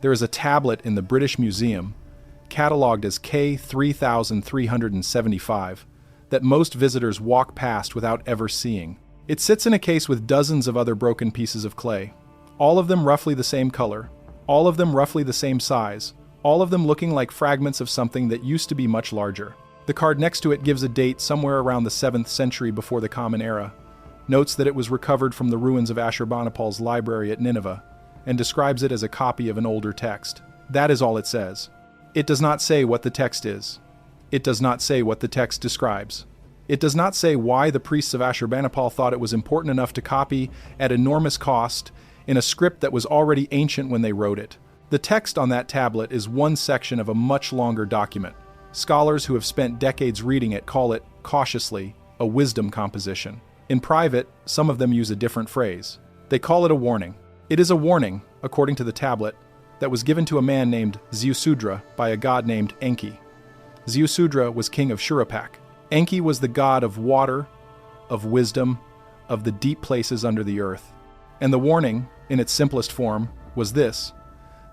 There is a tablet in the British Museum, catalogued as K3375, that most visitors walk past without ever seeing. It sits in a case with dozens of other broken pieces of clay, all of them roughly the same color, all of them roughly the same size, all of them looking like fragments of something that used to be much larger. The card next to it gives a date somewhere around the 7th century before the Common Era, notes that it was recovered from the ruins of Ashurbanipal's library at Nineveh, and describes it as a copy of an older text. That is all it says. It does not say what the text is. It does not say what the text describes. It does not say why the priests of Ashurbanipal thought it was important enough to copy at enormous cost in a script that was already ancient when they wrote it. The text on that tablet is one section of a much longer document. Scholars who have spent decades reading it call it, cautiously, a wisdom composition. In private, some of them use a different phrase. They call it a warning. It is a warning, according to the tablet, that was given to a man named Ziusudra by a god named Enki. Ziusudra was king of Shuruppak. Enki was the god of water, of wisdom, of the deep places under the earth. And the warning, in its simplest form, was this: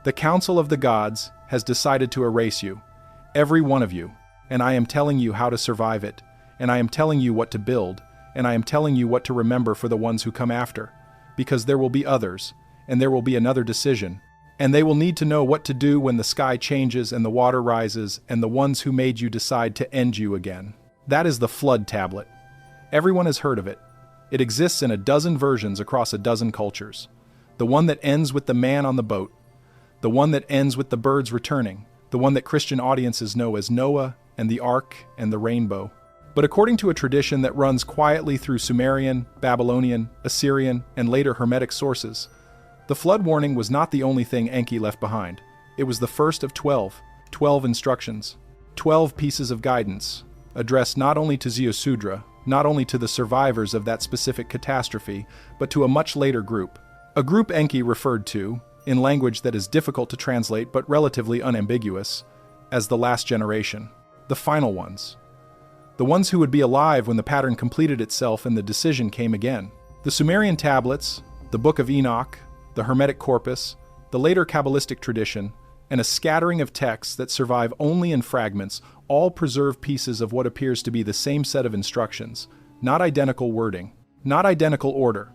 the council of the gods has decided to erase you, every one of you, and I am telling you how to survive it, and I am telling you what to build, and I am telling you what to remember for the ones who come after, because there will be others, and there will be another decision, and they will need to know what to do when the sky changes and the water rises, and the ones who made you decide to end you again. That is the Flood Tablet. Everyone has heard of it. It exists in a dozen versions across a dozen cultures. The one that ends with the man on the boat, the one that ends with the birds returning, the one that Christian audiences know as Noah and the Ark and the Rainbow. But according to a tradition that runs quietly through Sumerian, Babylonian, Assyrian, and later Hermetic sources, the flood warning was not the only thing Enki left behind. It was the first of 12 instructions, 12 pieces of guidance, addressed not only to Ziusudra, not only to the survivors of that specific catastrophe, but to a much later group. A group Enki referred to, in language that is difficult to translate but relatively unambiguous, as the last generation, the final ones. The ones who would be alive when the pattern completed itself and the decision came again. The Sumerian tablets, the Book of Enoch, the Hermetic corpus, the later Kabbalistic tradition, and a scattering of texts that survive only in fragments all preserve pieces of what appears to be the same set of instructions, not identical wording, not identical order,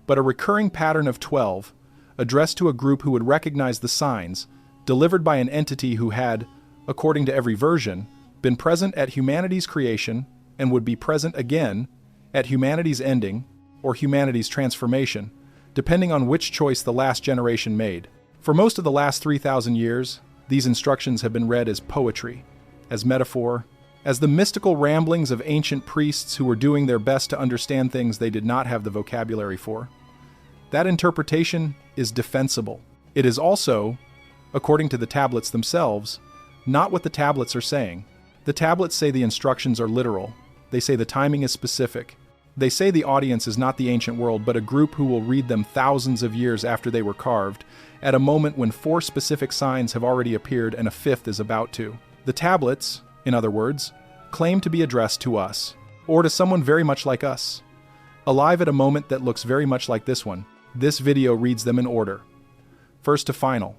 but a recurring pattern of 12, addressed to a group who would recognize the signs, delivered by an entity who had, according to every version, been present at humanity's creation and would be present again at humanity's ending or humanity's transformation, depending on which choice the last generation made. For most of the last 3,000 years, these instructions have been read as poetry, as metaphor, as the mystical ramblings of ancient priests who were doing their best to understand things they did not have the vocabulary for. That interpretation is defensible. It is also, according to the tablets themselves, not what the tablets are saying. The tablets say the instructions are literal. They say the timing is specific. They say the audience is not the ancient world, but a group who will read them thousands of years after they were carved, at a moment when 4 specific signs have already appeared and a 5th is about to. The tablets, in other words, claim to be addressed to us, or to someone very much like us, alive at a moment that looks very much like this one. This video reads them in order, first to final,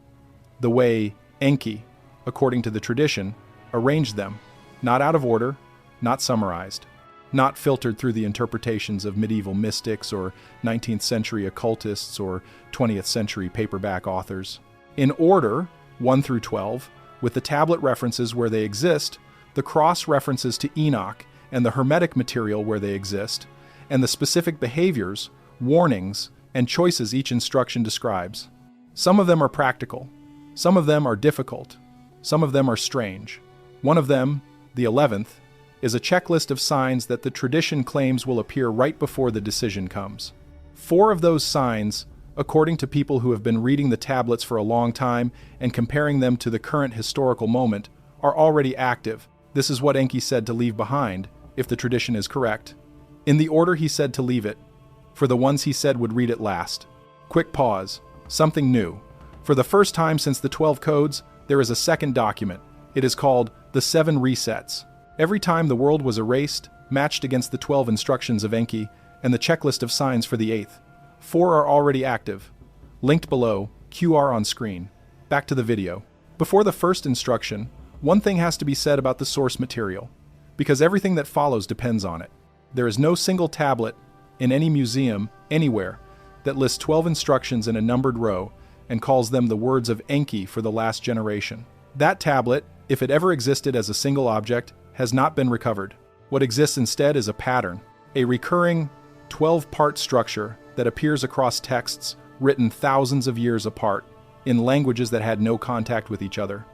the way Enki, according to the tradition, arranged them, not out of order, not summarized, not filtered through the interpretations of medieval mystics or 19th century occultists or 20th century paperback authors. In order, 1 through 12, with the tablet references where they exist, the cross references to Enoch and the Hermetic material where they exist, and the specific behaviors, warnings, and choices each instruction describes. Some of them are practical, some of them are difficult, some of them are strange. One of them, the 11th, is a checklist of signs that the tradition claims will appear right before the decision comes. 4 of those signs, according to people who have been reading the tablets for a long time and comparing them to the current historical moment, are already active. This is what Enki said to leave behind, if the tradition is correct. In the order he said to leave it, for the ones he said would read it last. Quick pause. Something new. For the first time since the 12 codes, there is a second document. It is called the 7 Resets. Every time the world was erased, matched against the 12 instructions of Enki, and the checklist of signs for the 8th. 4 are already active. Linked below, QR on screen. Back to the video. Before the first instruction, one thing has to be said about the source material, because everything that follows depends on it. There is no single tablet in any museum, anywhere, that lists 12 instructions in a numbered row and calls them the words of Enki for the last generation. That tablet, if it ever existed as a single object, has not been recovered. What exists instead is a pattern, a recurring 12-part structure that appears across texts written thousands of years apart, in languages that had no contact with each other,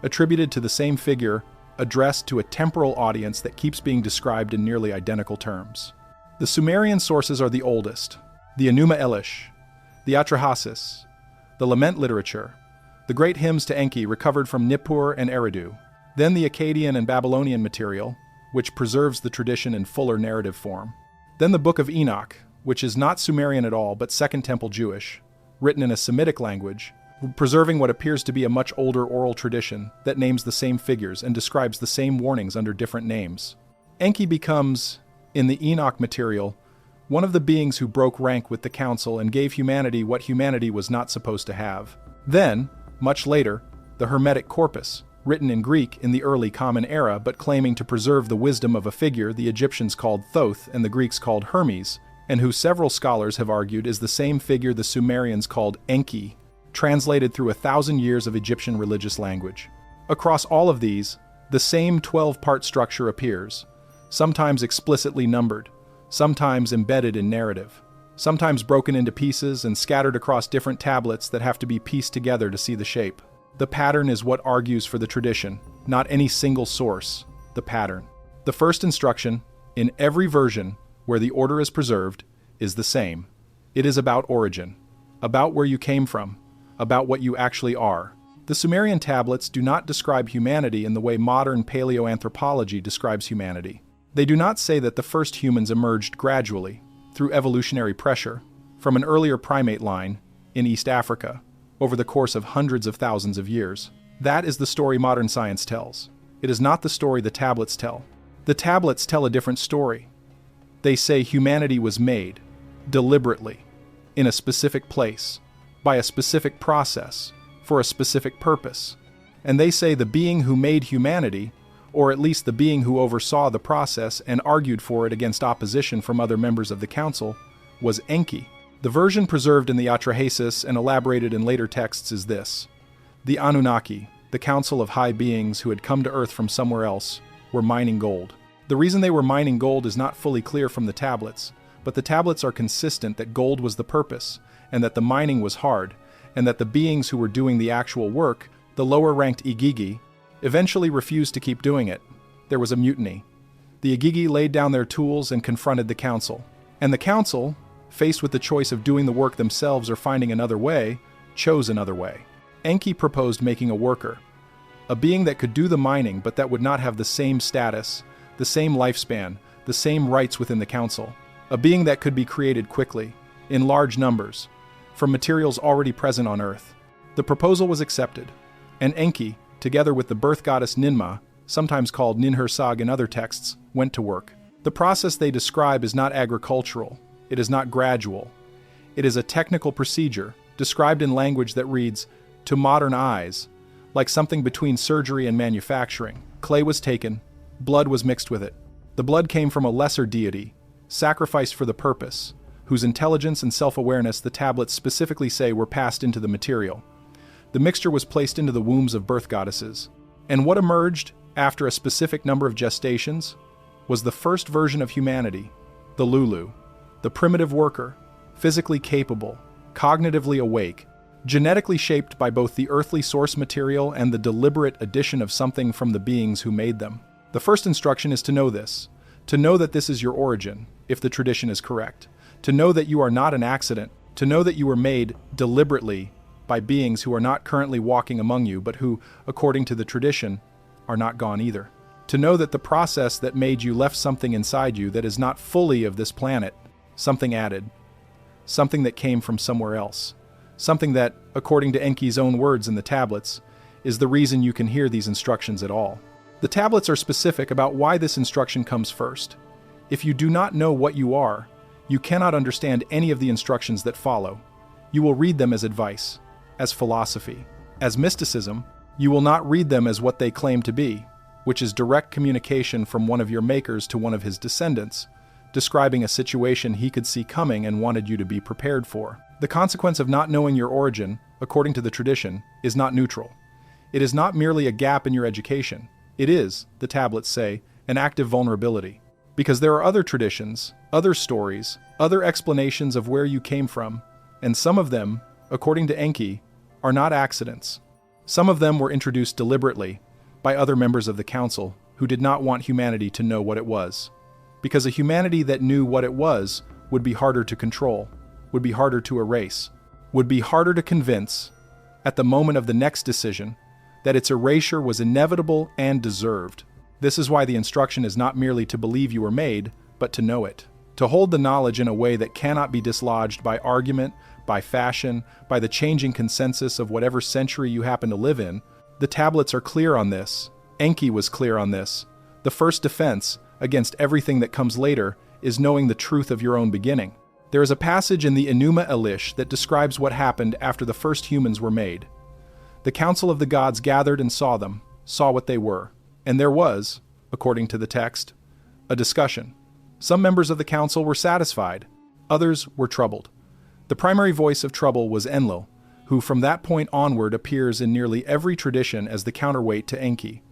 attributed to the same figure, addressed to a temporal audience that keeps being described in nearly identical terms. The Sumerian sources are the oldest: the Enuma Elish, the Atrahasis, the lament literature, the great hymns to Enki recovered from Nippur and Eridu, then the Akkadian and Babylonian material, which preserves the tradition in fuller narrative form, then the Book of Enoch, which is not Sumerian at all but Second Temple Jewish, written in a Semitic language, preserving what appears to be a much older oral tradition that names the same figures and describes the same warnings under different names. Enki becomes, in the Enoch material, one of the beings who broke rank with the council and gave humanity what humanity was not supposed to have. Then, much later, the Hermetic corpus, written in Greek in the early Common Era but claiming to preserve the wisdom of a figure the Egyptians called Thoth and the Greeks called Hermes, and who several scholars have argued is the same figure the Sumerians called Enki, translated through 1,000 years of Egyptian religious language. Across all of these, the same 12-part structure appears, sometimes explicitly numbered, sometimes embedded in narrative, sometimes broken into pieces and scattered across different tablets that have to be pieced together to see the shape. The pattern is what argues for the tradition, not any single source, the pattern. The first instruction, in every version where the order is preserved, is the same. It is about origin, about where you came from, about what you actually are. The Sumerian tablets do not describe humanity in the way modern paleoanthropology describes humanity. They do not say that the first humans emerged gradually, through evolutionary pressure, from an earlier primate line in East Africa, over the course of hundreds of thousands of years. That is the story modern science tells. It is not the story the tablets tell. The tablets tell a different story. They say humanity was made, deliberately, in a specific place, by a specific process, for a specific purpose. And they say the being who made humanity, or at least the being who oversaw the process and argued for it against opposition from other members of the council, was Enki. The version preserved in the Atrahasis and elaborated in later texts is this: the Anunnaki, the council of high beings who had come to Earth from somewhere else, were mining gold. The reason they were mining gold is not fully clear from the tablets, but the tablets are consistent that gold was the purpose, and that the mining was hard, and that the beings who were doing the actual work, the lower-ranked Igigi, eventually refused to keep doing it. There was a mutiny. The Igigi laid down their tools and confronted the council. And the council, faced with the choice of doing the work themselves or finding another way, chose another way. Enki proposed making a worker, a being that could do the mining but that would not have the same status, the same lifespan, the same rights within the council, a being that could be created quickly, in large numbers, from materials already present on Earth. The proposal was accepted, and Enki, together with the birth goddess Ninmah, sometimes called Ninhursag in other texts, went to work. The process they describe is not agricultural, it is not gradual. It is a technical procedure, described in language that reads, to modern eyes, like something between surgery and manufacturing. Clay was taken, blood was mixed with it. The blood came from a lesser deity, sacrificed for the purpose, whose intelligence and self-awareness the tablets specifically say were passed into the material. The mixture was placed into the wombs of birth goddesses. And what emerged, after a specific number of gestations, was the first version of humanity, the Lulu, the primitive worker, physically capable, cognitively awake, genetically shaped by both the earthly source material and the deliberate addition of something from the beings who made them. The first instruction is to know this, to know that this is your origin, if the tradition is correct, to know that you are not an accident, to know that you were made deliberately by beings who are not currently walking among you, but who, according to the tradition, are not gone either. To know that the process that made you left something inside you that is not fully of this planet, something added, something that came from somewhere else, something that, according to Enki's own words in the tablets, is the reason you can hear these instructions at all. The tablets are specific about why this instruction comes first. If you do not know what you are, you cannot understand any of the instructions that follow. You will read them as advice, as philosophy. As mysticism, you will not read them as what they claim to be, which is direct communication from one of your makers to one of his descendants, describing a situation he could see coming and wanted you to be prepared for. The consequence of not knowing your origin, according to the tradition, is not neutral. It is not merely a gap in your education. It is, the tablets say, an active vulnerability. Because there are other traditions, other stories, other explanations of where you came from, and some of them, according to Enki, are not accidents. Some of them were introduced deliberately by other members of the council who did not want humanity to know what it was. Because a humanity that knew what it was would be harder to control, would be harder to erase, would be harder to convince, at the moment of the next decision, that its erasure was inevitable and deserved. This is why the instruction is not merely to believe you were made, but to know it. To hold the knowledge in a way that cannot be dislodged by argument, by fashion, by the changing consensus of whatever century you happen to live in. The tablets are clear on this. Enki was clear on this. The first defense against everything that comes later is knowing the truth of your own beginning. There is a passage in the Enuma Elish that describes what happened after the first humans were made. The council of the gods gathered and saw them, saw what they were. And there was, according to the text, a discussion. Some members of the council were satisfied. Others were troubled. The primary voice of trouble was Enlil, who from that point onward appears in nearly every tradition as the counterweight to Enki.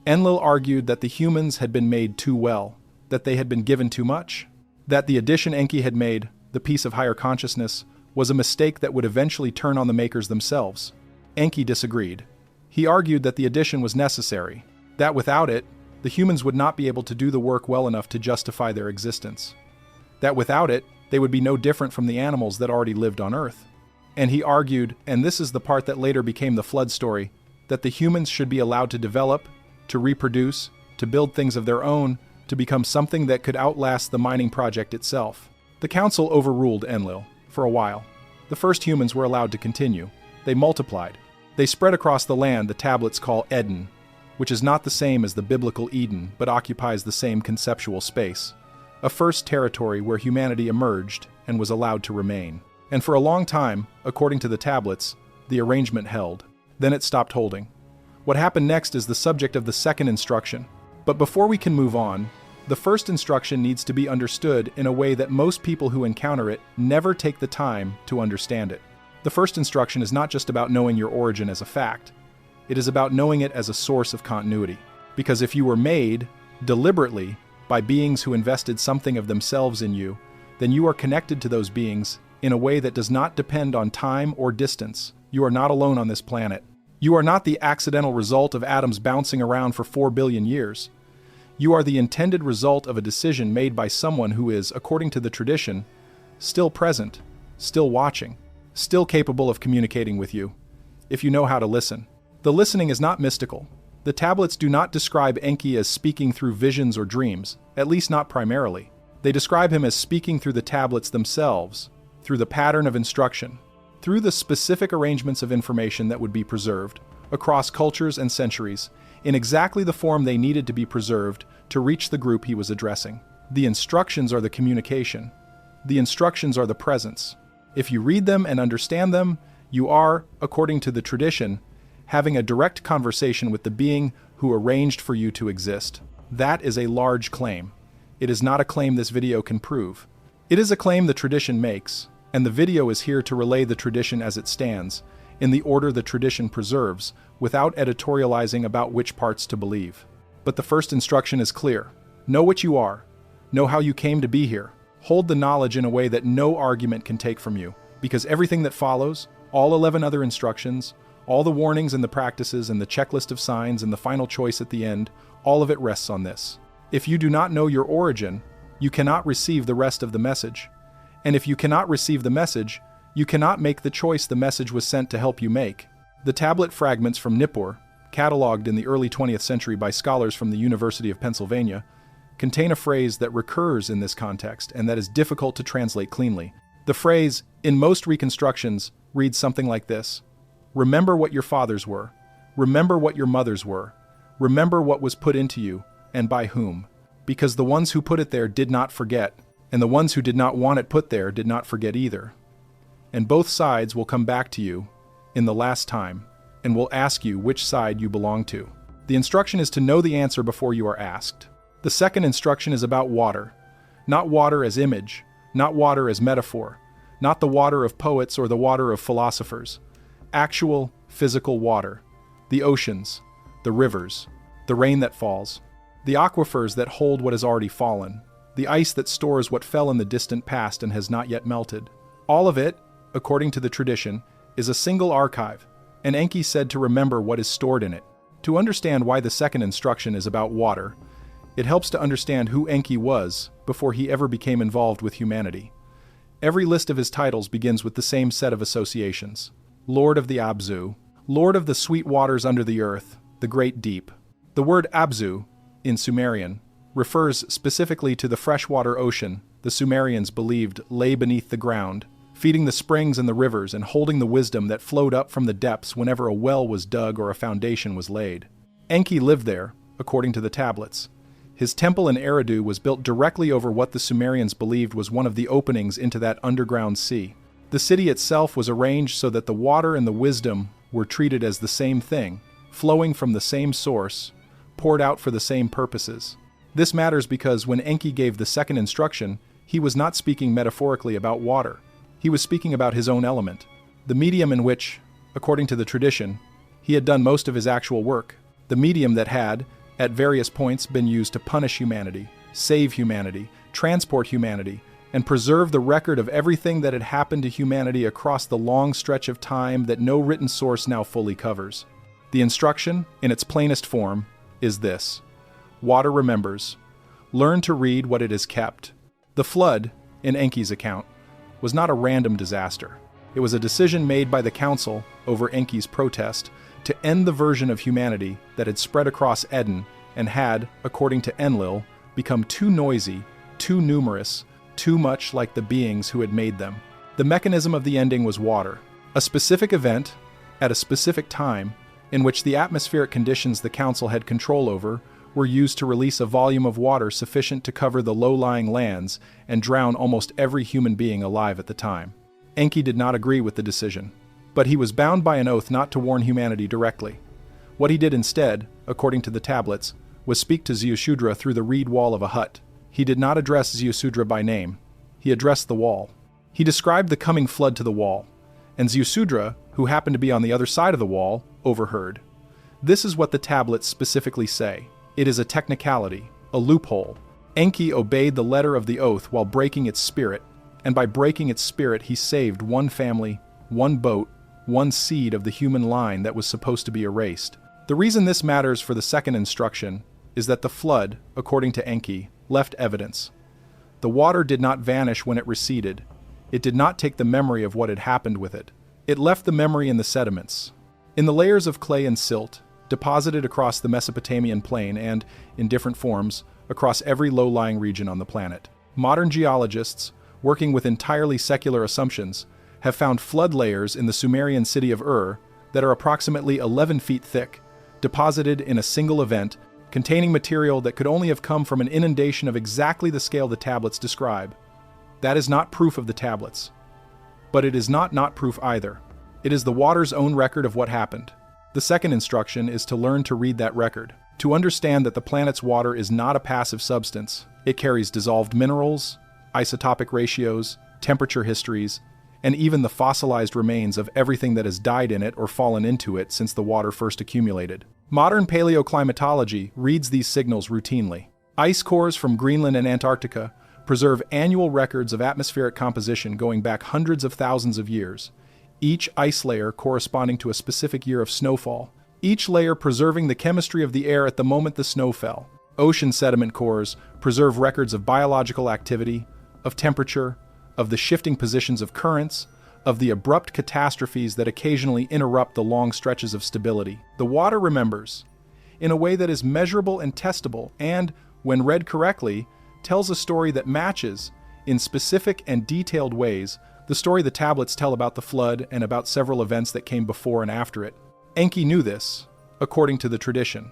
Enlil argued that the humans had been made too well, that they had been given too much, that the addition Enki had made, the piece of higher consciousness, was a mistake that would eventually turn on the makers themselves. Enki disagreed. He argued that the addition was necessary, that without it, the humans would not be able to do the work well enough to justify their existence. That without it, they would be no different from the animals that already lived on Earth. And he argued, and this is the part that later became the flood story, that the humans should be allowed to develop, to reproduce, to build things of their own, to become something that could outlast the mining project itself. The council overruled Enlil, for a while. The first humans were allowed to continue. They multiplied. They spread across the land the tablets call Eden, which is not the same as the biblical Eden, but occupies the same conceptual space. A first territory where humanity emerged and was allowed to remain. And for a long time, according to the tablets, the arrangement held. Then it stopped holding. What happened next is the subject of the second instruction. But before we can move on, the first instruction needs to be understood in a way that most people who encounter it never take the time to understand it. The first instruction is not just about knowing your origin as a fact. It is about knowing it as a source of continuity. Because if you were made, deliberately, by beings who invested something of themselves in you, then you are connected to those beings in a way that does not depend on time or distance. You are not alone on this planet. You are not the accidental result of atoms bouncing around for 4 billion years. You are the intended result of a decision made by someone who is, according to the tradition, still present, still watching, still capable of communicating with you, if you know how to listen. The listening is not mystical. The tablets do not describe Enki as speaking through visions or dreams, at least not primarily. They describe him as speaking through the tablets themselves, through the pattern of instruction, through the specific arrangements of information that would be preserved, across cultures and centuries, in exactly the form they needed to be preserved to reach the group he was addressing. The instructions are the communication. The instructions are the presence. If you read them and understand them, you are, according to the tradition, having a direct conversation with the being who arranged for you to exist. That is a large claim. It is not a claim this video can prove. It is a claim the tradition makes, and the video is here to relay the tradition as it stands, in the order the tradition preserves, without editorializing about which parts to believe. But the first instruction is clear. Know what you are. Know how you came to be here. Hold the knowledge in a way that no argument can take from you, because everything that follows, all 11 other instructions, all the warnings and the practices and the checklist of signs and the final choice at the end, all of it rests on this. If you do not know your origin, you cannot receive the rest of the message. And if you cannot receive the message, you cannot make the choice the message was sent to help you make. The tablet fragments from Nippur, cataloged in the early 20th century by scholars from the University of Pennsylvania, contain a phrase that recurs in this context and that is difficult to translate cleanly. The phrase, in most reconstructions, reads something like this: remember what your fathers were. Remember what your mothers were. Remember what was put into you, and by whom. Because the ones who put it there did not forget, and the ones who did not want it put there did not forget either. And both sides will come back to you in the last time and will ask you which side you belong to. The instruction is to know the answer before you are asked. The second instruction is about water. Not water as image, not water as metaphor, not the water of poets or the water of philosophers. Actual, physical water. The oceans, the rivers, the rain that falls, the aquifers that hold what has already fallen, the ice that stores what fell in the distant past and has not yet melted. All of it, according to the tradition, is a single archive, and Enki said to remember what is stored in it. To understand why the second instruction is about water, it helps to understand who Enki was before he ever became involved with humanity. Every list of his titles begins with the same set of associations. Lord of the Abzu, Lord of the sweet waters under the earth, the great deep. The word Abzu, in Sumerian, refers specifically to the freshwater ocean the Sumerians believed lay beneath the ground, feeding the springs and the rivers and holding the wisdom that flowed up from the depths whenever a well was dug or a foundation was laid. Enki lived there, according to the tablets. His temple in Eridu was built directly over what the Sumerians believed was one of the openings into that underground sea. The city itself was arranged so that the water and the wisdom were treated as the same thing, flowing from the same source, poured out for the same purposes. This matters because when Enki gave the second instruction, he was not speaking metaphorically about water. He was speaking about his own element, the medium in which, according to the tradition, he had done most of his actual work, the medium that had, at various points, been used to punish humanity, save humanity, transport humanity, and preserve the record of everything that had happened to humanity across the long stretch of time that no written source now fully covers. The instruction, in its plainest form, is this: water remembers. Learn to read what it has kept. The flood, in Enki's account, was not a random disaster. It was a decision made by the council, over Enki's protest, to end the version of humanity that had spread across Eden and had, according to Enlil, become too noisy, too numerous, too much like the beings who had made them. The mechanism of the ending was water, a specific event, at a specific time, in which the atmospheric conditions the council had control over were used to release a volume of water sufficient to cover the low-lying lands and drown almost every human being alive at the time. Enki did not agree with the decision, but he was bound by an oath not to warn humanity directly. What he did instead, according to the tablets, was speak to Ziusudra through the reed wall of a hut. He did not address Ziusudra by name. He addressed the wall. He described the coming flood to the wall, and Ziusudra, who happened to be on the other side of the wall, overheard. This is what the tablets specifically say. It is a technicality, a loophole. Enki obeyed the letter of the oath while breaking its spirit, and by breaking its spirit he saved one family, one boat, one seed of the human line that was supposed to be erased. The reason this matters for the second instruction is that the flood, according to Enki, left evidence. The water did not vanish when it receded. It did not take the memory of what had happened with it. It left the memory in the sediments, in the layers of clay and silt, deposited across the Mesopotamian plain and, in different forms, across every low-lying region on the planet. Modern geologists, working with entirely secular assumptions, have found flood layers in the Sumerian city of Ur that are approximately 11 feet thick, deposited in a single event, containing material that could only have come from an inundation of exactly the scale the tablets describe. That is not proof of the tablets. But it is not proof either. It is the water's own record of what happened. The second instruction is to learn to read that record, to understand that the planet's water is not a passive substance. It carries dissolved minerals, isotopic ratios, temperature histories, and even the fossilized remains of everything that has died in it or fallen into it since the water first accumulated. Modern paleoclimatology reads these signals routinely. Ice cores from Greenland and Antarctica preserve annual records of atmospheric composition going back hundreds of thousands of years, each ice layer corresponding to a specific year of snowfall, each layer preserving the chemistry of the air at the moment the snow fell. Ocean sediment cores preserve records of biological activity, of temperature, of the shifting positions of currents, of the abrupt catastrophes that occasionally interrupt the long stretches of stability. The water remembers, in a way that is measurable and testable, and, when read correctly, tells a story that matches, in specific and detailed ways, the story the tablets tell about the flood and about several events that came before and after it. Enki knew this, according to the tradition.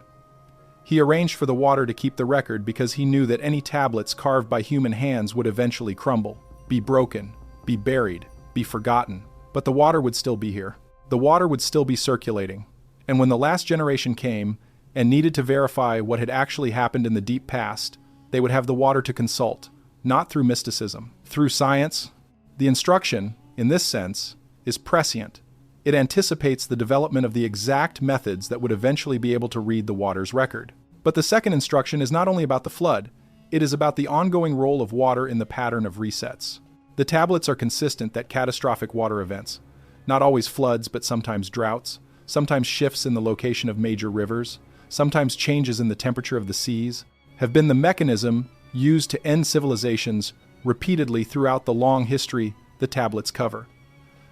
He arranged for the water to keep the record because he knew that any tablets carved by human hands would eventually crumble, be broken, be buried, be forgotten. But the water would still be here. The water would still be circulating, And when the last generation came and needed to verify what had actually happened in the deep past, they would have the water to consult, not through mysticism, through science. The instruction, in this sense, is prescient. It anticipates the development of the exact methods that would eventually be able to read the water's record. But the second instruction is not only about the flood, it is about the ongoing role of water in the pattern of resets. The tablets are consistent that catastrophic water events, not always floods but sometimes droughts, sometimes shifts in the location of major rivers, sometimes changes in the temperature of the seas, have been the mechanism used to end civilizations repeatedly throughout the long history the tablets cover.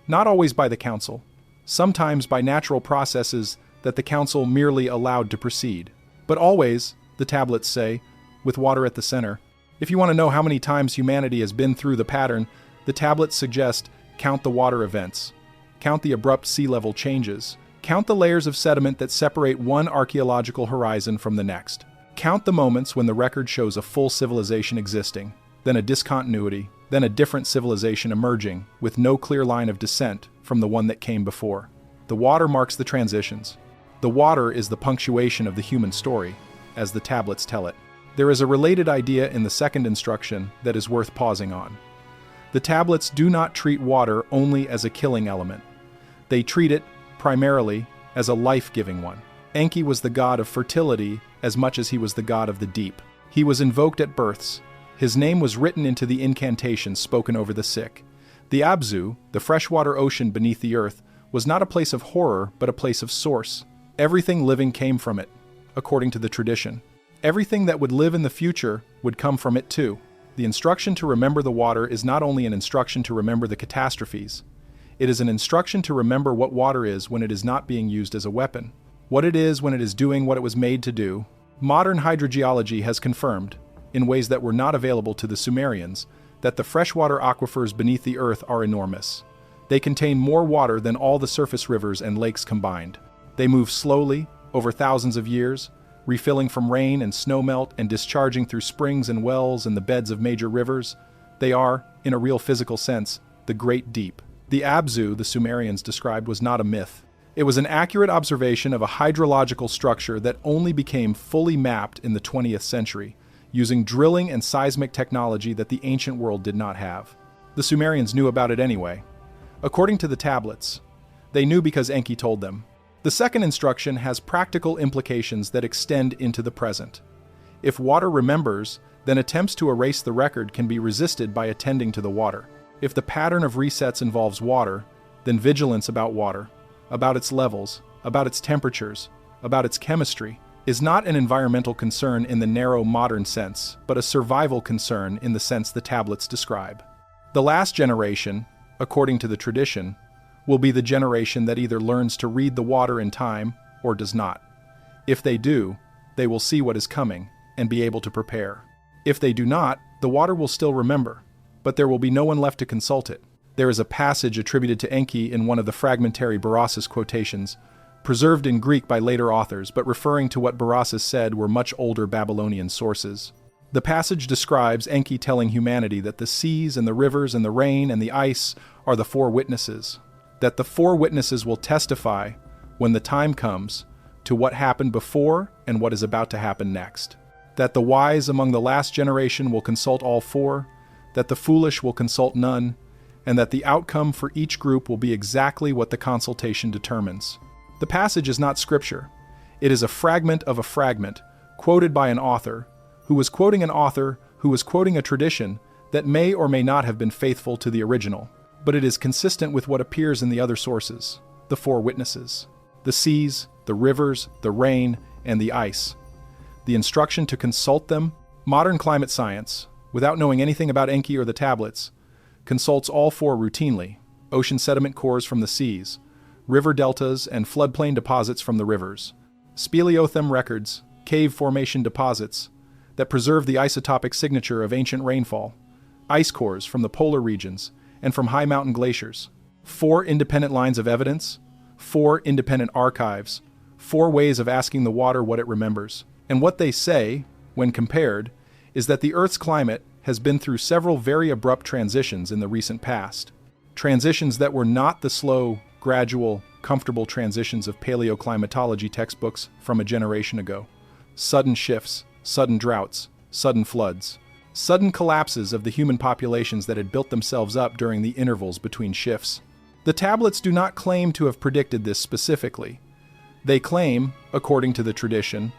Not always by the council, sometimes by natural processes that the council merely allowed to proceed. But always, the tablets say, with water at the center. If you want to know how many times humanity has been through the pattern, the tablets suggest count the water events, count the abrupt sea level changes, count the layers of sediment that separate one archaeological horizon from the next. Count the moments when the record shows a full civilization existing, then a discontinuity, then a different civilization emerging, with no clear line of descent from the one that came before. The water marks the transitions. The water is the punctuation of the human story, as the tablets tell it. There is a related idea in the second instruction that is worth pausing on. The tablets do not treat water only as a killing element. They treat it, primarily, as a life-giving one. Enki was the god of fertility as much as he was the god of the deep. He was invoked at births. His name was written into the incantations spoken over the sick. The Abzu, the freshwater ocean beneath the earth, was not a place of horror but a place of source. Everything living came from it, according to the tradition. Everything that would live in the future would come from it too. The instruction to remember the water is not only an instruction to remember the catastrophes, it is an instruction to remember what water is when it is not being used as a weapon, what it is when it is doing what it was made to do. Modern hydrogeology has confirmed, in ways that were not available to the Sumerians, that the freshwater aquifers beneath the earth are enormous. They contain more water than all the surface rivers and lakes combined. They move slowly, over thousands of years, refilling from rain and snowmelt and discharging through springs and wells and the beds of major rivers. They are, in a real physical sense, the great deep. The Abzu the Sumerians described was not a myth. It was an accurate observation of a hydrological structure that only became fully mapped in the 20th century, using drilling and seismic technology that the ancient world did not have. The Sumerians knew about it anyway. According to the tablets, they knew because Enki told them. The second instruction has practical implications that extend into the present. If water remembers, then attempts to erase the record can be resisted by attending to the water. If the pattern of resets involves water, then vigilance about water, about its levels, about its temperatures, about its chemistry, is not an environmental concern in the narrow modern sense, but a survival concern in the sense the tablets describe. The last generation, according to the tradition, will be the generation that either learns to read the water in time or does not. If they do, they will see what is coming and be able to prepare. If they do not, the water will still remember, but there will be no one left to consult it. There is a passage attributed to Enki in one of the fragmentary Berossus quotations, preserved in Greek by later authors, but referring to what Berossus said were much older Babylonian sources. The passage describes Enki telling humanity that the seas and the rivers and the rain and the ice are the four witnesses, that the four witnesses will testify, when the time comes, to what happened before and what is about to happen next, that the wise among the last generation will consult all four, that the foolish will consult none, and that the outcome for each group will be exactly what the consultation determines. The passage is not scripture. It is a fragment of a fragment, quoted by an author, who was quoting an author who was quoting a tradition that may or may not have been faithful to the original, but it is consistent with what appears in the other sources, the four witnesses, the seas, the rivers, the rain, and the ice. The instruction to consult them. Modern climate science, without knowing anything about Enki or the tablets, consults all four routinely: ocean sediment cores from the seas, river deltas and floodplain deposits from the rivers, speleothem records, cave formation deposits that preserve the isotopic signature of ancient rainfall, ice cores from the polar regions and from high mountain glaciers, 4 independent lines of evidence, 4 independent archives, 4 ways of asking the water what it remembers. And what they say, when compared, is that the Earth's climate has been through several very abrupt transitions in the recent past. Transitions that were not the slow, gradual, comfortable transitions of paleoclimatology textbooks from a generation ago. Sudden shifts, sudden droughts, sudden floods, sudden collapses of the human populations that had built themselves up during the intervals between shifts. The tablets do not claim to have predicted this specifically. They claim, according to the tradition,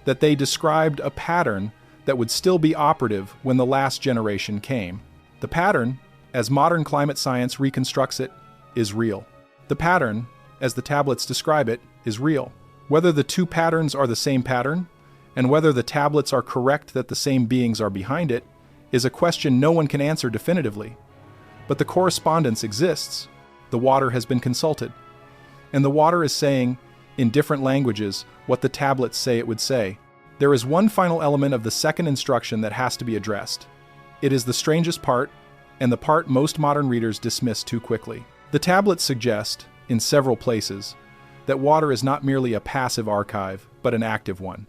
that they described a pattern that would still be operative when the last generation came. The pattern, as modern climate science reconstructs it, is real. The pattern, as the tablets describe it, is real. Whether the two patterns are the same pattern, and whether the tablets are correct that the same beings are behind it, is a question no one can answer definitively. But the correspondence exists. The water has been consulted. And the water is saying, in different languages, what the tablets say it would say. There is one final element of the second instruction that has to be addressed. It is the strangest part, and the part most modern readers dismiss too quickly. The tablets suggest, in several places, that water is not merely a passive archive, but an active one.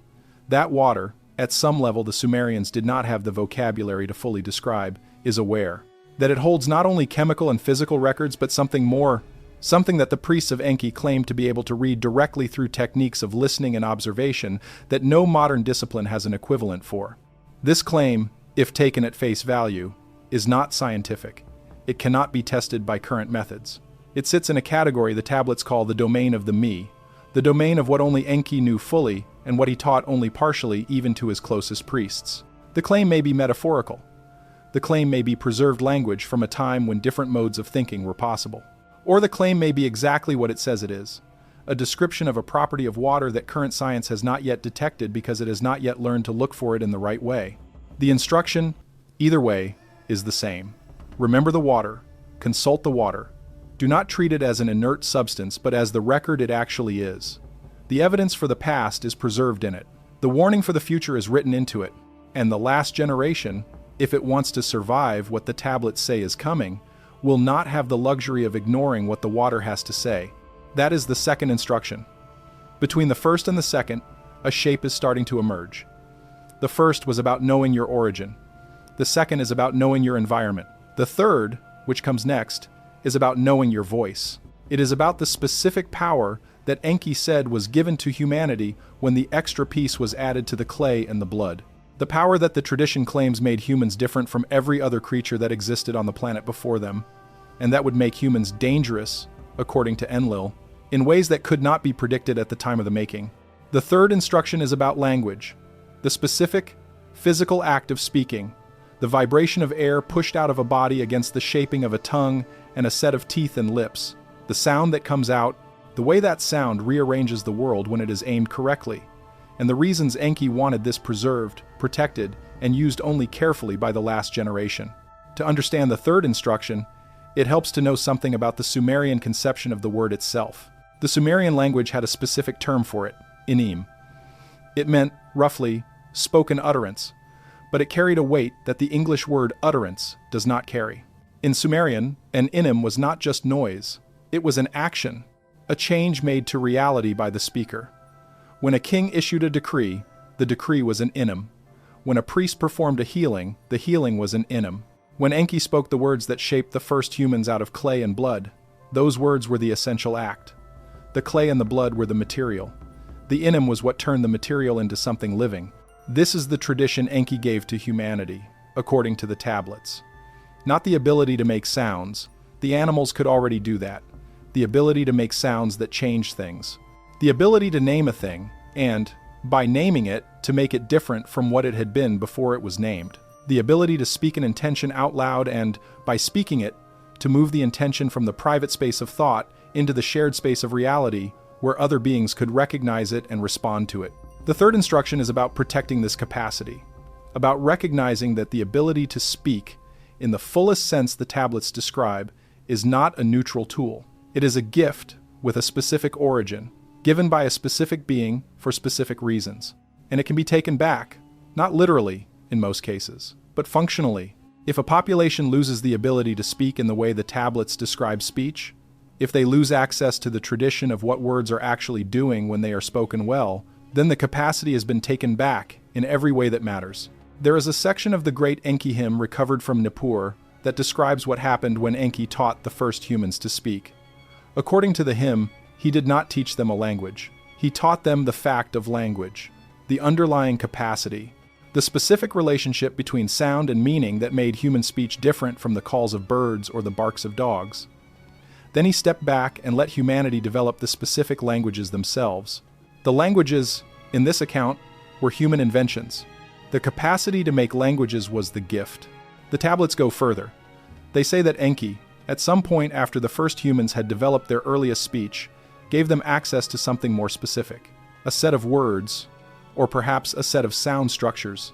That water, at some level the Sumerians did not have the vocabulary to fully describe, is aware. That it holds not only chemical and physical records, but something more, something that the priests of Enki claimed to be able to read directly through techniques of listening and observation that no modern discipline has an equivalent for. This claim, if taken at face value, is not scientific. It cannot be tested by current methods. It sits in a category the tablets call the domain of the me, the domain of what only Enki knew fully and what he taught only partially even to his closest priests. The claim may be metaphorical. The claim may be preserved language from a time when different modes of thinking were possible. Or the claim may be exactly what it says it is, a description of a property of water that current science has not yet detected because it has not yet learned to look for it in the right way. The instruction, either way, is the same. Remember the water, consult the water. Do not treat it as an inert substance, but as the record it actually is. The evidence for the past is preserved in it. The warning for the future is written into it. And the last generation, if it wants to survive what the tablets say is coming, will not have the luxury of ignoring what the water has to say. That is the second instruction. Between the first and the second, a shape is starting to emerge. The first was about knowing your origin. The second is about knowing your environment. The third, which comes next, is about knowing your voice. It is about the specific power that Enki said was given to humanity when the extra piece was added to the clay and the blood. The power that the tradition claims made humans different from every other creature that existed on the planet before them, and that would make humans dangerous, according to Enlil, in ways that could not be predicted at the time of the making. The third instruction is about language, the specific, physical act of speaking, the vibration of air pushed out of a body against the shaping of a tongue and a set of teeth and lips, the sound that comes out, the way that sound rearranges the world when it is aimed correctly, and the reasons Enki wanted this preserved, protected, and used only carefully by the last generation. To understand the third instruction, it helps to know something about the Sumerian conception of the word itself. The Sumerian language had a specific term for it, inim. It meant, roughly, spoken utterance, but it carried a weight that the English word utterance does not carry. In Sumerian, an inim was not just noise, it was an action, a change made to reality by the speaker. When a king issued a decree, the decree was an inim. When a priest performed a healing, the healing was an inim. When Enki spoke the words that shaped the first humans out of clay and blood, those words were the essential act. The clay and the blood were the material. The inim was what turned the material into something living. This is the tradition Enki gave to humanity, according to the tablets. Not the ability to make sounds. The animals could already do that. The ability to make sounds that change things. The ability to name a thing, and, by naming it, to make it different from what it had been before it was named. The ability to speak an intention out loud and, by speaking it, to move the intention from the private space of thought into the shared space of reality where other beings could recognize it and respond to it. The third instruction is about protecting this capacity, about recognizing that the ability to speak, in the fullest sense the tablets describe, is not a neutral tool. It is a gift with a specific origin, given by a specific being for specific reasons. And it can be taken back, not literally in most cases, but functionally. If a population loses the ability to speak in the way the tablets describe speech, if they lose access to the tradition of what words are actually doing when they are spoken well, then the capacity has been taken back in every way that matters. There is a section of the great Enki hymn recovered from Nippur that describes what happened when Enki taught the first humans to speak. According to the hymn, he did not teach them a language. He taught them the fact of language, the underlying capacity, the specific relationship between sound and meaning that made human speech different from the calls of birds or the barks of dogs. Then he stepped back and let humanity develop the specific languages themselves. The languages, in this account, were human inventions. The capacity to make languages was the gift. The tablets go further. They say that Enki, at some point after the first humans had developed their earliest speech, gave them access to something more specific, a set of words, or perhaps a set of sound structures,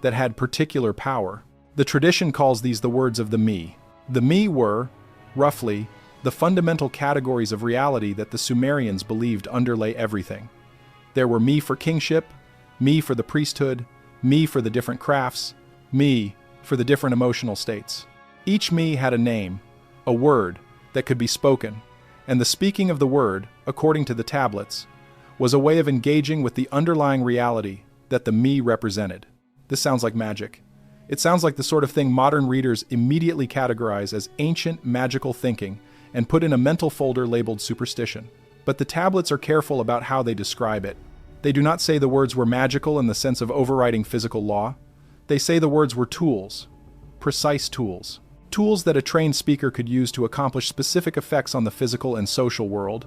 that had particular power. The tradition calls these the words of the me. The me were, roughly, the fundamental categories of reality that the Sumerians believed underlay everything. There were me for kingship, me for the priesthood, me for the different crafts, me for the different emotional states. Each me had a name, a word that could be spoken, and the speaking of the word, according to the tablets, was a way of engaging with the underlying reality that the me represented. This sounds like magic. It sounds like the sort of thing modern readers immediately categorize as ancient magical thinking and put in a mental folder labeled superstition. But the tablets are careful about how they describe it. They do not say the words were magical in the sense of overriding physical law. They say the words were tools, precise tools. Tools that a trained speaker could use to accomplish specific effects on the physical and social world,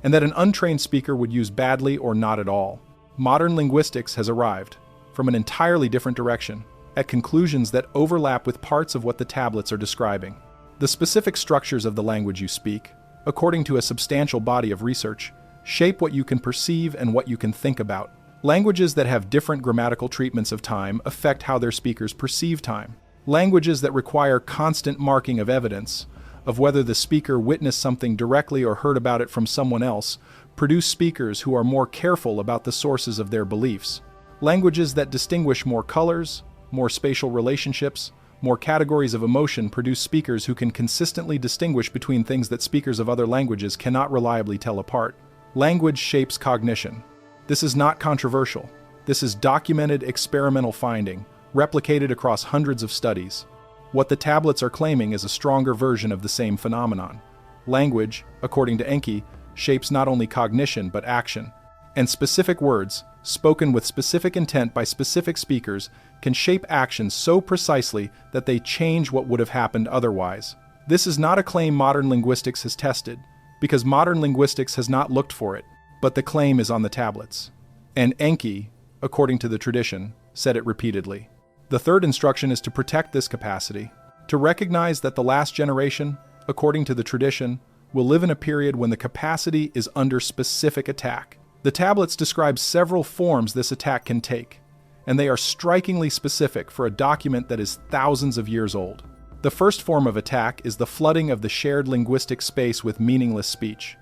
and that an untrained speaker would use badly or not at all. Modern linguistics has arrived, from an entirely different direction, at conclusions that overlap with parts of what the tablets are describing. The specific structures of the language you speak, according to a substantial body of research, shape what you can perceive and what you can think about. Languages that have different grammatical treatments of time affect how their speakers perceive time. Languages that require constant marking of evidence, of whether the speaker witnessed something directly or heard about it from someone else, produce speakers who are more careful about the sources of their beliefs. Languages that distinguish more colors, more spatial relationships, more categories of emotion produce speakers who can consistently distinguish between things that speakers of other languages cannot reliably tell apart. Language shapes cognition. This is not controversial. This is documented experimental finding, replicated across hundreds of studies. What the tablets are claiming is a stronger version of the same phenomenon. Language, according to Enki, shapes not only cognition but action. And specific words, spoken with specific intent by specific speakers, can shape actions so precisely that they change what would have happened otherwise. This is not a claim modern linguistics has tested, because modern linguistics has not looked for it, but the claim is on the tablets. And Enki, according to the tradition, said it repeatedly. The third instruction is to protect this capacity, to recognize that the last generation, according to the tradition, will live in a period when the capacity is under specific attack. The tablets describe several forms this attack can take, and they are strikingly specific for a document that is thousands of years old. The first form of attack is the flooding of the shared linguistic space with meaningless speech.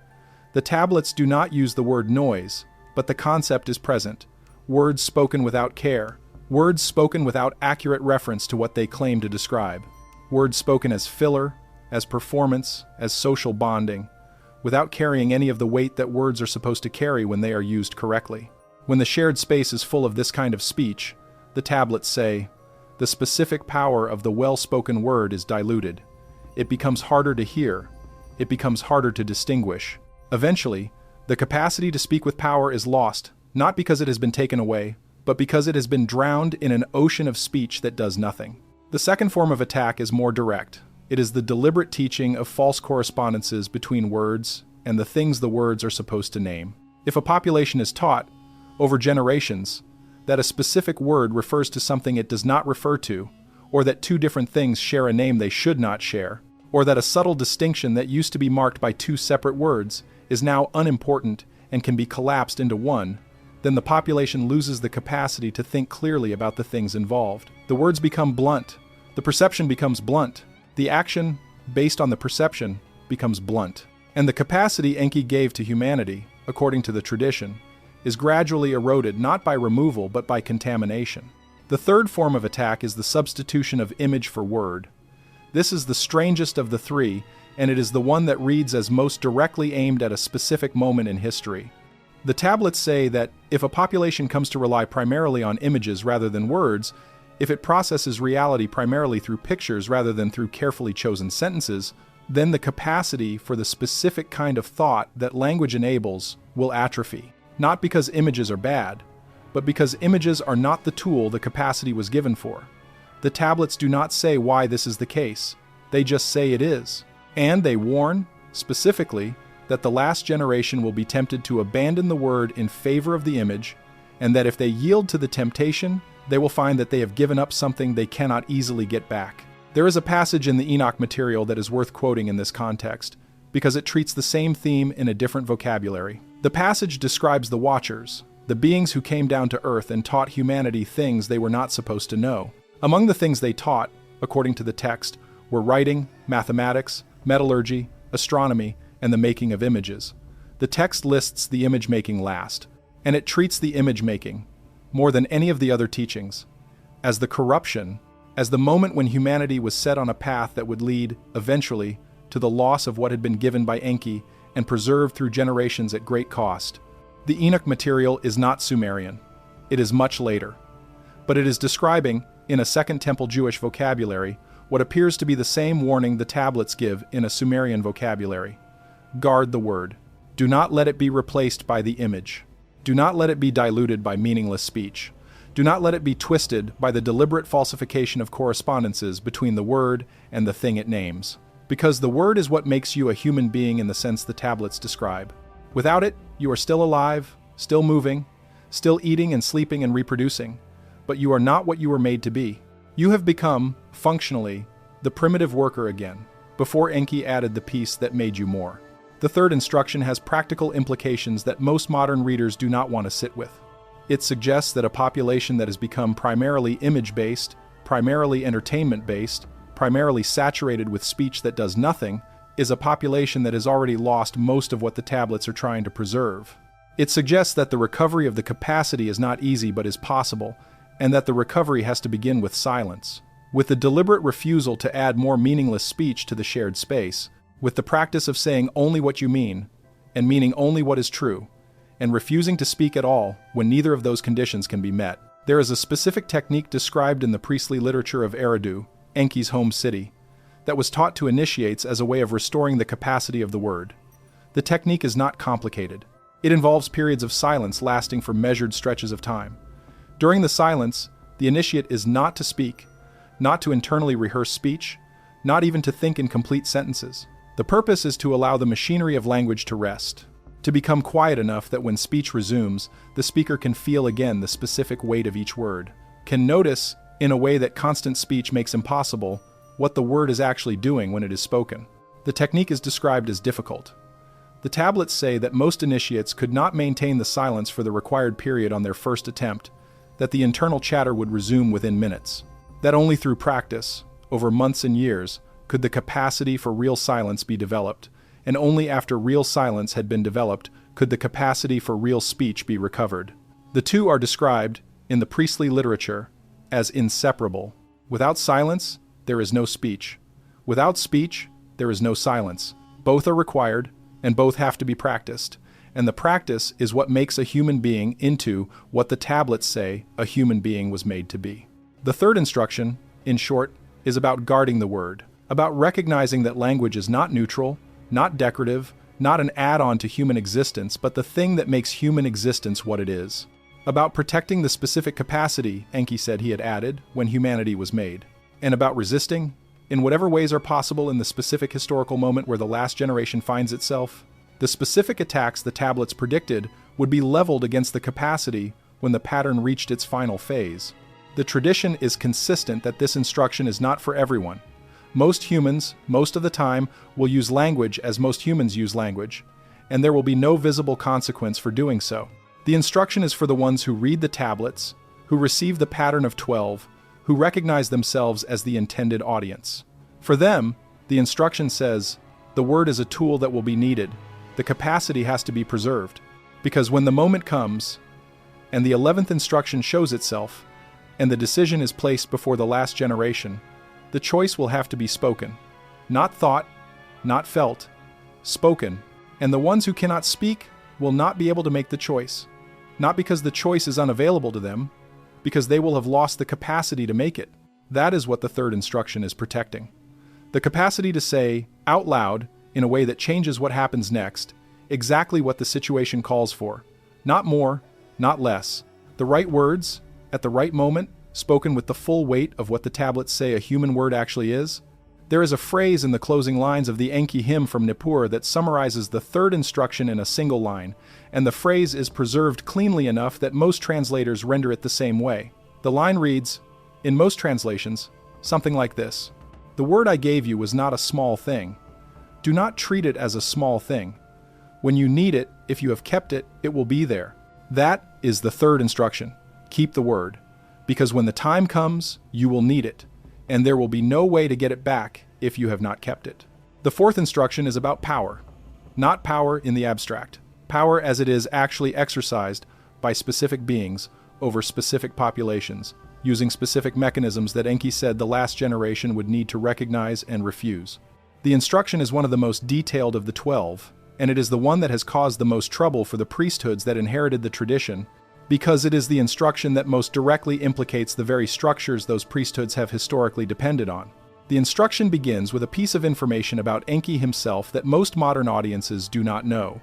The tablets do not use the word noise, but the concept is present. Words spoken without care. Words spoken without accurate reference to what they claim to describe. Words spoken as filler, as performance, as social bonding, without carrying any of the weight that words are supposed to carry when they are used correctly. When the shared space is full of this kind of speech, the tablets say, the specific power of the well-spoken word is diluted. It becomes harder to hear. It becomes harder to distinguish. Eventually, the capacity to speak with power is lost, not because it has been taken away, but because it has been drowned in an ocean of speech that does nothing. The second form of attack is more direct. It is the deliberate teaching of false correspondences between words and the things the words are supposed to name. If a population is taught, over generations, that a specific word refers to something it does not refer to, or that two different things share a name they should not share, or that a subtle distinction that used to be marked by two separate words is now unimportant and can be collapsed into one, then the population loses the capacity to think clearly about the things involved. The words become blunt. The perception becomes blunt. The action, based on the perception, becomes blunt. And the capacity Enki gave to humanity, according to the tradition, is gradually eroded not by removal but by contamination. The third form of attack is the substitution of image for word. This is the strangest of the three, and it is the one that reads as most directly aimed at a specific moment in history. The tablets say that if a population comes to rely primarily on images rather than words, if it processes reality primarily through pictures rather than through carefully chosen sentences, then the capacity for the specific kind of thought that language enables will atrophy. Not because images are bad, but because images are not the tool the capacity was given for. The tablets do not say why this is the case, they just say it is. And they warn, specifically, that the last generation will be tempted to abandon the word in favor of the image, and that if they yield to the temptation, they will find that they have given up something they cannot easily get back. There is a passage in the Enoch material that is worth quoting in this context, because it treats the same theme in a different vocabulary. The passage describes the Watchers, the beings who came down to Earth and taught humanity things they were not supposed to know. Among the things they taught, according to the text, were writing, mathematics, metallurgy, astronomy, and the making of images. The text lists the image-making last, and it treats the image-making, more than any of the other teachings, as the corruption, as the moment when humanity was set on a path that would lead, eventually, to the loss of what had been given by Enki and preserved through generations at great cost. The Enoch material is not Sumerian. It is much later. But it is describing, in a Second Temple Jewish vocabulary, what appears to be the same warning the tablets give in a Sumerian vocabulary. Guard the word. Do not let it be replaced by the image. Do not let it be diluted by meaningless speech. Do not let it be twisted by the deliberate falsification of correspondences between the word and the thing it names. Because the word is what makes you a human being in the sense the tablets describe. Without it, you are still alive, still moving, still eating and sleeping and reproducing, but you are not what you were made to be. You have become, functionally, the primitive worker again, before Enki added the piece that made you more. The third instruction has practical implications that most modern readers do not want to sit with. It suggests that a population that has become primarily image-based, primarily entertainment-based, primarily saturated with speech that does nothing, is a population that has already lost most of what the tablets are trying to preserve. It suggests that the recovery of the capacity is not easy but is possible, and that the recovery has to begin with silence, with the deliberate refusal to add more meaningless speech to the shared space, with the practice of saying only what you mean, and meaning only what is true, and refusing to speak at all when neither of those conditions can be met. There is a specific technique described in the priestly literature of Eridu, Enki's home city, that was taught to initiates as a way of restoring the capacity of the word. The technique is not complicated. It involves periods of silence lasting for measured stretches of time. During the silence, the initiate is not to speak, not to internally rehearse speech, not even to think in complete sentences. The purpose is to allow the machinery of language to rest, to become quiet enough that when speech resumes, the speaker can feel again the specific weight of each word, can notice, in a way that constant speech makes impossible, what the word is actually doing when it is spoken. The technique is described as difficult. The tablets say that most initiates could not maintain the silence for the required period on their first attempt, that the internal chatter would resume within minutes, that only through practice, over months and years, could the capacity for real silence be developed, and only after real silence had been developed could the capacity for real speech be recovered. The two are described, in the priestly literature, as inseparable. Without silence, there is no speech. Without speech, there is no silence. Both are required, and both have to be practiced, and the practice is what makes a human being into what the tablets say a human being was made to be. The third instruction, in short, is about guarding the word, about recognizing that language is not neutral, not decorative, not an add-on to human existence, but the thing that makes human existence what it is. About protecting the specific capacity Enki said he had added when humanity was made. And about resisting, in whatever ways are possible in the specific historical moment where the last generation finds itself, the specific attacks the tablets predicted would be leveled against the capacity when the pattern reached its final phase. The tradition is consistent that this instruction is not for everyone. Most humans, most of the time, will use language as most humans use language, and there will be no visible consequence for doing so. The instruction is for the ones who read the tablets, who receive the pattern of 12, who recognize themselves as the intended audience. For them, the instruction says, the word is a tool that will be needed. The capacity has to be preserved. Because when the moment comes, and the 11th instruction shows itself, and the decision is placed before the last generation, the choice will have to be spoken. Not thought, not felt, spoken. And the ones who cannot speak will not be able to make the choice. Not because the choice is unavailable to them, because they will have lost the capacity to make it. That is what the third instruction is protecting. The capacity to say, out loud, in a way that changes what happens next, exactly what the situation calls for. Not more, not less. The right words, at the right moment, spoken with the full weight of what the tablets say a human word actually is. There is a phrase in the closing lines of the Enki hymn from Nippur that summarizes the third instruction in a single line, and the phrase is preserved cleanly enough that most translators render it the same way. The line reads, in most translations, something like this: "The word I gave you was not a small thing. Do not treat it as a small thing. When you need it, if you have kept it, it will be there." That is the third instruction. Keep the word. Because when the time comes, you will need it, and there will be no way to get it back if you have not kept it. The fourth instruction is about power. Not power in the abstract. Power as it is actually exercised by specific beings over specific populations, using specific mechanisms that Enki said the last generation would need to recognize and refuse. The instruction is one of the most detailed of the 12, and it is the one that has caused the most trouble for the priesthoods that inherited the tradition, because it is the instruction that most directly implicates the very structures those priesthoods have historically depended on. The instruction begins with a piece of information about Enki himself that most modern audiences do not know.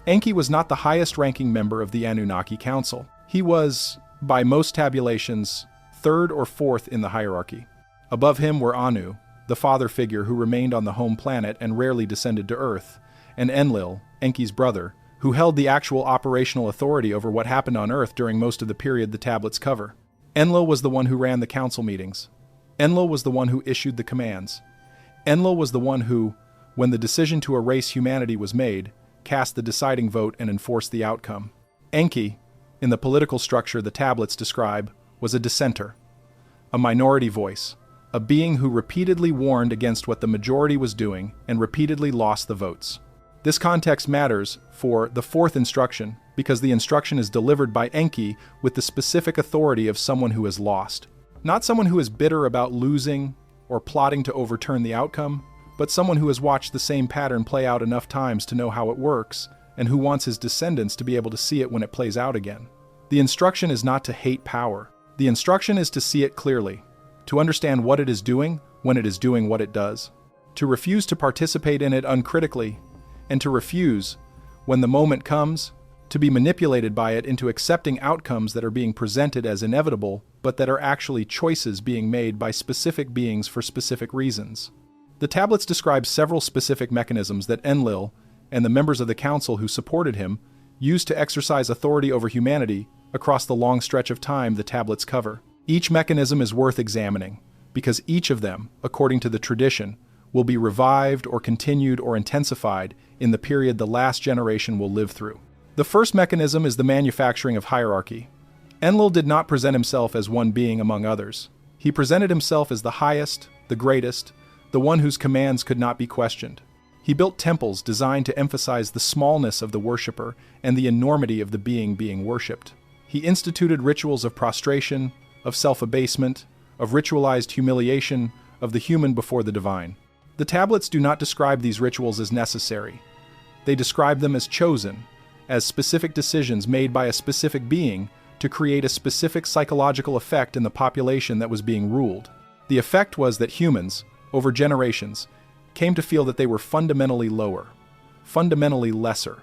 Enki was not the highest-ranking member of the Anunnaki Council. He was, by most tabulations, third or fourth in the hierarchy. Above him were Anu, the father figure who remained on the home planet and rarely descended to Earth, and Enlil, Enki's brother, who held the actual operational authority over what happened on Earth during most of the period the tablets cover. Enlil was the one who ran the council meetings. Enlil was the one who issued the commands. Enlil was the one who, when the decision to erase humanity was made, cast the deciding vote and enforced the outcome. Enki, in the political structure the tablets describe, was a dissenter, a minority voice, a being who repeatedly warned against what the majority was doing and repeatedly lost the votes. This context matters for the fourth instruction because the instruction is delivered by Enki with the specific authority of someone who has lost. Not someone who is bitter about losing or plotting to overturn the outcome, but someone who has watched the same pattern play out enough times to know how it works and who wants his descendants to be able to see it when it plays out again. The instruction is not to hate power. The instruction is to see it clearly, to understand what it is doing when it is doing what it does, to refuse to participate in it uncritically, and to refuse, when the moment comes, to be manipulated by it into accepting outcomes that are being presented as inevitable, but that are actually choices being made by specific beings for specific reasons. The tablets describe several specific mechanisms that Enlil and the members of the council who supported him used to exercise authority over humanity across the long stretch of time the tablets cover. Each mechanism is worth examining, because each of them, according to the tradition, will be revived or continued or intensified in the period the last generation will live through. The first mechanism is the manufacturing of hierarchy. Enlil did not present himself as one being among others. He presented himself as the highest, the greatest, the one whose commands could not be questioned. He built temples designed to emphasize the smallness of the worshipper and the enormity of the being worshipped. He instituted rituals of prostration, of self-abasement, of ritualized humiliation of the human before the divine. The tablets do not describe these rituals as necessary. They describe them as chosen, as specific decisions made by a specific being to create a specific psychological effect in the population that was being ruled. The effect was that humans, over generations, came to feel that they were fundamentally lower, fundamentally lesser,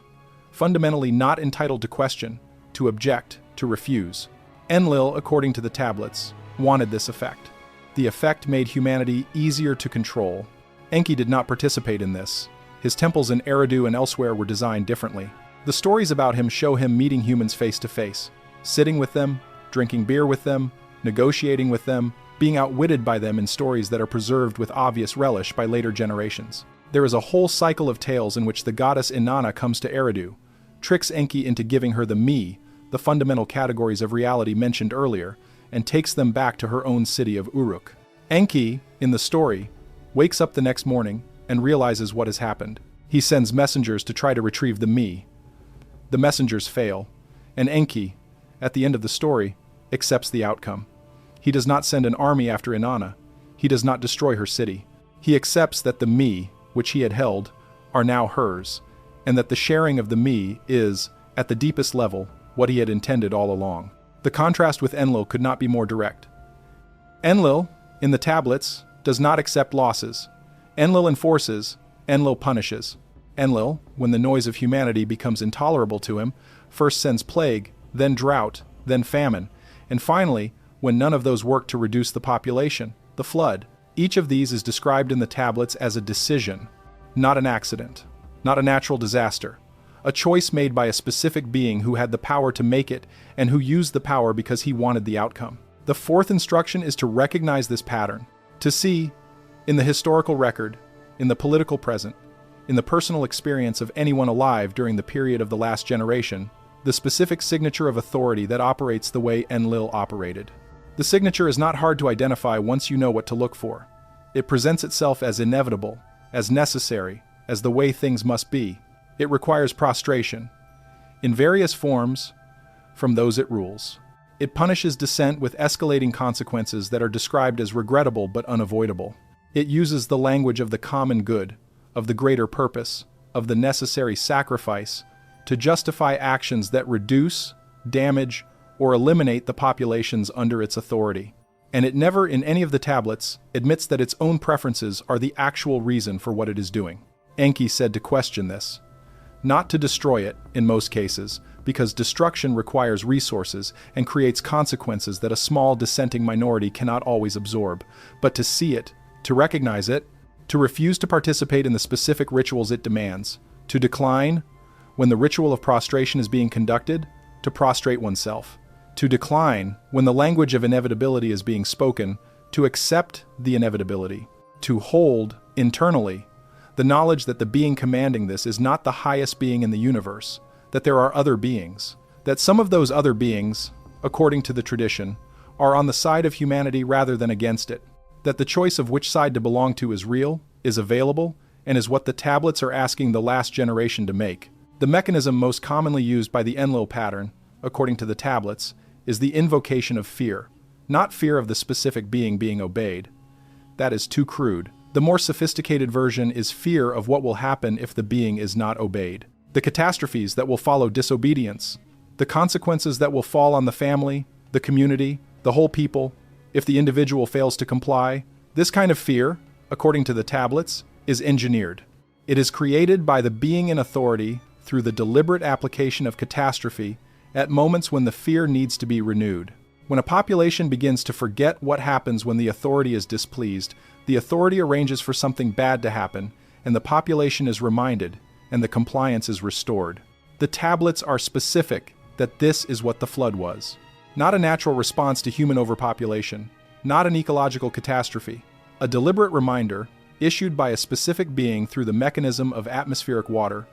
fundamentally not entitled to question, to object, to refuse. Enlil, according to the tablets, wanted this effect. The effect made humanity easier to control. Enki did not participate in this. His temples in Eridu and elsewhere were designed differently. The stories about him show him meeting humans face to face, sitting with them, drinking beer with them, negotiating with them, being outwitted by them in stories that are preserved with obvious relish by later generations. There is a whole cycle of tales in which the goddess Inanna comes to Eridu, tricks Enki into giving her the me, the fundamental categories of reality mentioned earlier, and takes them back to her own city of Uruk. Enki, in the story, wakes up the next morning and realizes what has happened. He sends messengers to try to retrieve the me. The messengers fail, and Enki, at the end of the story, accepts the outcome. He does not send an army after Inanna. He does not destroy her city. He accepts that the me, which he had held, are now hers, and that the sharing of the me is, at the deepest level, what he had intended all along. The contrast with Enlil could not be more direct. Enlil, in the tablets, does not accept losses. Enlil enforces, Enlil punishes. Enlil, when the noise of humanity becomes intolerable to him, first sends plague, then drought, then famine, and finally, when none of those work to reduce the population, the flood. Each of these is described in the tablets as a decision, not an accident, not a natural disaster, a choice made by a specific being who had the power to make it and who used the power because he wanted the outcome. The fourth instruction is to recognize this pattern, to see, in the historical record, in the political present, in the personal experience of anyone alive during the period of the last generation, the specific signature of authority that operates the way Enlil operated. The signature is not hard to identify once you know what to look for. It presents itself as inevitable, as necessary, as the way things must be. It requires prostration, in various forms, from those it rules. It punishes dissent with escalating consequences that are described as regrettable but unavoidable. It uses the language of the common good, of the greater purpose, of the necessary sacrifice, to justify actions that reduce, damage, or eliminate the populations under its authority. And it never, in any of the tablets, admits that its own preferences are the actual reason for what it is doing. Enki said to question this. Not to destroy it, in most cases, because destruction requires resources and creates consequences that a small dissenting minority cannot always absorb, but to see it, to recognize it, to refuse to participate in the specific rituals it demands, to decline, when the ritual of prostration is being conducted, to prostrate oneself, to decline, when the language of inevitability is being spoken, to accept the inevitability, to hold, internally, the knowledge that the being commanding this is not the highest being in the universe, that there are other beings, that some of those other beings, according to the tradition, are on the side of humanity rather than against it, that the choice of which side to belong to is real, is available, and is what the tablets are asking the last generation to make. The mechanism most commonly used by the Enlil pattern, according to the tablets, is the invocation of fear, not fear of the specific being obeyed. That is too crude. The more sophisticated version is fear of what will happen if the being is not obeyed. The catastrophes that will follow disobedience, the consequences that will fall on the family, the community, the whole people, if the individual fails to comply. This kind of fear, according to the tablets, is engineered. It is created by the being in authority through the deliberate application of catastrophe at moments when the fear needs to be renewed. When a population begins to forget what happens when the authority is displeased, the authority arranges for something bad to happen, and the population is reminded, and the compliance is restored. The tablets are specific that this is what the flood was. Not a natural response to human overpopulation, not an ecological catastrophe. A deliberate reminder, issued by a specific being through the mechanism of atmospheric water,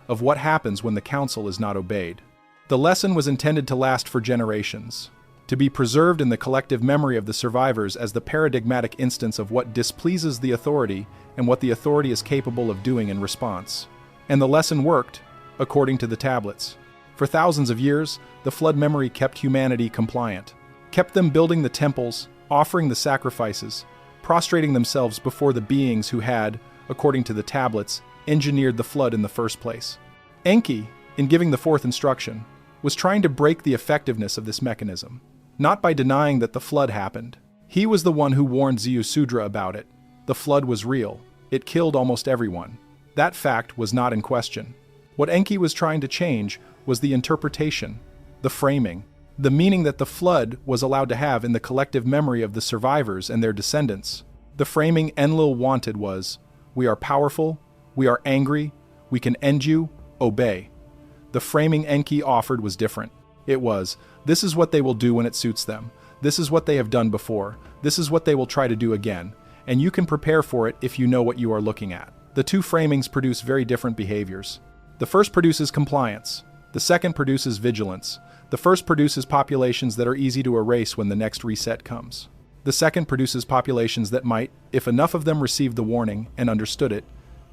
of what happens when the counsel is not obeyed. The lesson was intended to last for generations, to be preserved in the collective memory of the survivors as the paradigmatic instance of what displeases the authority and what the authority is capable of doing in response. And the lesson worked, according to the tablets. For thousands of years, the flood memory kept humanity compliant, kept them building the temples, offering the sacrifices, prostrating themselves before the beings who had, according to the tablets, engineered the flood in the first place. Enki, in giving the fourth instruction, was trying to break the effectiveness of this mechanism, not by denying that the flood happened. He was the one who warned Ziusudra about it. The flood was real. It killed almost everyone. That fact was not in question. What Enki was trying to change was the interpretation, the framing, the meaning that the flood was allowed to have in the collective memory of the survivors and their descendants. The framing Enlil wanted was, we are powerful, we are angry, we can end you, obey. The framing Enki offered was different. It was, this is what they will do when it suits them. This is what they have done before. This is what they will try to do again. And you can prepare for it if you know what you are looking at. The two framings produce very different behaviors. The first produces compliance. The second produces vigilance. The first produces populations that are easy to erase when the next reset comes. The second produces populations that might, if enough of them received the warning and understood it,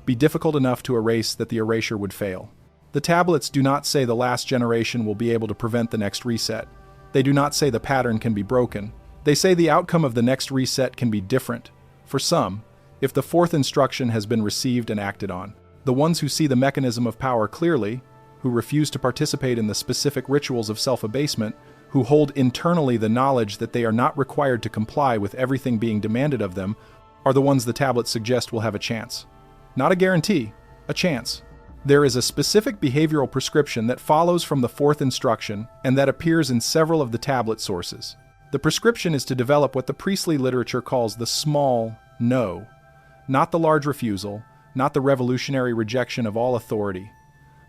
be difficult enough to erase that the erasure would fail. The tablets do not say the last generation will be able to prevent the next reset. They do not say the pattern can be broken. They say the outcome of the next reset can be different, for some, if the fourth instruction has been received and acted on. The ones who see the mechanism of power clearly, who refuse to participate in the specific rituals of self-abasement, who hold internally the knowledge that they are not required to comply with everything being demanded of them, are the ones the tablets suggest will have a chance. Not a guarantee, a chance. There is a specific behavioral prescription that follows from the fourth instruction and that appears in several of the tablet sources. The prescription is to develop what the priestly literature calls the small no, not the large refusal, not the revolutionary rejection of all authority.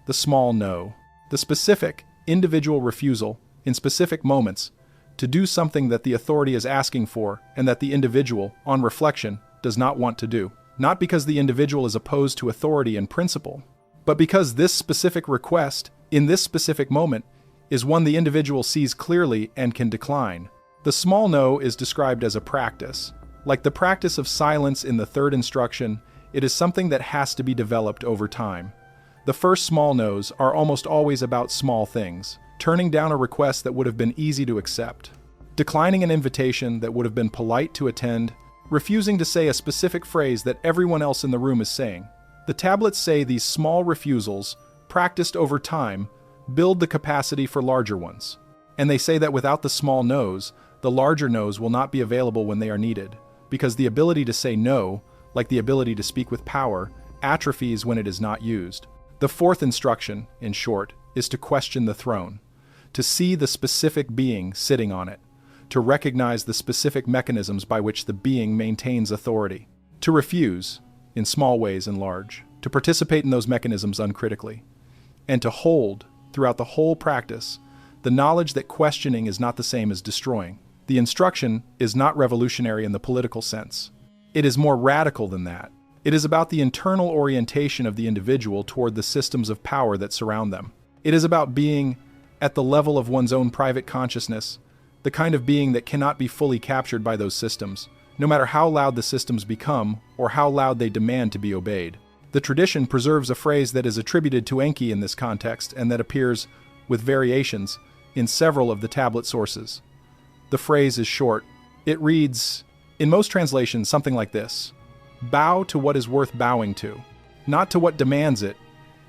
The small no, the specific, individual refusal, in specific moments, to do something that the authority is asking for and that the individual, on reflection, does not want to do. Not because the individual is opposed to authority in principle, but because this specific request, in this specific moment, is one the individual sees clearly and can decline. The small no is described as a practice. Like the practice of silence in the third instruction, it is something that has to be developed over time. The first small no's are almost always about small things, turning down a request that would have been easy to accept, declining an invitation that would have been polite to attend, refusing to say a specific phrase that everyone else in the room is saying. The tablets say these small refusals, practiced over time, build the capacity for larger ones. And they say that without the small no's, the larger no's will not be available when they are needed, because the ability to say no, like the ability to speak with power, atrophies when it is not used. The fourth instruction, in short, is to question the throne, to see the specific being sitting on it, to recognize the specific mechanisms by which the being maintains authority, to refuse, in small ways and large, to participate in those mechanisms uncritically, and to hold, throughout the whole practice, the knowledge that questioning is not the same as destroying. The instruction is not revolutionary in the political sense. It is more radical than that. It is about the internal orientation of the individual toward the systems of power that surround them. It is about being, at the level of one's own private consciousness, the kind of being that cannot be fully captured by those systems, no matter how loud the systems become or how loud they demand to be obeyed. The tradition preserves a phrase that is attributed to Enki in this context and that appears, with variations, in several of the tablet sources. The phrase is short. It reads, in most translations, something like this: bow to what is worth bowing to, not to what demands it.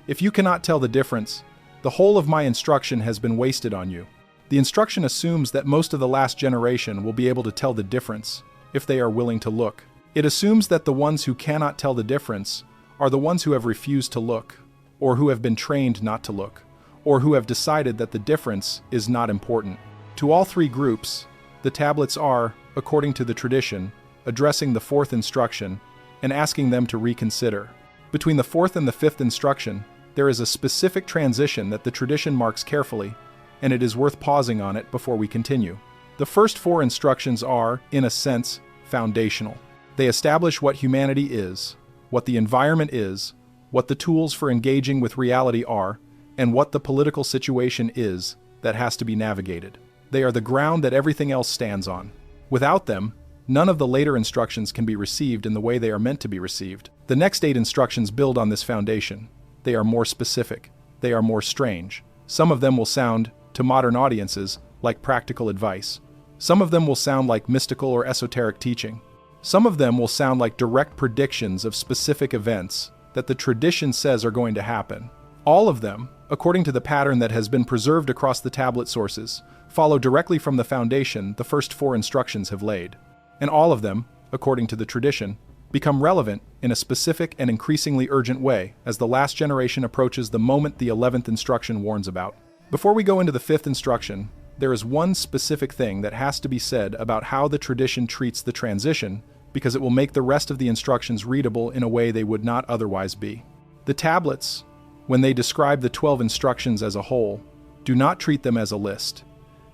If you cannot tell the difference, the whole of my instruction has been wasted on you. The instruction assumes that most of the last generation will be able to tell the difference, if they are willing to look. It assumes that the ones who cannot tell the difference are the ones who have refused to look, or who have been trained not to look, or who have decided that the difference is not important. To all three groups, the tablets are, according to the tradition, addressing the fourth instruction and asking them to reconsider. Between the fourth and the fifth instruction, there is a specific transition that the tradition marks carefully, and it is worth pausing on it before we continue. The first four instructions are, in a sense, foundational. They establish what humanity is, what the environment is, what the tools for engaging with reality are, and what the political situation is that has to be navigated. They are the ground that everything else stands on. Without them, none of the later instructions can be received in the way they are meant to be received. The next 8 instructions build on this foundation. They are more specific. They are more strange. Some of them will sound, to modern audiences, like practical advice. Some of them will sound like mystical or esoteric teaching. Some of them will sound like direct predictions of specific events that the tradition says are going to happen. All of them, according to the pattern that has been preserved across the tablet sources, follow directly from the foundation the first 4 instructions have laid. And all of them, according to the tradition, become relevant in a specific and increasingly urgent way as the last generation approaches the moment the 11th instruction warns about. Before we go into the 5th instruction, there is one specific thing that has to be said about how the tradition treats the transition, because it will make the rest of the instructions readable in a way they would not otherwise be. The tablets, when they describe the 12 instructions as a whole, do not treat them as a list.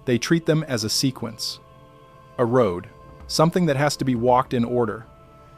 They treat them as a sequence, a road, something that has to be walked in order,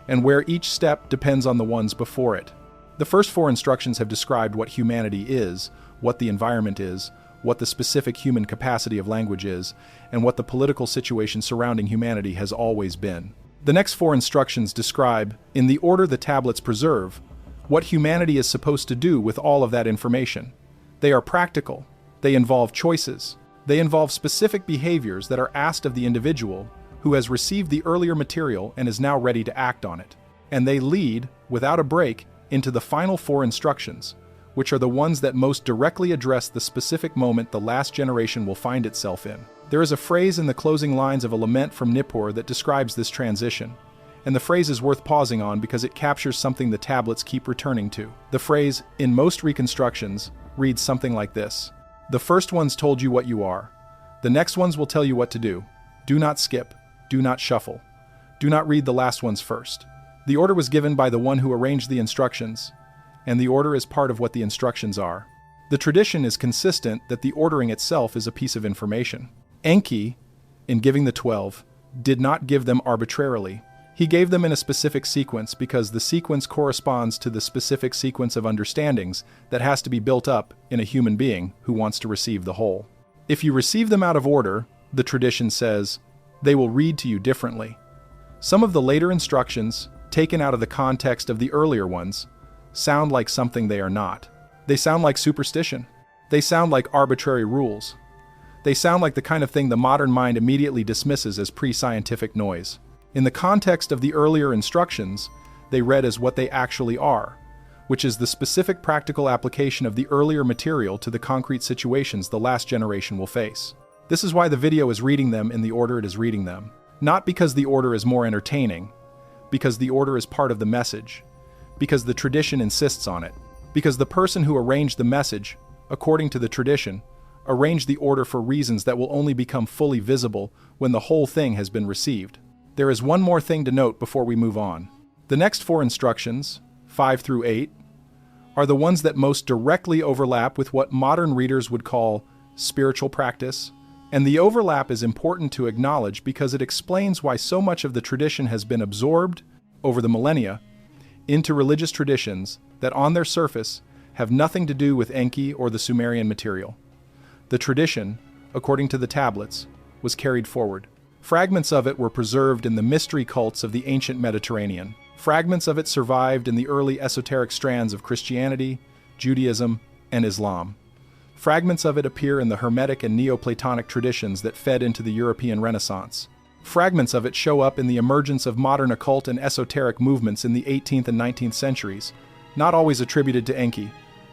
and where each step depends on the ones before it. The first 4 instructions have described what humanity is, what the environment is, what the specific human capacity of language is, and what the political situation surrounding humanity has always been. The next 4 instructions describe, in the order the tablets preserve, what humanity is supposed to do with all of that information. They are practical. They involve choices. They involve specific behaviors that are asked of the individual who has received the earlier material and is now ready to act on it. And they lead, without a break, into the final 4 instructions, which are the ones that most directly address the specific moment the last generation will find itself in. There is a phrase in the closing lines of a lament from Nippur that describes this transition, and the phrase is worth pausing on because it captures something the tablets keep returning to. The phrase, in most reconstructions, reads something like this. The first ones told you what you are. The next ones will tell you what to do. Do not skip. Do not shuffle. Do not read the last ones first. The order was given by the one who arranged the instructions, and the order is part of what the instructions are. The tradition is consistent that the ordering itself is a piece of information. Enki, in giving the 12, did not give them arbitrarily. He gave them in a specific sequence because the sequence corresponds to the specific sequence of understandings that has to be built up in a human being who wants to receive the whole. If you receive them out of order, the tradition says, they will read to you differently. Some of the later instructions, taken out of the context of the earlier ones, sound like something they are not. They sound like superstition. They sound like arbitrary rules. They sound like the kind of thing the modern mind immediately dismisses as pre-scientific noise. In the context of the earlier instructions, they read as what they actually are, which is the specific practical application of the earlier material to the concrete situations the last generation will face. This is why the video is reading them in the order it is reading them. Not because the order is more entertaining, because the order is part of the message, because the tradition insists on it, because the person who arranged the message, according to the tradition, arranged the order for reasons that will only become fully visible when the whole thing has been received. There is one more thing to note before we move on. The next 4 instructions, 5 through 8, are the ones that most directly overlap with what modern readers would call spiritual practice, and the overlap is important to acknowledge because it explains why so much of the tradition has been absorbed, over the millennia, into religious traditions that on their surface have nothing to do with Enki or the Sumerian material. The tradition, according to the tablets, was carried forward. Fragments of it were preserved in the mystery cults of the ancient Mediterranean. Fragments of it survived in the early esoteric strands of Christianity, Judaism, and Islam. Fragments of it appear in the Hermetic and Neoplatonic traditions that fed into the European Renaissance. Fragments of it show up in the emergence of modern occult and esoteric movements in the 18th and 19th centuries, not always attributed to Enki,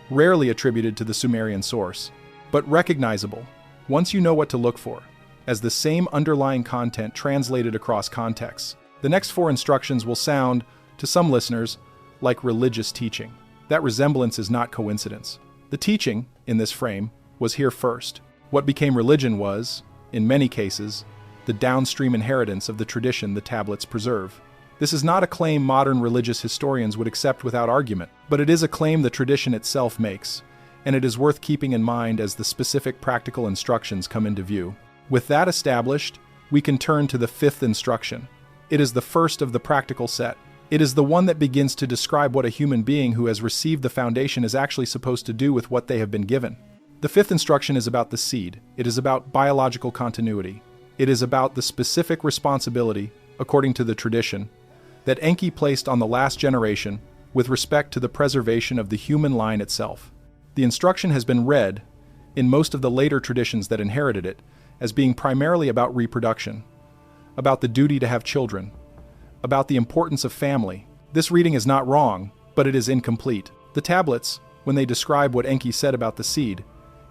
rarely attributed to the Sumerian source, but recognizable, once you know what to look for, as the same underlying content translated across contexts. The next 4 instructions will sound, to some listeners, like religious teaching. That resemblance is not coincidence. The teaching, in this frame, was here first. What became religion was, in many cases, the downstream inheritance of the tradition the tablets preserve. This is not a claim modern religious historians would accept without argument, but it is a claim the tradition itself makes, and it is worth keeping in mind as the specific practical instructions come into view. With that established, we can turn to the 5th instruction. It is the first of the practical set. It is the one that begins to describe what a human being who has received the foundation is actually supposed to do with what they have been given. The 5th instruction is about the seed. It is about biological continuity. It is about the specific responsibility, according to the tradition, that Enki placed on the last generation with respect to the preservation of the human line itself. The instruction has been read, in most of the later traditions that inherited it, as being primarily about reproduction, about the duty to have children, about the importance of family. This reading is not wrong, but it is incomplete. The tablets, when they describe what Enki said about the seed,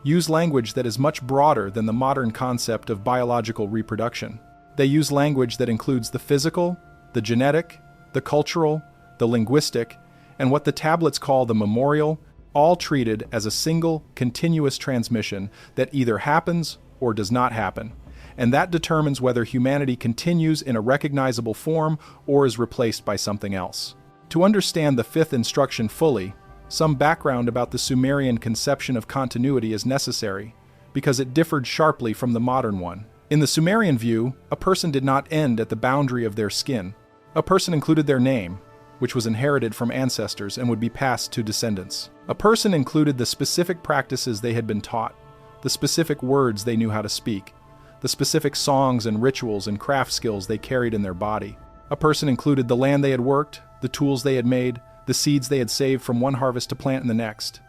use language that is much broader than the modern concept of biological reproduction. They use language that includes the physical, the genetic, the cultural, the linguistic, and what the tablets call the memorial, all treated as a single, continuous transmission that either happens or does not happen, and that determines whether humanity continues in a recognizable form or is replaced by something else. To understand the 5th instruction fully, some background about the Sumerian conception of continuity is necessary, because it differed sharply from the modern one. In the Sumerian view, a person did not end at the boundary of their skin. A person included their name, which was inherited from ancestors and would be passed to descendants. A person included the specific practices they had been taught, the specific words they knew how to speak, the specific songs and rituals and craft skills they carried in their body. A person included the land they had worked, the tools they had made, the seeds they had saved from one harvest to plant in the next.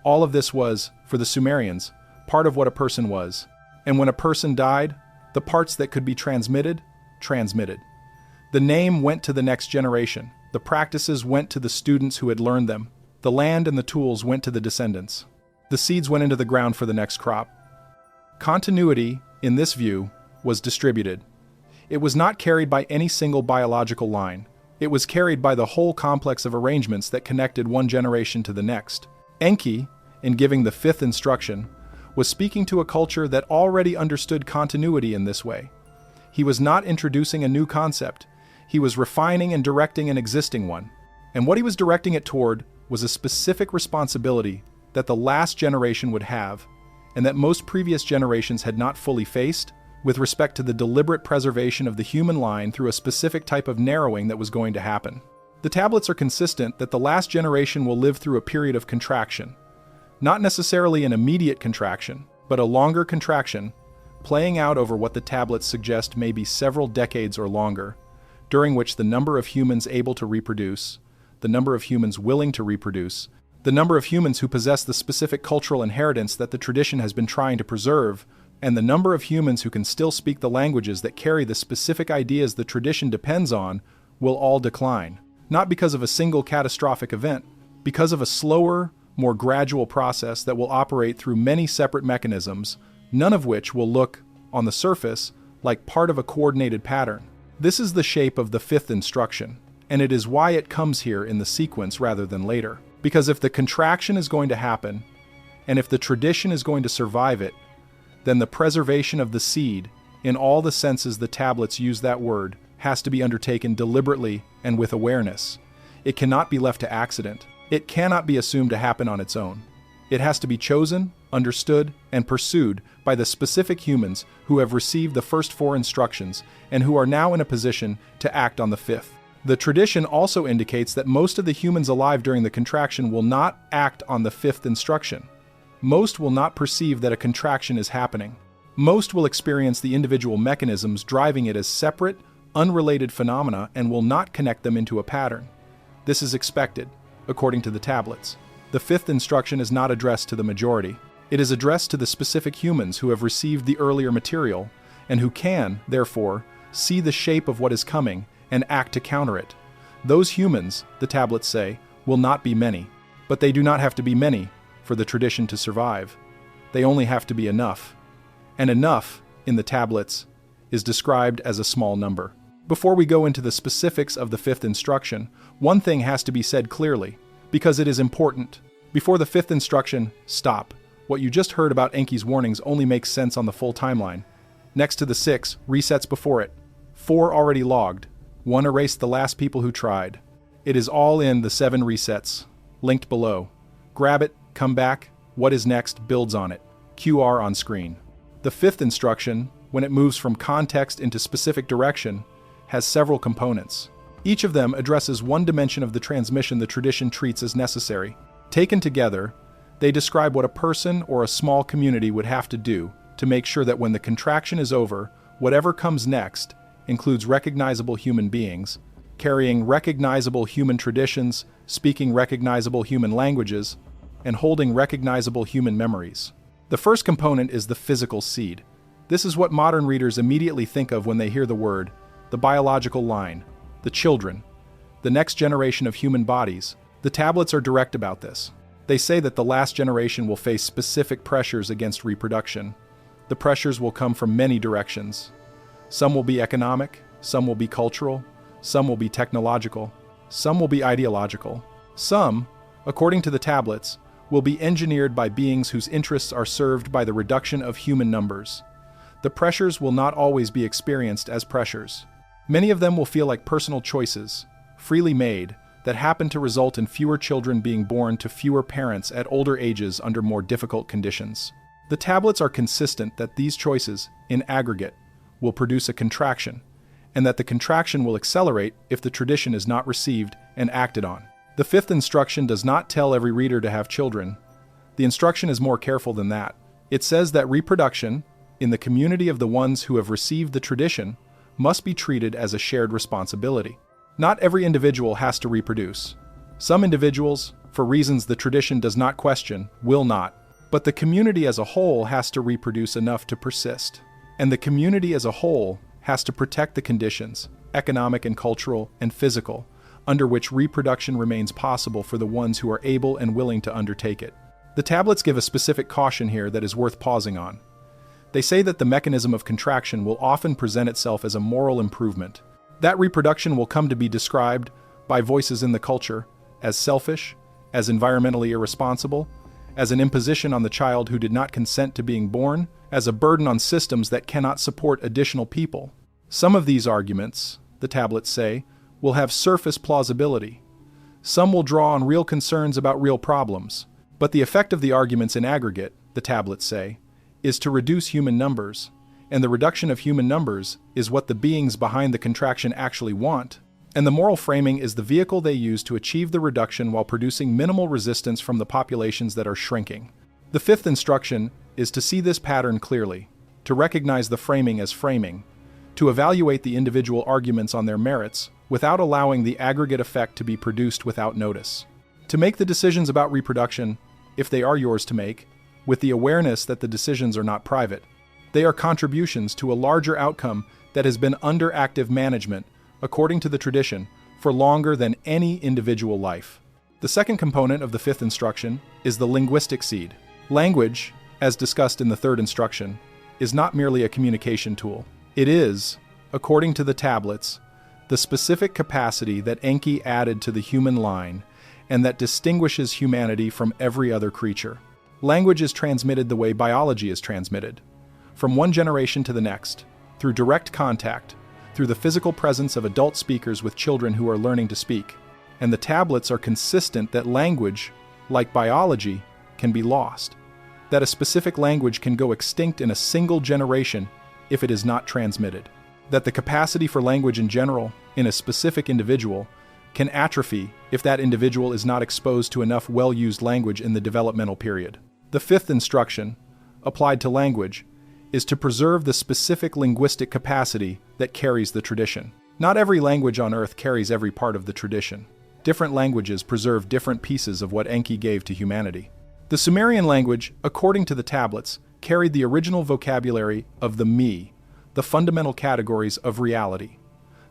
All of this was, for the Sumerians, part of what a person was. And when a person died, the parts that could be transmitted. The name went to the next generation. The practices went to the students who had learned them. The land and the tools went to the descendants. The seeds went into the ground for the next crop. Continuity, in this view, was distributed. It was not carried by any single biological line, It was carried by the whole complex of arrangements that connected one generation to the next. Enki, in giving the fifth instruction, was speaking to a culture that already understood continuity in this way. He was not introducing a new concept. He was refining and directing an existing one. And what he was directing it toward was a specific responsibility that the last generation would have, and that most previous generations had not fully faced, with respect to the deliberate preservation of the human line through a specific type of narrowing that was going to happen. The tablets are consistent that the last generation will live through a period of contraction. Not necessarily an immediate contraction, but a longer contraction, playing out over what the tablets suggest may be several decades or longer, during which the number of humans able to reproduce, the number of humans willing to reproduce, the number of humans who possess the specific cultural inheritance that the tradition has been trying to preserve, and the number of humans who can still speak the languages that carry the specific ideas the tradition depends on, will all decline. Not because of a single catastrophic event, because of a slower, more gradual process that will operate through many separate mechanisms, none of which will look, on the surface, like part of a coordinated pattern. This is the shape of the fifth instruction, and it is why it comes here in the sequence rather than later. Because if the contraction is going to happen, and if the tradition is going to survive it, then the preservation of the seed, in all the senses the tablets use that word, has to be undertaken deliberately and with awareness. It cannot be left to accident. It cannot be assumed to happen on its own. It has to be chosen, understood, and pursued by the specific humans who have received the first four instructions and who are now in a position to act on the fifth. The tradition also indicates that most of the humans alive during the contraction will not act on the fifth instruction. Most will not perceive that a contraction is happening. Most will experience the individual mechanisms driving it as separate, unrelated phenomena and will not connect them into a pattern. This is expected, according to the tablets. The fifth instruction is not addressed to the majority. It is addressed to the specific humans who have received the earlier material and who can, therefore, see the shape of what is coming and act to counter it. Those humans, the tablets say, will not be many. But they do not have to be many for the tradition to survive. They only have to be enough. And enough, in the tablets, is described as a small number. Before we go into the specifics of the fifth instruction, one thing has to be said clearly, because it is important. Before the fifth instruction, stop. What you just heard about Enki's warnings only makes sense on the full timeline. Next to the 6 resets before it. 4 already logged. 1 erased the last people who tried. It is all in the 7 resets, linked below. Grab it, come back, what is next builds on it. QR on screen. The fifth instruction, when it moves from context into specific direction, has several components. Each of them addresses one dimension of the transmission the tradition treats as necessary. Taken together, they describe what a person or a small community would have to do to make sure that when the contraction is over, whatever comes next includes recognizable human beings, carrying recognizable human traditions, speaking recognizable human languages, and holding recognizable human memories. The first component is the physical seed. This is what modern readers immediately think of when they hear the word, the biological line, the children, the next generation of human bodies. The tablets are direct about this. They say that the last generation will face specific pressures against reproduction. The pressures will come from many directions. Some will be economic, some will be cultural, some will be technological, some will be ideological. Some, according to the tablets, will be engineered by beings whose interests are served by the reduction of human numbers. The pressures will not always be experienced as pressures. Many of them will feel like personal choices, freely made, that happen to result in fewer children being born to fewer parents at older ages under more difficult conditions. The tablets are consistent that these choices, in aggregate, will produce a contraction, and that the contraction will accelerate if the tradition is not received and acted on. The fifth instruction does not tell every reader to have children. The instruction is more careful than that. It says that reproduction, in the community of the ones who have received the tradition, must be treated as a shared responsibility. Not every individual has to reproduce. Some individuals, for reasons the tradition does not question, will not. But the community as a whole has to reproduce enough to persist. And the community as a whole has to protect the conditions, economic and cultural and physical, under which reproduction remains possible for the ones who are able and willing to undertake it. The tablets give a specific caution here that is worth pausing on. They say that the mechanism of contraction will often present itself as a moral improvement. That reproduction will come to be described by voices in the culture as selfish, as environmentally irresponsible, as an imposition on the child who did not consent to being born, as a burden on systems that cannot support additional people. Some of these arguments, the tablets say, will have surface plausibility. Some will draw on real concerns about real problems, but the effect of the arguments in aggregate, the tablets say, is to reduce human numbers, and the reduction of human numbers is what the beings behind the contraction actually want, and the moral framing is the vehicle they use to achieve the reduction while producing minimal resistance from the populations that are shrinking. The fifth instruction is to see this pattern clearly, to recognize the framing as framing, to evaluate the individual arguments on their merits without allowing the aggregate effect to be produced without notice. To make the decisions about reproduction, if they are yours to make, with the awareness that the decisions are not private. They are contributions to a larger outcome that has been under active management, according to the tradition, for longer than any individual life. The second component of the fifth instruction is the linguistic seed. Language, as discussed in the third instruction, is not merely a communication tool. It is, according to the tablets, the specific capacity that Enki added to the human line and that distinguishes humanity from every other creature. Language is transmitted the way biology is transmitted, from one generation to the next, through direct contact, through the physical presence of adult speakers with children who are learning to speak. And the tablets are consistent that language, like biology, can be lost, that a specific language can go extinct in a single generation if it is not transmitted, that the capacity for language in general, in a specific individual, can atrophy if that individual is not exposed to enough well-used language in the developmental period. The fifth instruction, applied to language, is to preserve the specific linguistic capacity that carries the tradition. Not every language on earth carries every part of the tradition. Different languages preserve different pieces of what Enki gave to humanity. The Sumerian language, according to the tablets, carried the original vocabulary of the me, the fundamental categories of reality.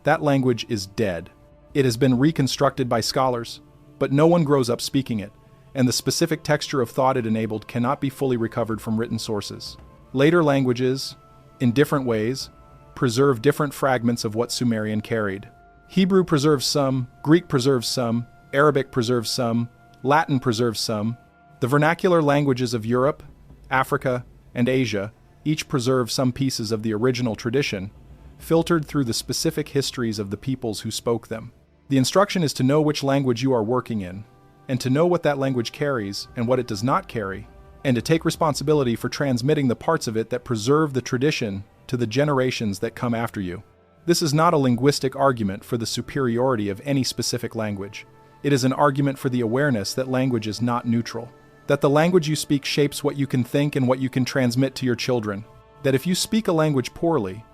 That language is dead. It has been reconstructed by scholars, but no one grows up speaking it, and the specific texture of thought it enabled cannot be fully recovered from written sources. Later languages, in different ways, preserve different fragments of what Sumerian carried. Hebrew preserves some, Greek preserves some, Arabic preserves some, Latin preserves some. The vernacular languages of Europe, Africa, and Asia each preserve some pieces of the original tradition, filtered through the specific histories of the peoples who spoke them. The instruction is to know which language you are working in, and to know what that language carries and what it does not carry, and to take responsibility for transmitting the parts of it that preserve the tradition to the generations that come after you. This is not a linguistic argument for the superiority of any specific language. It is an argument for the awareness that language is not neutral, that the language you speak shapes what you can think and what you can transmit to your children, that if you speak a language poorly,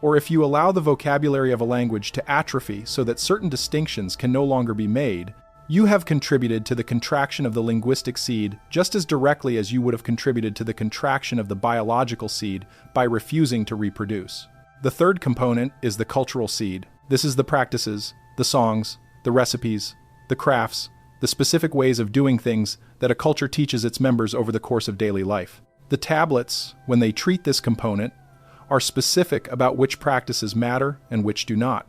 or if you allow the vocabulary of a language to atrophy so that certain distinctions can no longer be made, you have contributed to the contraction of the linguistic seed just as directly as you would have contributed to the contraction of the biological seed by refusing to reproduce. The third component is the cultural seed. This is the practices, the songs, the recipes, the crafts, the specific ways of doing things that a culture teaches its members over the course of daily life. The tablets, when they treat this component, are specific about which practices matter and which do not.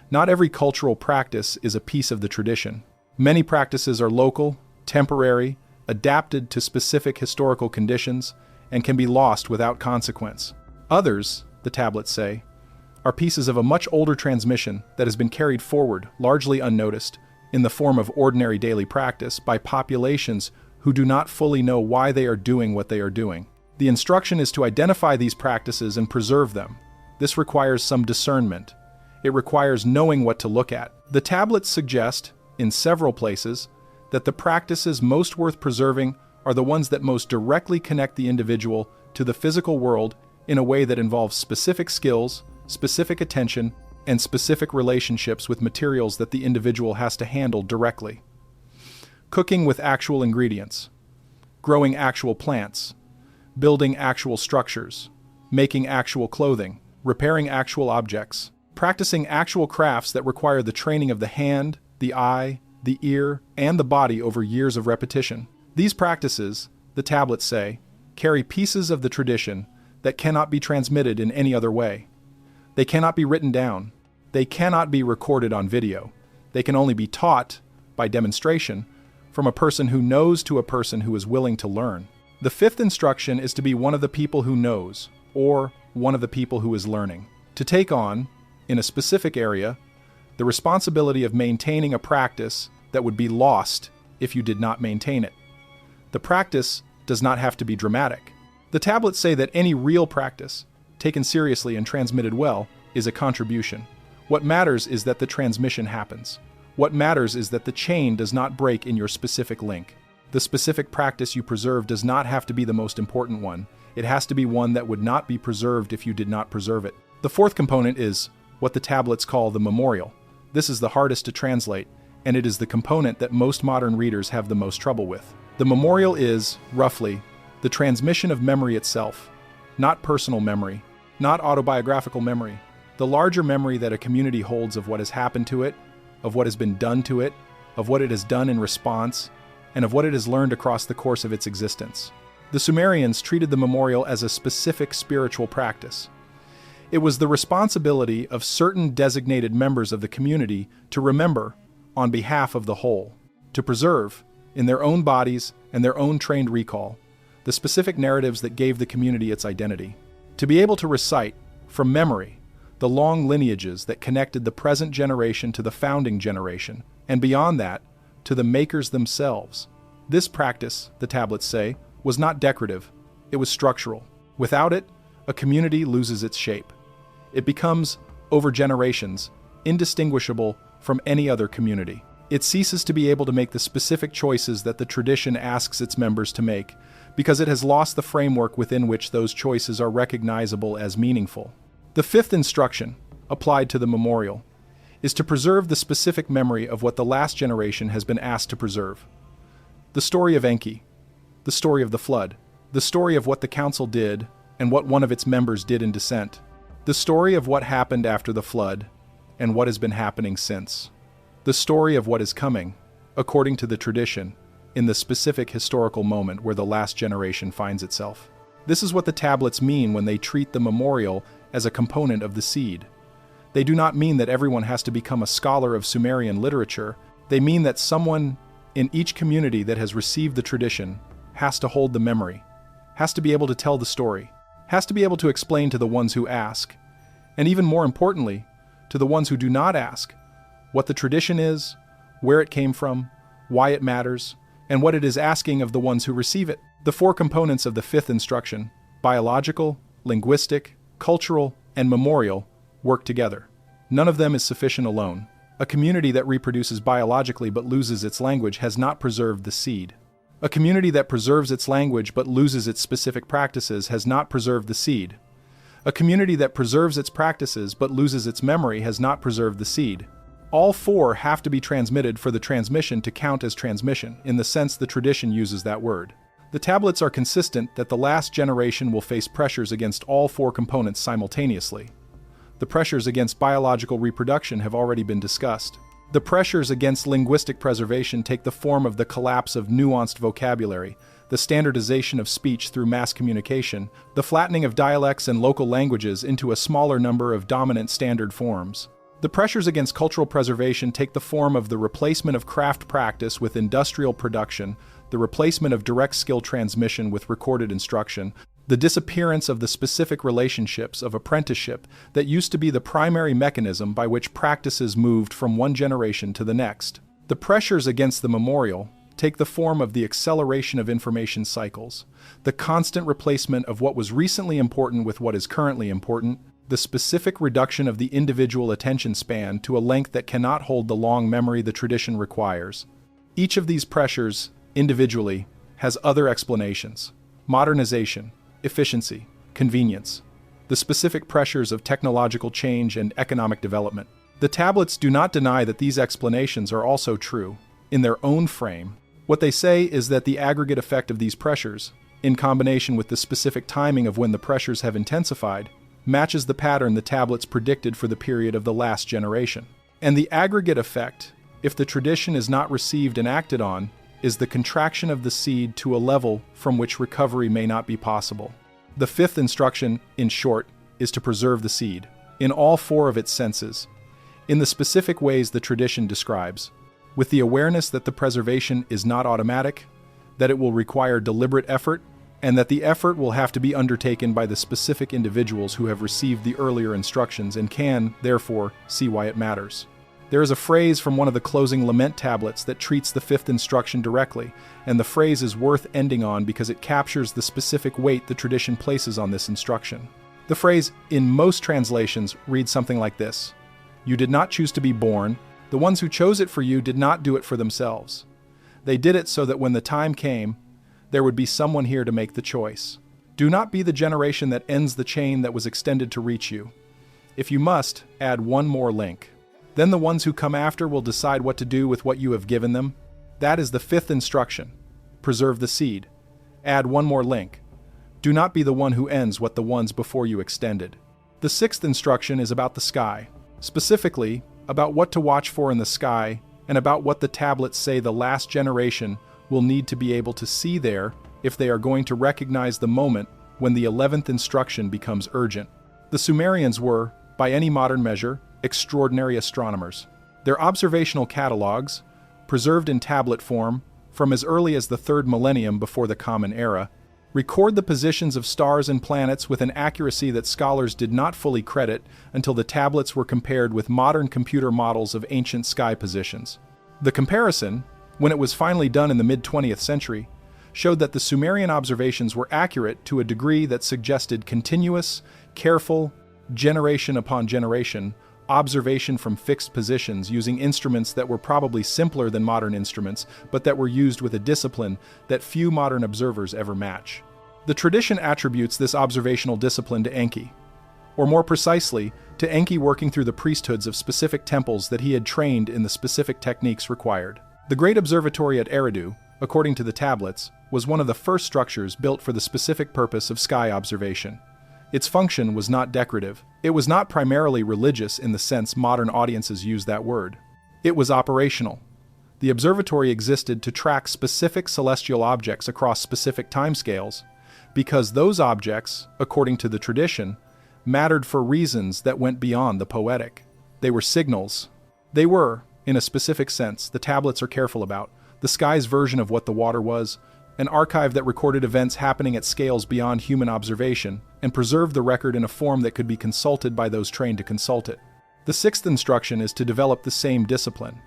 Not every cultural practice is a piece of the tradition. Many practices are local, temporary, adapted to specific historical conditions, and can be lost without consequence. Others, the tablets say, are pieces of a much older transmission that has been carried forward, largely unnoticed, in the form of ordinary daily practice by populations who do not fully know why they are doing what they are doing. The instruction is to identify these practices and preserve them. This requires some discernment. It requires knowing what to look at. The tablets suggest, in several places, that the practices most worth preserving are the ones that most directly connect the individual to the physical world in a way that involves specific skills, specific attention, and specific relationships with materials that the individual has to handle directly. Cooking with actual ingredients, growing actual plants, building actual structures, making actual clothing, repairing actual objects, practicing actual crafts that require the training of the hand, the eye, the ear, and the body over years of repetition. These practices, the tablets say, carry pieces of the tradition that cannot be transmitted in any other way. They cannot be written down. They cannot be recorded on video. They can only be taught, by demonstration, from a person who knows to a person who is willing to learn. The fifth instruction is to be one of the people who knows, or one of the people who is learning. To take on, in a specific area, the responsibility of maintaining a practice that would be lost if you did not maintain it. The practice does not have to be dramatic. The tablets say that any real practice, taken seriously and transmitted well, is a contribution. What matters is that the transmission happens. What matters is that the chain does not break in your specific link. The specific practice you preserve does not have to be the most important one. It has to be one that would not be preserved if you did not preserve it. The fourth component is what the tablets call the memorial. This is the hardest to translate, and it is the component that most modern readers have the most trouble with. The memorial is, roughly, the transmission of memory itself, not personal memory, not autobiographical memory, the larger memory that a community holds of what has happened to it, of what has been done to it, of what it has done in response, and of what it has learned across the course of its existence. The Sumerians treated the memorial as a specific spiritual practice. It was the responsibility of certain designated members of the community to remember on behalf of the whole, to preserve, in their own bodies and their own trained recall, the specific narratives that gave the community its identity. To be able to recite, from memory, the long lineages that connected the present generation to the founding generation, and beyond that, to the makers themselves. This practice, the tablets say, was not decorative, it was structural. Without it, a community loses its shape. It becomes, over generations, indistinguishable from any other community. It ceases to be able to make the specific choices that the tradition asks its members to make, because it has lost the framework within which those choices are recognizable as meaningful. The fifth instruction, applied to the memorial, is to preserve the specific memory of what the last generation has been asked to preserve. The story of Enki, the story of the flood, the story of what the council did and what one of its members did in dissent, the story of what happened after the flood and what has been happening since, the story of what is coming, according to the tradition, in the specific historical moment where the last generation finds itself. This is what the tablets mean when they treat the memorial as a component of the seed. They do not mean that everyone has to become a scholar of Sumerian literature. They mean that someone in each community that has received the tradition has to hold the memory, has to be able to tell the story, has to be able to explain to the ones who ask, and even more importantly, to the ones who do not ask, what the tradition is, where it came from, why it matters, and what it is asking of the ones who receive it. The four components of the fifth instruction, biological, linguistic, cultural, and memorial, work together. None of them is sufficient alone. A community that reproduces biologically but loses its language has not preserved the seed. A community that preserves its language but loses its specific practices has not preserved the seed. A community that preserves its practices but loses its memory has not preserved the seed. All four have to be transmitted for the transmission to count as transmission, in the sense the tradition uses that word. The tablets are consistent that the last generation will face pressures against all four components simultaneously. The pressures against biological reproduction have already been discussed. The pressures against linguistic preservation take the form of the collapse of nuanced vocabulary, the standardization of speech through mass communication, the flattening of dialects and local languages into a smaller number of dominant standard forms. The pressures against cultural preservation take the form of the replacement of craft practice with industrial production, the replacement of direct skill transmission with recorded instruction, the disappearance of the specific relationships of apprenticeship that used to be the primary mechanism by which practices moved from one generation to the next. The pressures against the memorial take the form of the acceleration of information cycles, the constant replacement of what was recently important with what is currently important, the specific reduction of the individual attention span to a length that cannot hold the long memory the tradition requires. Each of these pressures, individually, has other explanations: modernization, efficiency, convenience, the specific pressures of technological change and economic development. The tablets do not deny that these explanations are also true, in their own frame. What they say is that the aggregate effect of these pressures, in combination with the specific timing of when the pressures have intensified, matches the pattern the tablets predicted for the period of the last generation. And the aggregate effect, if the tradition is not received and acted on, is the contraction of the seed to a level from which recovery may not be possible. The fifth instruction, in short, is to preserve the seed, in all four of its senses. in the specific ways the tradition describes, with the awareness that the preservation is not automatic, that it will require deliberate effort, and that the effort will have to be undertaken by the specific individuals who have received the earlier instructions and can, therefore, see why it matters. There is a phrase from one of the closing lament tablets that treats the fifth instruction directly, and the phrase is worth ending on because it captures the specific weight the tradition places on this instruction. The phrase, in most translations, reads something like this: "You did not choose to be born. The ones who chose it for you did not do it for themselves. They did it so that when the time came, there would be someone here to make the choice. Do not be the generation that ends the chain that was extended to reach you. If you must, add one more link. Then the ones who come after will decide what to do with what you have given them. That is the fifth instruction. Preserve the seed. Add one more link. Do not be the one who ends what the ones before you extended." The sixth instruction is about the sky, specifically about what to watch for in the sky and about what the tablets say the last generation will need to be able to see there if they are going to recognize the moment when the 11th instruction becomes urgent. The Sumerians were, by any modern measure, extraordinary astronomers. Their observational catalogs, preserved in tablet form from as early as the 3rd millennium before the Common Era, record the positions of stars and planets with an accuracy that scholars did not fully credit until the tablets were compared with modern computer models of ancient sky positions. The comparison, when it was finally done in the mid-20th century, showed that the Sumerian observations were accurate to a degree that suggested continuous, careful, generation upon generation, observation from fixed positions using instruments that were probably simpler than modern instruments, but that were used with a discipline that few modern observers ever match. The tradition attributes this observational discipline to Enki, or more precisely, to Enki working through the priesthoods of specific temples that he had trained in the specific techniques required. The Great Observatory at Eridu, according to the tablets, was one of the first structures built for the specific purpose of sky observation. Its function was not decorative. It was not primarily religious in the sense modern audiences use that word. It was operational. The observatory existed to track specific celestial objects across specific timescales, because those objects, according to the tradition, mattered for reasons that went beyond the poetic. They were signals. They were, in a specific sense, the tablets are careful about, the sky's version of what the water was, an archive that recorded events happening at scales beyond human observation, and preserved the record in a form that could be consulted by those trained to consult it. The sixth instruction is to develop the same discipline,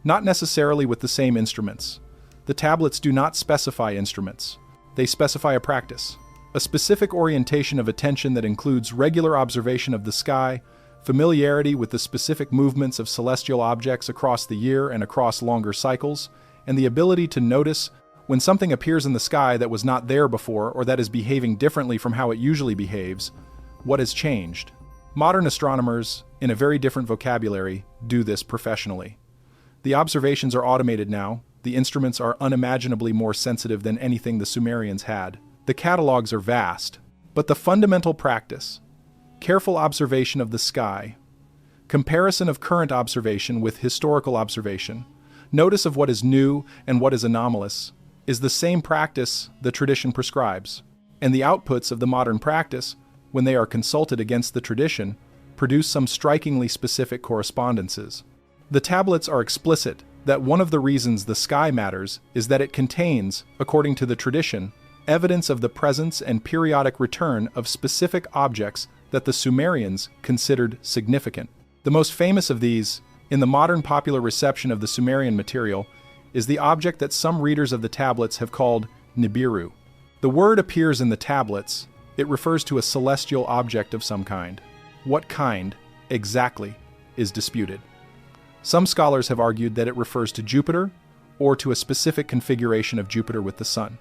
not necessarily with the same instruments. The tablets do not specify instruments. They specify a practice, a specific orientation of attention that includes regular observation of the sky, familiarity with the specific movements of celestial objects across the year and across longer cycles, and the ability to notice when something appears in the sky that was not there before or that is behaving differently from how it usually behaves, what has changed. Modern astronomers, in a very different vocabulary, do this professionally. The observations are automated now. The instruments are unimaginably more sensitive than anything the Sumerians had. The catalogs are vast, but the fundamental practice, careful observation of the sky, comparison of current observation with historical observation, notice of what is new and what is anomalous, is the same practice the tradition prescribes, and the outputs of the modern practice, when they are consulted against the tradition, produce some strikingly specific correspondences. The tablets are explicit that one of the reasons the sky matters is that it contains, according to the tradition, evidence of the presence and periodic return of specific objects that the Sumerians considered significant. The most famous of these, in the modern popular reception of the Sumerian material, is the object that some readers of the tablets have called Nibiru. The word appears in the tablets. It refers to a celestial object of some kind. What kind, exactly, is disputed. Some scholars have argued that it refers to Jupiter or to a specific configuration of Jupiter with the Sun.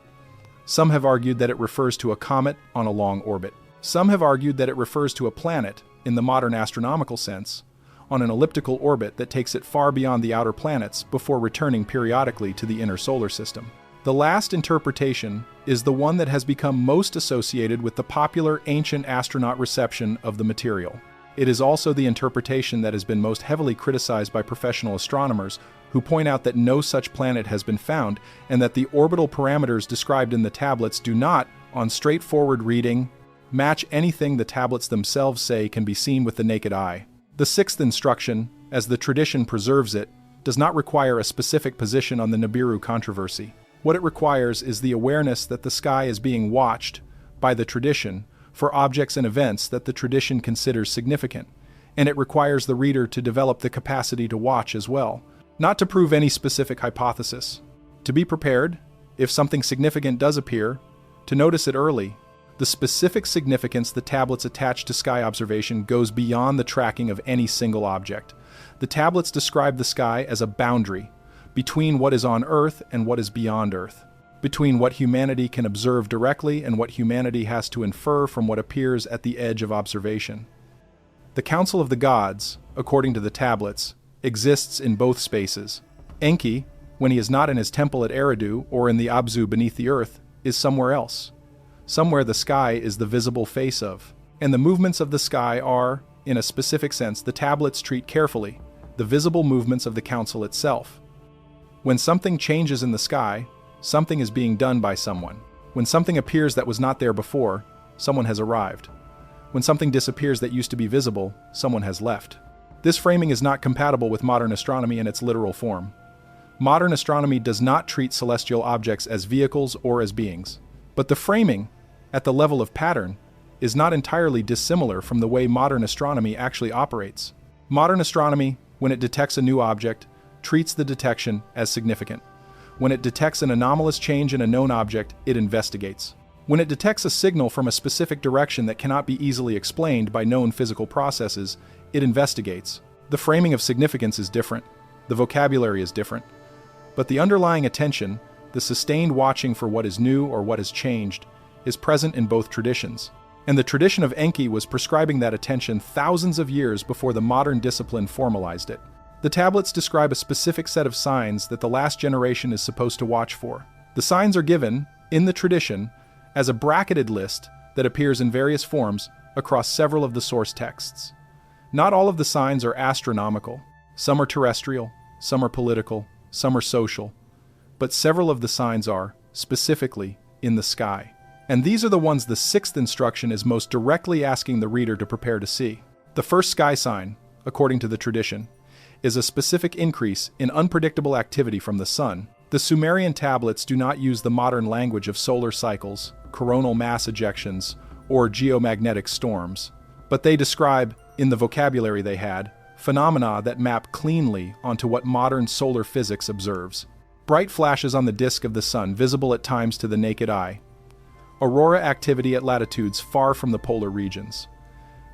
Some have argued that it refers to a comet on a long orbit. Some have argued that it refers to a planet, in the modern astronomical sense, on an elliptical orbit that takes it far beyond the outer planets before returning periodically to the inner solar system. The last interpretation is the one that has become most associated with the popular ancient astronaut reception of the material. It is also the interpretation that has been most heavily criticized by professional astronomers, who point out that no such planet has been found and that the orbital parameters described in the tablets do not, on straightforward reading, match anything the tablets themselves say can be seen with the naked eye. The sixth instruction, as the tradition preserves it, does not require a specific position on the Nibiru controversy. What it requires is the awareness that the sky is being watched by the tradition for objects and events that the tradition considers significant, and it requires the reader to develop the capacity to watch as well, not to prove any specific hypothesis. To be prepared, if something significant does appear, to notice it early. The specific significance the tablets attach to sky observation goes beyond the tracking of any single object. The tablets describe the sky as a boundary between what is on Earth and what is beyond Earth, between what humanity can observe directly and what humanity has to infer from what appears at the edge of observation. The Council of the Gods, according to the tablets, exists in both spaces. Enki, when he is not in his temple at Eridu or in the Abzu beneath the earth, is somewhere else. Somewhere the sky is the visible face of. And the movements of the sky are, in a specific sense, the tablets treat carefully, the visible movements of the council itself. When something changes in the sky, something is being done by someone. When something appears that was not there before, someone has arrived. When something disappears that used to be visible, someone has left. This framing is not compatible with modern astronomy in its literal form. Modern astronomy does not treat celestial objects as vehicles or as beings. But the framing, at the level of pattern, is not entirely dissimilar from the way modern astronomy actually operates. Modern astronomy, when it detects a new object, treats the detection as significant. When it detects an anomalous change in a known object, it investigates. When it detects a signal from a specific direction that cannot be easily explained by known physical processes, it investigates. The framing of significance is different. The vocabulary is different. But the underlying attention, the sustained watching for what is new or what has changed, is present in both traditions. And the tradition of Enki was prescribing that attention thousands of years before the modern discipline formalized it. The tablets describe a specific set of signs that the last generation is supposed to watch for. The signs are given, in the tradition, as a bracketed list that appears in various forms across several of the source texts. Not all of the signs are astronomical. Some are terrestrial, some are political, some are social. But several of the signs are, specifically, in the sky. And these are the ones the sixth instruction is most directly asking the reader to prepare to see. The first sky sign, according to the tradition, is a specific increase in unpredictable activity from the sun. The Sumerian tablets do not use the modern language of solar cycles, coronal mass ejections, or geomagnetic storms, but they describe, in the vocabulary they had, phenomena that map cleanly onto what modern solar physics observes. Bright flashes on the disk of the sun visible at times to the naked eye. Aurora activity at latitudes far from the polar regions.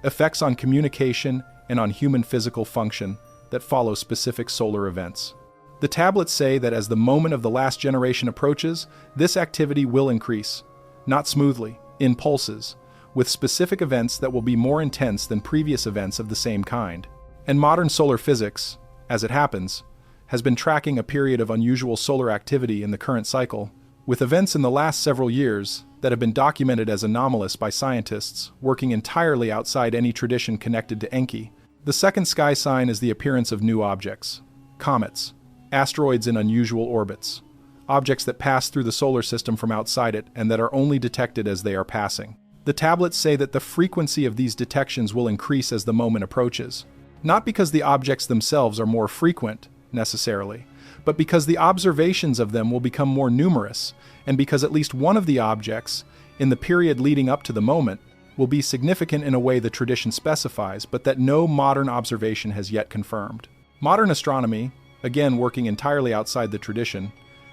Effects on communication and on human physical function that follow specific solar events. The tablets say that as the moment of the last generation approaches, this activity will increase, not smoothly, in pulses, with specific events that will be more intense than previous events of the same kind. And modern solar physics, as it happens, has been tracking a period of unusual solar activity in the current cycle, with events in the last several years that have been documented as anomalous by scientists working entirely outside any tradition connected to Enki. The second sky sign is the appearance of new objects, comets, asteroids in unusual orbits, objects that pass through the solar system from outside it and that are only detected as they are passing. The tablets say that the frequency of these detections will increase as the moment approaches, not because the objects themselves are more frequent, necessarily, but because the observations of them will become more numerous, and because at least one of the objects, in the period leading up to the moment, will be significant in a way the tradition specifies, but that no modern observation has yet confirmed. Modern astronomy, again working entirely outside the tradition,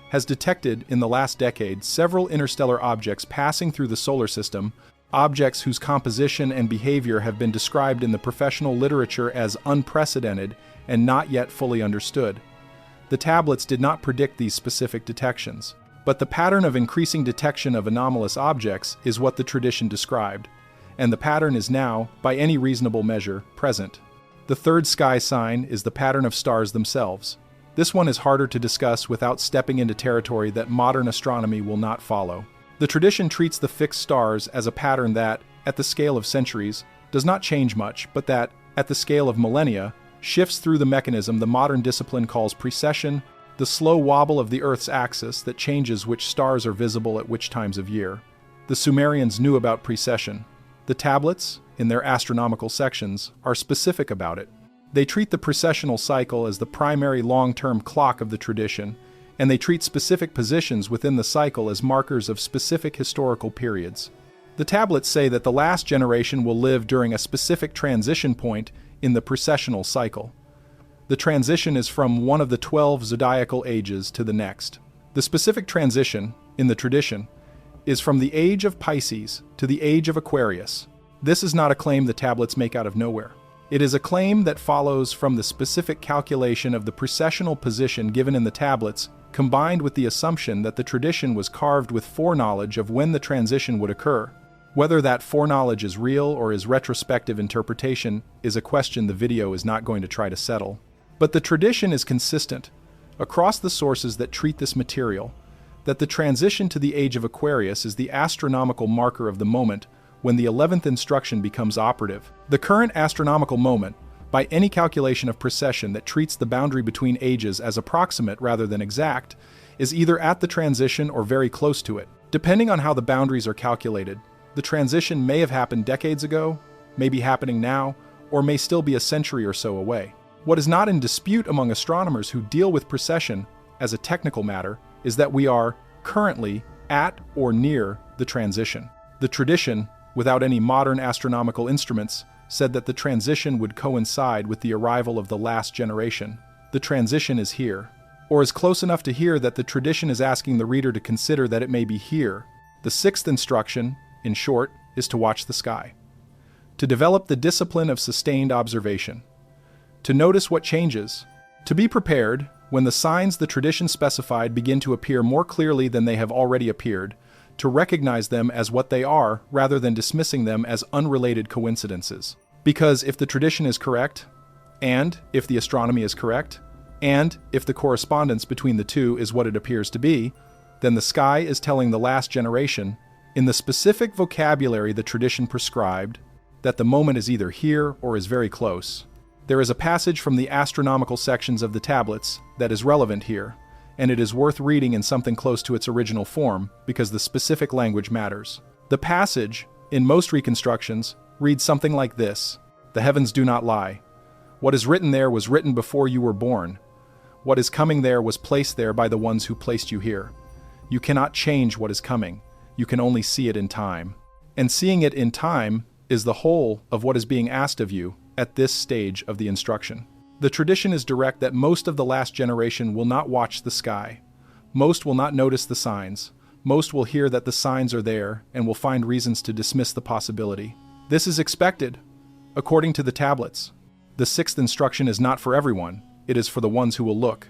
has detected in the last decade several interstellar objects passing through the solar system, objects whose composition and behavior have been described in the professional literature as unprecedented and not yet fully understood. The tablets did not predict these specific detections, but the pattern of increasing detection of anomalous objects is what the tradition described, and the pattern is now, by any reasonable measure, present. The third sky sign is the pattern of stars themselves. This one is harder to discuss without stepping into territory that modern astronomy will not follow. The tradition treats the fixed stars as a pattern that, at the scale of centuries, does not change much, but that, at the scale of millennia, shifts through the mechanism the modern discipline calls precession, the slow wobble of the Earth's axis that changes which stars are visible at which times of year. The Sumerians knew about precession. The tablets, in their astronomical sections, are specific about it. They treat the precessional cycle as the primary long-term clock of the tradition, and they treat specific positions within the cycle as markers of specific historical periods. The tablets say that the last generation will live during a specific transition point in the precessional cycle. The transition is from one of the 12 zodiacal ages to the next. The specific transition, in the tradition, is from the age of Pisces to the age of Aquarius. This is not a claim the tablets make out of nowhere. It is a claim that follows from the specific calculation of the precessional position given in the tablets, combined with the assumption that the tradition was carved with foreknowledge of when the transition would occur. Whether that foreknowledge is real or is retrospective interpretation is a question the video is not going to try to settle. But the tradition is consistent across the sources that treat this material, that the transition to the age of Aquarius is the astronomical marker of the moment when the 11th instruction becomes operative. The current astronomical moment, by any calculation of precession that treats the boundary between ages as approximate rather than exact, is either at the transition or very close to it. Depending on how the boundaries are calculated, the transition may have happened decades ago, may be happening now, or may still be a century or so away. What is not in dispute among astronomers who deal with precession as a technical matter is that we are currently at or near the transition. The tradition, without any modern astronomical instruments, said that the transition would coincide with the arrival of the last generation. The transition is here, or is close enough to here that the tradition is asking the reader to consider that it may be here. The sixth instruction, in short, is to watch the sky, to develop the discipline of sustained observation, to notice what changes, to be prepared when the signs the tradition specified begin to appear more clearly than they have already appeared, to recognize them as what they are rather than dismissing them as unrelated coincidences. Because if the tradition is correct, and if the astronomy is correct, and if the correspondence between the two is what it appears to be, then the sky is telling the last generation, in the specific vocabulary the tradition prescribed, that the moment is either here or is very close. There is a passage from the astronomical sections of the tablets that is relevant here, and it is worth reading in something close to its original form because the specific language matters. The passage, in most reconstructions, reads something like this: "The heavens do not lie. What is written there was written before you were born. What is coming there was placed there by the ones who placed you here. You cannot change what is coming. You can only see it in time." And seeing it in time is the whole of what is being asked of you at this stage of the instruction. The tradition is direct that most of the last generation will not watch the sky. Most will not notice the signs. Most will hear that the signs are there and will find reasons to dismiss the possibility. This is expected, according to the tablets. The sixth instruction is not for everyone. It is for the ones who will look.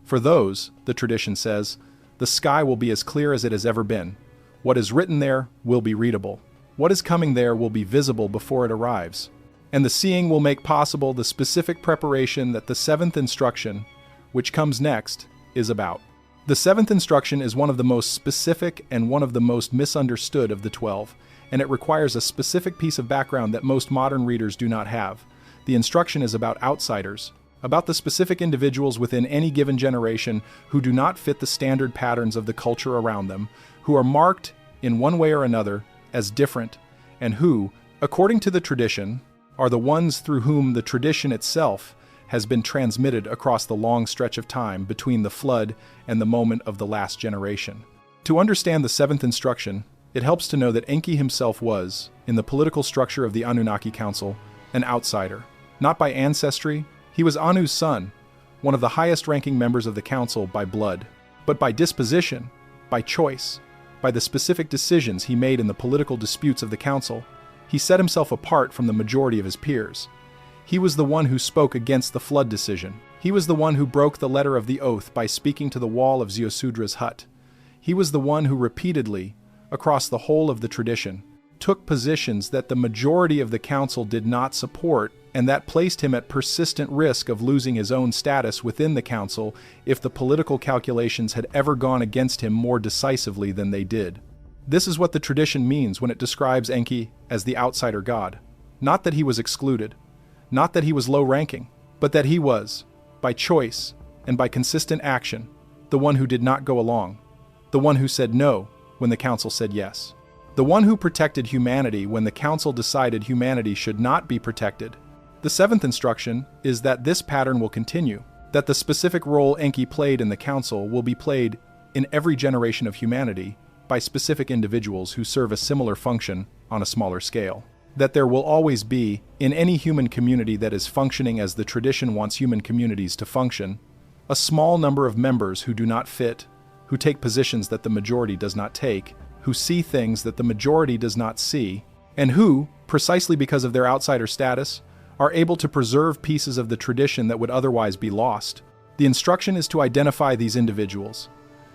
For those, the tradition says, the sky will be as clear as it has ever been. What is written there will be readable. What is coming there will be visible before it arrives. And the seeing will make possible the specific preparation that the seventh instruction, which comes next, is about. The seventh instruction is one of the most specific and one of the most misunderstood of the 12, and it requires a specific piece of background that most modern readers do not have. The instruction is about outsiders, about the specific individuals within any given generation who do not fit the standard patterns of the culture around them, who are marked, in one way or another, as different, and who, according to the tradition, are the ones through whom the tradition itself has been transmitted across the long stretch of time between the flood and the moment of the last generation. To understand the seventh instruction, it helps to know that Enki himself was, in the political structure of the Anunnaki Council, an outsider. Not by ancestry, he was Anu's son, one of the highest-ranking members of the council by blood, but by disposition, by choice, by the specific decisions he made in the political disputes of the council. He set himself apart from the majority of his peers. He was the one who spoke against the flood decision. He was the one who broke the letter of the oath by speaking to the wall of Ziusudra's hut. He was the one who repeatedly, across the whole of the tradition, took positions that the majority of the council did not support, and that placed him at persistent risk of losing his own status within the council if the political calculations had ever gone against him more decisively than they did. This is what the tradition means when it describes Enki as the outsider god. Not that he was excluded, not that he was low-ranking, but that he was, by choice and by consistent action, the one who did not go along, the one who said no when the council said yes, the one who protected humanity when the council decided humanity should not be protected, The seventh instruction is that this pattern will continue, that the specific role Enki played in the council will be played in every generation of humanity by specific individuals who serve a similar function on a smaller scale. That there will always be, in any human community that is functioning as the tradition wants human communities to function, a small number of members who do not fit, who take positions that the majority does not take, who see things that the majority does not see, and who, precisely because of their outsider status, are able to preserve pieces of the tradition that would otherwise be lost. The instruction is to identify these individuals,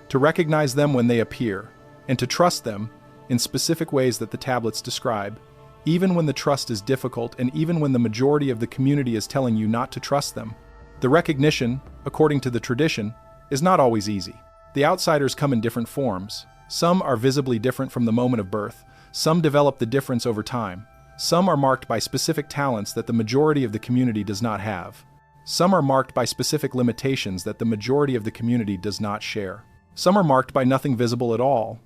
to recognize them when they appear, and to trust them in specific ways that the tablets describe, even when the trust is difficult and even when the majority of the community is telling you not to trust them. The recognition, according to the tradition, is not always easy. The outsiders come in different forms. Some are visibly different from the moment of birth. Some develop the difference over time. Some are marked by specific talents that the majority of the community does not have. Some are marked by specific limitations that the majority of the community does not share. Some are marked by nothing visible at all,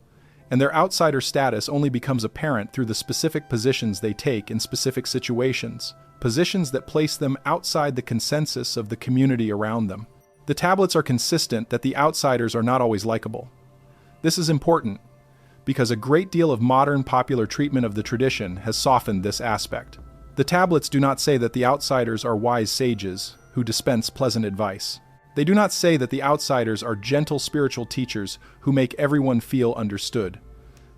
and their outsider status only becomes apparent through the specific positions they take in specific situations, positions that place them outside the consensus of the community around them. The tablets are consistent that the outsiders are not always likable. This is important, because a great deal of modern popular treatment of the tradition has softened this aspect. The tablets do not say that the outsiders are wise sages who dispense pleasant advice. They do not say that the outsiders are gentle spiritual teachers who make everyone feel understood.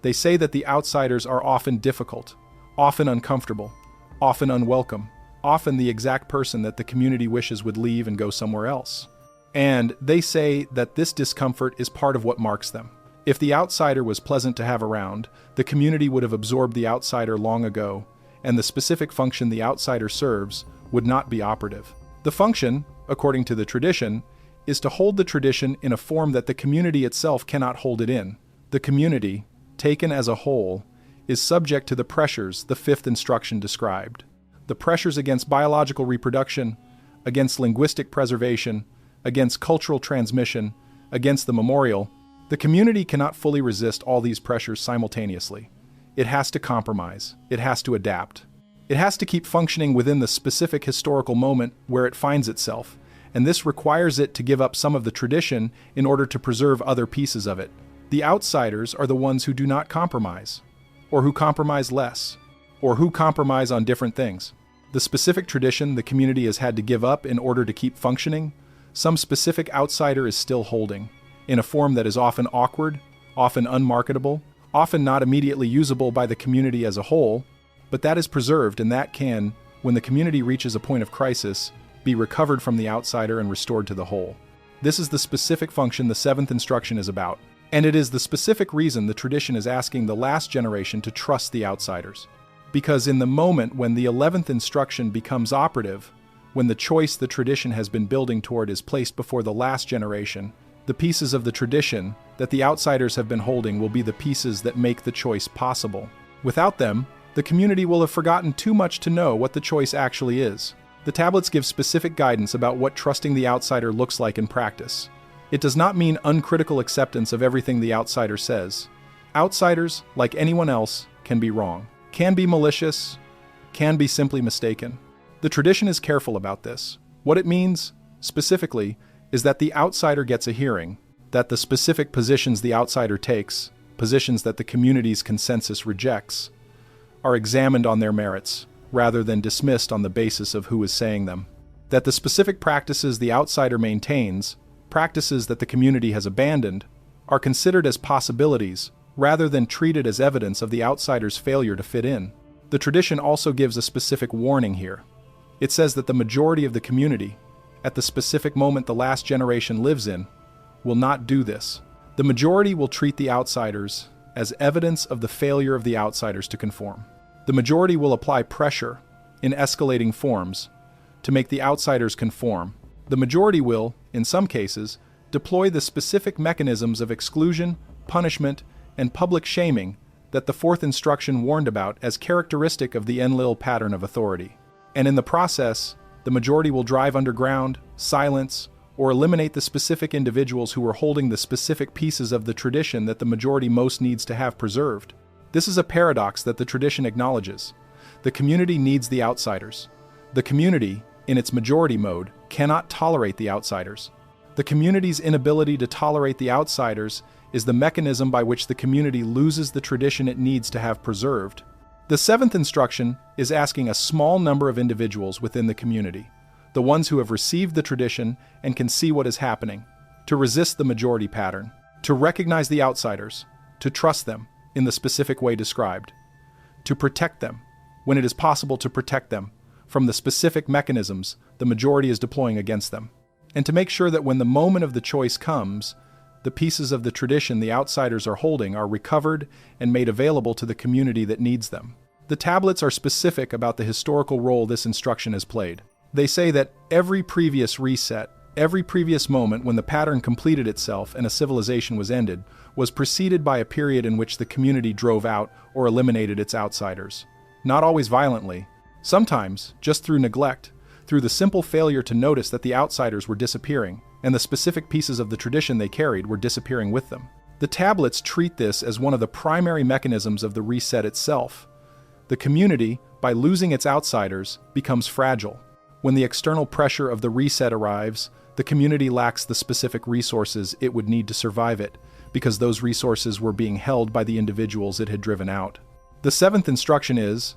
They say that the outsiders are often difficult, often uncomfortable, often unwelcome, often the exact person that the community wishes would leave and go somewhere else. And they say that this discomfort is part of what marks them. If the outsider was pleasant to have around, the community would have absorbed the outsider long ago, and the specific function the outsider serves would not be operative. The function, according to the tradition, is to hold the tradition in a form that the community itself cannot hold it in. The community, taken as a whole, is subject to the pressures the fifth instruction described. The pressures against biological reproduction, against linguistic preservation, against cultural transmission, against the memorial. The community cannot fully resist all these pressures simultaneously. It has to compromise. It has to adapt. It has to keep functioning within the specific historical moment where it finds itself, and this requires it to give up some of the tradition in order to preserve other pieces of it. The outsiders are the ones who do not compromise, or who compromise less, or who compromise on different things. The specific tradition the community has had to give up in order to keep functioning, some specific outsider is still holding, in a form that is often awkward, often unmarketable, often not immediately usable by the community as a whole, but that is preserved and that can, when the community reaches a point of crisis, be recovered from the outsider and restored to the whole. This is the specific function the seventh instruction is about, and it is the specific reason the tradition is asking the last generation to trust the outsiders. Because in the moment when the 11th instruction becomes operative, when the choice the tradition has been building toward is placed before the last generation, the pieces of the tradition that the outsiders have been holding will be the pieces that make the choice possible. Without them, the community will have forgotten too much to know what the choice actually is. The tablets give specific guidance about what trusting the outsider looks like in practice. It does not mean uncritical acceptance of everything the outsider says. Outsiders, like anyone else, can be wrong, can be malicious, can be simply mistaken. The tradition is careful about this. What it means, specifically, is that the outsider gets a hearing, that the specific positions the outsider takes, positions that the community's consensus rejects, are examined on their merits, rather than dismissed on the basis of who is saying them. That the specific practices the outsider maintains, practices that the community has abandoned, are considered as possibilities, rather than treated as evidence of the outsider's failure to fit in. The tradition also gives a specific warning here. It says that the majority of the community, at the specific moment the last generation lives in, will not do this. The majority will treat the outsiders as evidence of the failure of the outsiders to conform. The majority will apply pressure, in escalating forms, to make the outsiders conform. The majority will, in some cases, deploy the specific mechanisms of exclusion, punishment, and public shaming that the fourth instruction warned about as characteristic of the Enlil pattern of authority. And in the process, the majority will drive underground, silence, or eliminate the specific individuals who are holding the specific pieces of the tradition that the majority most needs to have preserved. This is a paradox that the tradition acknowledges. The community needs the outsiders. The community, in its majority mode, cannot tolerate the outsiders. The community's inability to tolerate the outsiders is the mechanism by which the community loses the tradition it needs to have preserved. The seventh instruction is asking a small number of individuals within the community, the ones who have received the tradition and can see what is happening, to resist the majority pattern, to recognize the outsiders, to trust them in the specific way described, to protect them, when it is possible to protect them, from the specific mechanisms the majority is deploying against them, and to make sure that when the moment of the choice comes, the pieces of the tradition the outsiders are holding are recovered and made available to the community that needs them. The tablets are specific about the historical role this instruction has played. They say that every previous reset, every previous moment when the pattern completed itself and a civilization was ended, was preceded by a period in which the community drove out or eliminated its outsiders. Not always violently, sometimes just through neglect, through the simple failure to notice that the outsiders were disappearing, and the specific pieces of the tradition they carried were disappearing with them. The tablets treat this as one of the primary mechanisms of the reset itself. The community, by losing its outsiders, becomes fragile. When the external pressure of the reset arrives, the community lacks the specific resources it would need to survive it, because those resources were being held by the individuals it had driven out. The seventh instruction is,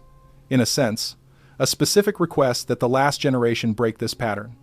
in a sense, a specific request that the last generation break this pattern,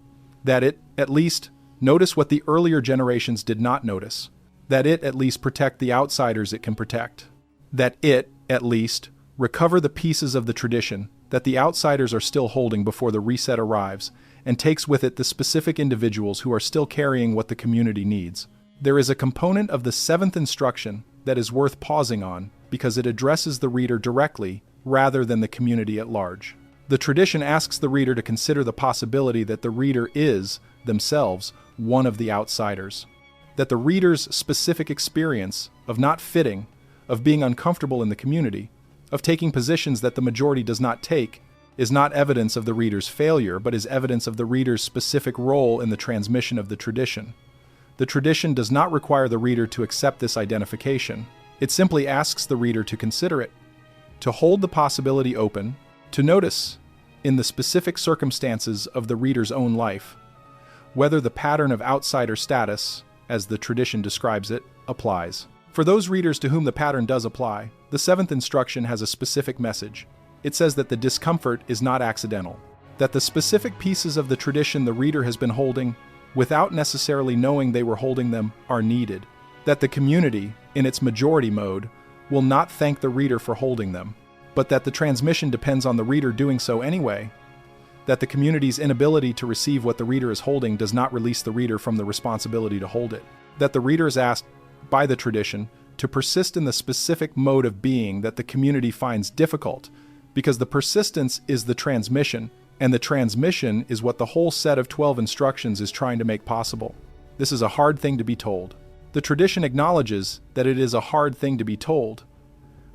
that it, at least, notice what the earlier generations did not notice, that it, at least, protect the outsiders it can protect, that it, at least, recover the pieces of the tradition that the outsiders are still holding before the reset arrives, and takes with it the specific individuals who are still carrying what the community needs. There is a component of the seventh instruction that is worth pausing on because it addresses the reader directly rather than the community at large. The tradition asks the reader to consider the possibility that the reader is, themselves, one of the outsiders. That the reader's specific experience of not fitting, of being uncomfortable in the community, of taking positions that the majority does not take, is not evidence of the reader's failure, but is evidence of the reader's specific role in the transmission of the tradition. The tradition does not require the reader to accept this identification. It simply asks the reader to consider it, to hold the possibility open, to notice, in the specific circumstances of the reader's own life, whether the pattern of outsider status, as the tradition describes it, applies. For those readers to whom the pattern does apply, the seventh instruction has a specific message. It says that the discomfort is not accidental, that the specific pieces of the tradition the reader has been holding, without necessarily knowing they were holding them, are needed, that the community, in its majority mode, will not thank the reader for holding them, but that the transmission depends on the reader doing so anyway, that the community's inability to receive what the reader is holding does not release the reader from the responsibility to hold it, that the reader is asked, by the tradition, to persist in the specific mode of being that the community finds difficult, because the persistence is the transmission, and the transmission is what the whole set of 12 instructions is trying to make possible. This is a hard thing to be told. The tradition acknowledges that it is a hard thing to be told,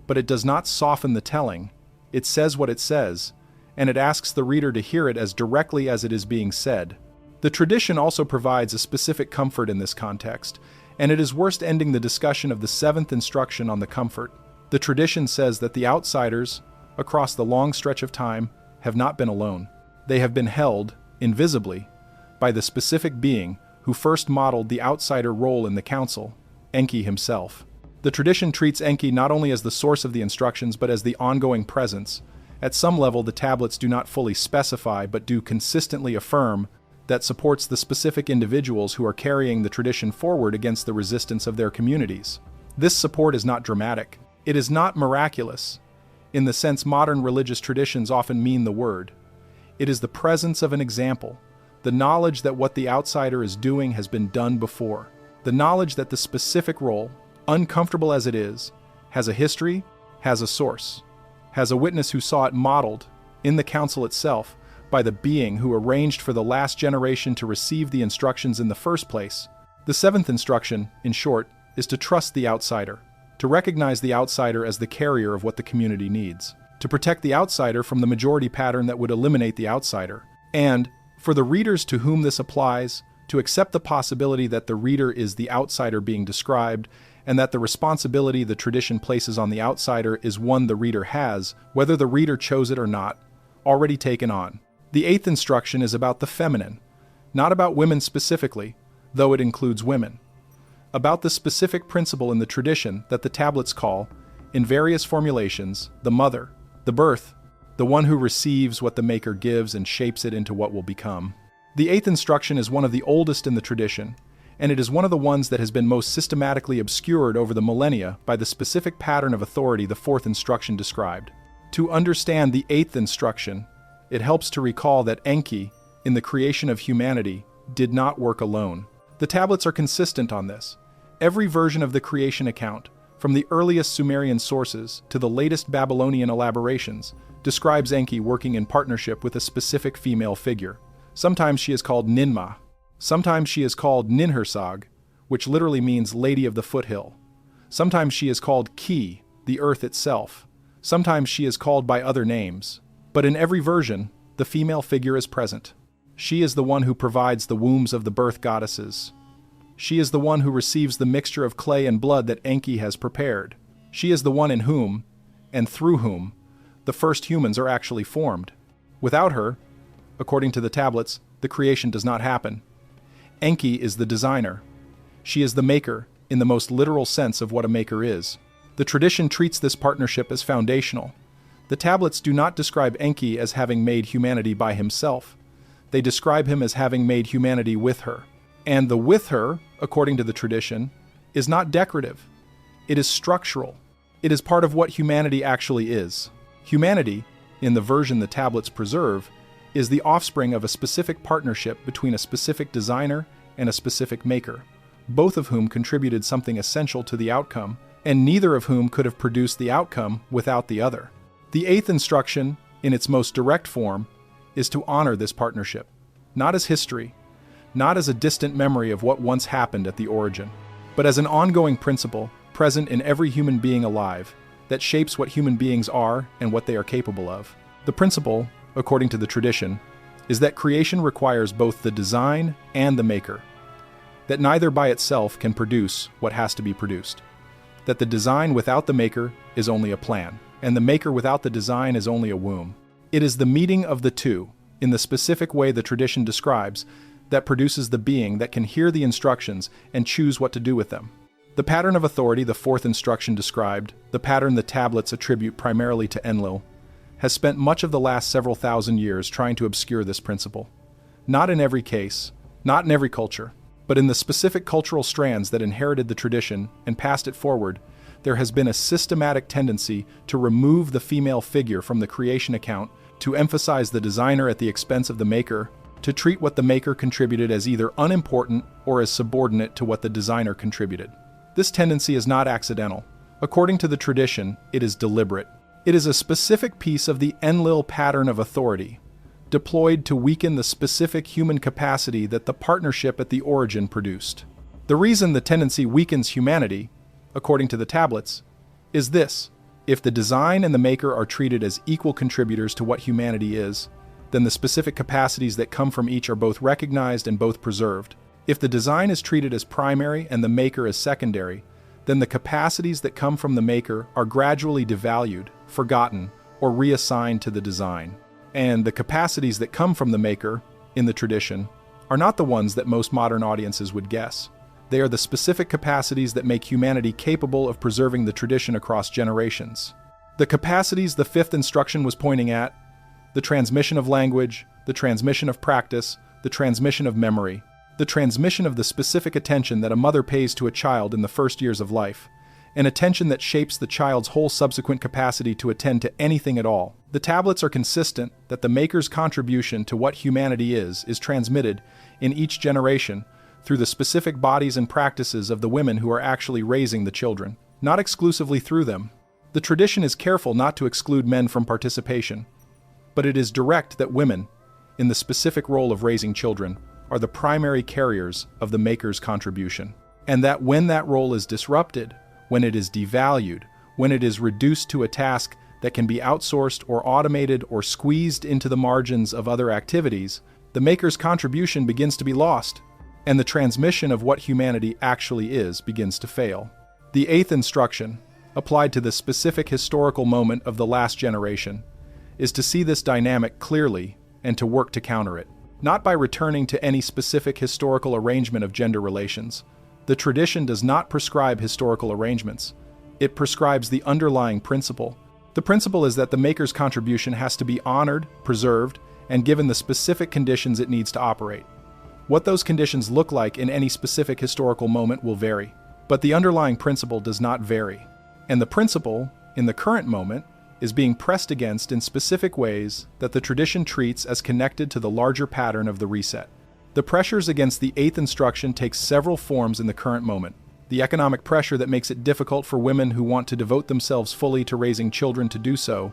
but it does not soften the telling. It says what it says, and it asks the reader to hear it as directly as it is being said. The tradition also provides a specific comfort in this context, and it is worth ending the discussion of the seventh instruction on the comfort. The tradition says that the outsiders, across the long stretch of time, have not been alone. They have been held, invisibly, by the specific being who first modeled the outsider role in the council, Enki himself. The tradition treats Enki not only as the source of the instructions but as the ongoing presence. At some level, the tablets do not fully specify but do consistently affirm that supports the specific individuals who are carrying the tradition forward against the resistance of their communities. This support is not dramatic. It is not miraculous, in the sense modern religious traditions often mean the word. It is the presence of an example, the knowledge that what the outsider is doing has been done before, the knowledge that the specific role, uncomfortable as it is, has a history, has a source, has a witness who saw it modeled, in the council itself, by the being who arranged for the last generation to receive the instructions in the first place. The seventh instruction, in short, is to trust the outsider, to recognize the outsider as the carrier of what the community needs, to protect the outsider from the majority pattern that would eliminate the outsider, and, for the readers to whom this applies, to accept the possibility that the reader is the outsider being described, and that the responsibility the tradition places on the outsider is one the reader has, whether the reader chose it or not, already taken on. The eighth instruction is about the feminine, not about women specifically, though it includes women. About the specific principle in the tradition that the tablets call, in various formulations, the mother, the birth, the one who receives what the maker gives and shapes it into what will become. The eighth instruction is one of the oldest in the tradition, and it is one of the ones that has been most systematically obscured over the millennia by the specific pattern of authority the fourth instruction described. To understand the eighth instruction, it helps to recall that Enki, in the creation of humanity, did not work alone. The tablets are consistent on this. Every version of the creation account, from the earliest Sumerian sources to the latest Babylonian elaborations, describes Enki working in partnership with a specific female figure. Sometimes she is called Ninmah. Sometimes she is called Ninhursag, which literally means Lady of the Foothill. Sometimes she is called Ki, the earth itself. Sometimes she is called by other names. But in every version, the female figure is present. She is the one who provides the wombs of the birth goddesses. She is the one who receives the mixture of clay and blood that Enki has prepared. She is the one in whom, and through whom, the first humans are actually formed. Without her, according to the tablets, the creation does not happen. Enki is the designer. She is the maker, in the most literal sense of what a maker is. The tradition treats this partnership as foundational. The tablets do not describe Enki as having made humanity by himself. They describe him as having made humanity with her. And the with her, according to the tradition, is not decorative. It is structural. It is part of what humanity actually is. Humanity, in the version the tablets preserve, is the offspring of a specific partnership between a specific designer and a specific maker, both of whom contributed something essential to the outcome, and neither of whom could have produced the outcome without the other. The eighth instruction, in its most direct form, is to honor this partnership, not as history, not as a distant memory of what once happened at the origin, but as an ongoing principle present in every human being alive that shapes what human beings are and what they are capable of. The principle, according to the tradition, is that creation requires both the design and the maker, that neither by itself can produce what has to be produced, that the design without the maker is only a plan, and the maker without the design is only a womb. It is the meeting of the two, in the specific way the tradition describes, that produces the being that can hear the instructions and choose what to do with them. The pattern of authority the fourth instruction described, the pattern the tablets attribute primarily to Enlil, has spent much of the last several thousand years trying to obscure this principle. Not in every case, not in every culture, but in the specific cultural strands that inherited the tradition and passed it forward, there has been a systematic tendency to remove the female figure from the creation account, to emphasize the designer at the expense of the maker, to treat what the maker contributed as either unimportant or as subordinate to what the designer contributed. This tendency is not accidental. According to the tradition, it is deliberate. It is a specific piece of the Enlil pattern of authority, deployed to weaken the specific human capacity that the partnership at the origin produced. The reason the tendency weakens humanity, according to the tablets, is this: if the design and the maker are treated as equal contributors to what humanity is, then the specific capacities that come from each are both recognized and both preserved. If the design is treated as primary and the maker as secondary, then the capacities that come from the maker are gradually devalued, forgotten, or reassigned to the design. And the capacities that come from the maker, in the tradition, are not the ones that most modern audiences would guess. They are the specific capacities that make humanity capable of preserving the tradition across generations. The capacities the fifth instruction was pointing at: the transmission of language, the transmission of practice, the transmission of memory, the transmission of the specific attention that a mother pays to a child in the first years of life, an attention that shapes the child's whole subsequent capacity to attend to anything at all. The tablets are consistent that the maker's contribution to what humanity is transmitted in each generation through the specific bodies and practices of the women who are actually raising the children, not exclusively through them. The tradition is careful not to exclude men from participation, but it is direct that women, in the specific role of raising children, are the primary carriers of the maker's contribution, and that when that role is disrupted, when it is devalued, when it is reduced to a task that can be outsourced or automated or squeezed into the margins of other activities, the maker's contribution begins to be lost, and the transmission of what humanity actually is begins to fail. The eighth instruction, applied to the specific historical moment of the last generation, is to see this dynamic clearly and to work to counter it. Not by returning to any specific historical arrangement of gender relations. The tradition does not prescribe historical arrangements. It prescribes the underlying principle. The principle is that the maker's contribution has to be honored, preserved, and given the specific conditions it needs to operate. What those conditions look like in any specific historical moment will vary, but the underlying principle does not vary. And the principle, in the current moment, is being pressed against in specific ways that the tradition treats as connected to the larger pattern of the reset. The pressures against the eighth instruction take several forms in the current moment. The economic pressure that makes it difficult for women who want to devote themselves fully to raising children to do so,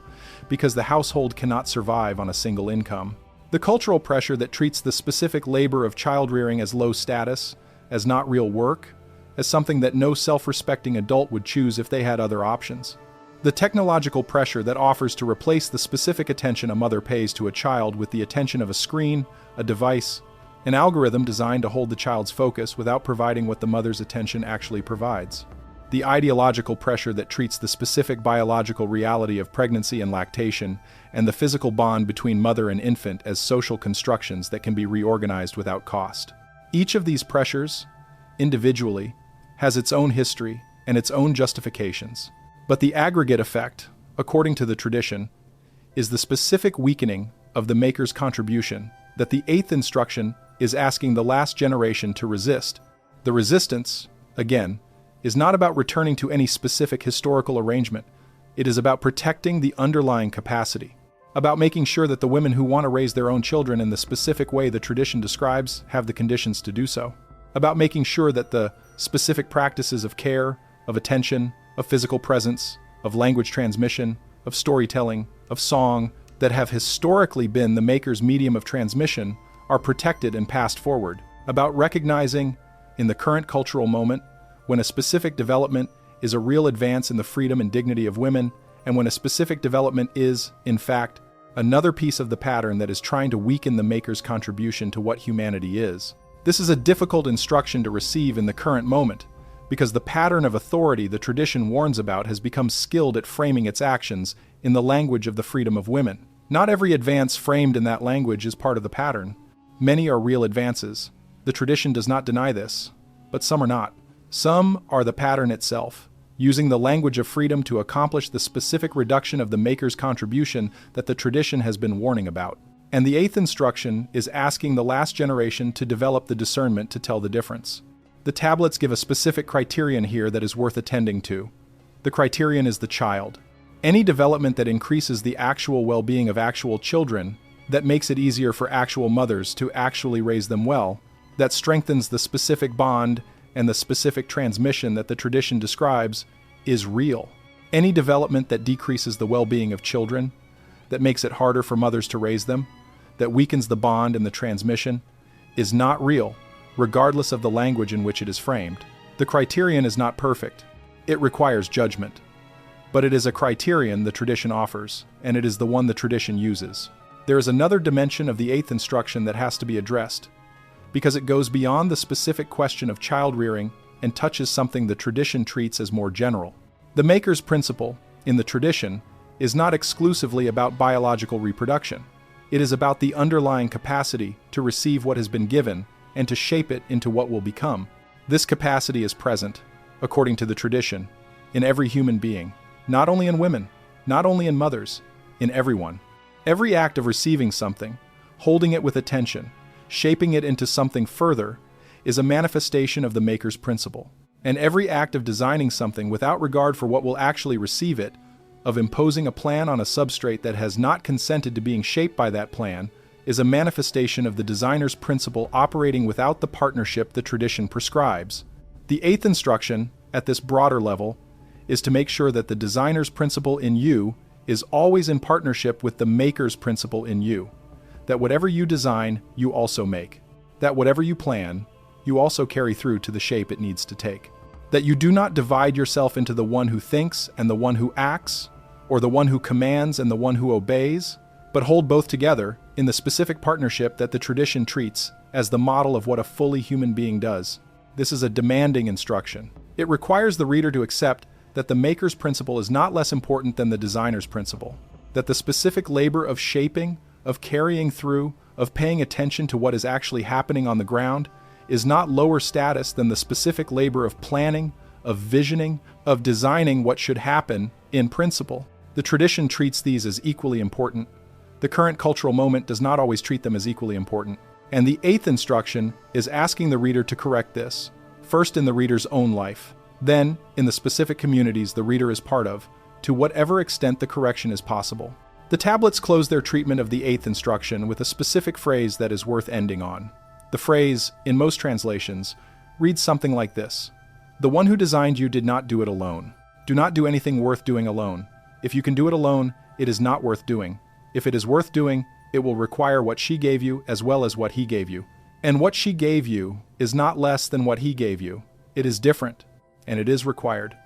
because the household cannot survive on a single income. The cultural pressure that treats the specific labor of child-rearing as low status, as not real work, as something that no self-respecting adult would choose if they had other options. The technological pressure that offers to replace the specific attention a mother pays to a child with the attention of a screen, a device, an algorithm designed to hold the child's focus without providing what the mother's attention actually provides. The ideological pressure that treats the specific biological reality of pregnancy and lactation, and the physical bond between mother and infant as social constructions that can be reorganized without cost. Each of these pressures, individually, has its own history and its own justifications. But the aggregate effect, according to the tradition, is the specific weakening of the maker's contribution that the eighth instruction is asking the last generation to resist. The resistance, again, is not about returning to any specific historical arrangement. It is about protecting the underlying capacity, about making sure that the women who want to raise their own children in the specific way the tradition describes have the conditions to do so, about making sure that the specific practices of care, of attention, of physical presence, of language transmission, of storytelling, of song, that have historically been the maker's medium of transmission, are protected and passed forward. About recognizing, in the current cultural moment, when a specific development is a real advance in the freedom and dignity of women, and when a specific development is, in fact, another piece of the pattern that is trying to weaken the maker's contribution to what humanity is. This is a difficult instruction to receive in the current moment, because the pattern of authority the tradition warns about has become skilled at framing its actions in the language of the freedom of women. Not every advance framed in that language is part of the pattern. Many are real advances. The tradition does not deny this, but some are not. Some are the pattern itself, using the language of freedom to accomplish the specific reduction of the maker's contribution that the tradition has been warning about. And the eighth instruction is asking the last generation to develop the discernment to tell the difference. The tablets give a specific criterion here that is worth attending to. The criterion is the child. Any development that increases the actual well-being of actual children, that makes it easier for actual mothers to actually raise them well, that strengthens the specific bond and the specific transmission that the tradition describes, is real. Any development that decreases the well-being of children, that makes it harder for mothers to raise them, that weakens the bond and the transmission, is not real, regardless of the language in which it is framed. The criterion is not perfect. It requires judgment. But it is a criterion the tradition offers, and it is the one the tradition uses. There is another dimension of the eighth instruction that has to be addressed, because it goes beyond the specific question of child-rearing and touches something the tradition treats as more general. The maker's principle, in the tradition, is not exclusively about biological reproduction. It is about the underlying capacity to receive what has been given and to shape it into what will become. This capacity is present, according to the tradition, in every human being, not only in women, not only in mothers, in everyone. Every act of receiving something, holding it with attention, shaping it into something further, is a manifestation of the maker's principle. And every act of designing something without regard for what will actually receive it, of imposing a plan on a substrate that has not consented to being shaped by that plan, is a manifestation of the designer's principle operating without the partnership the tradition prescribes. The eighth instruction, at this broader level, is to make sure that the designer's principle in you is always in partnership with the maker's principle in you. That whatever you design, you also make. That whatever you plan, you also carry through to the shape it needs to take. That you do not divide yourself into the one who thinks and the one who acts, or the one who commands and the one who obeys, but hold both together in the specific partnership that the tradition treats as the model of what a fully human being does. This is a demanding instruction. It requires the reader to accept that the maker's principle is not less important than the designer's principle, that the specific labor of shaping, of carrying through, of paying attention to what is actually happening on the ground, is not lower status than the specific labor of planning, of visioning, of designing what should happen in principle. The tradition treats these as equally important. The current cultural moment does not always treat them as equally important. And the eighth instruction is asking the reader to correct this, first in the reader's own life, then in the specific communities the reader is part of, to whatever extent the correction is possible. The tablets close their treatment of the eighth instruction with a specific phrase that is worth ending on. The phrase, in most translations, reads something like this: "The one who designed you did not do it alone. Do not do anything worth doing alone. If you can do it alone, it is not worth doing. If it is worth doing, it will require what she gave you as well as what he gave you. And what she gave you is not less than what he gave you. It is different, and it is required.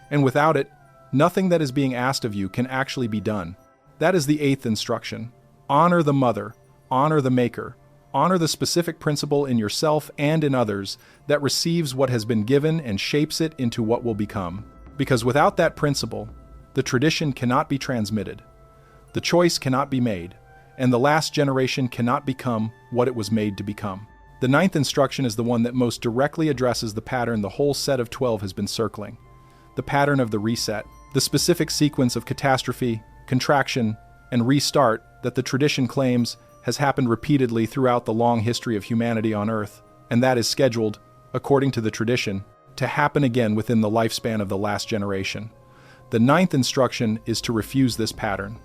And without it, nothing that is being asked of you can actually be done." That is the eighth instruction. Honor the mother, honor the maker, honor the specific principle in yourself and in others that receives what has been given and shapes it into what will become. Because without that principle, the tradition cannot be transmitted, the choice cannot be made, and the last generation cannot become what it was made to become. The ninth instruction is the one that most directly addresses the pattern the whole set of 12 has been circling. The pattern of the reset, the specific sequence of catastrophe, contraction, and restart that the tradition claims has happened repeatedly throughout the long history of humanity on Earth, and that is scheduled, according to the tradition, to happen again within the lifespan of the last generation. The ninth instruction is to refuse this pattern,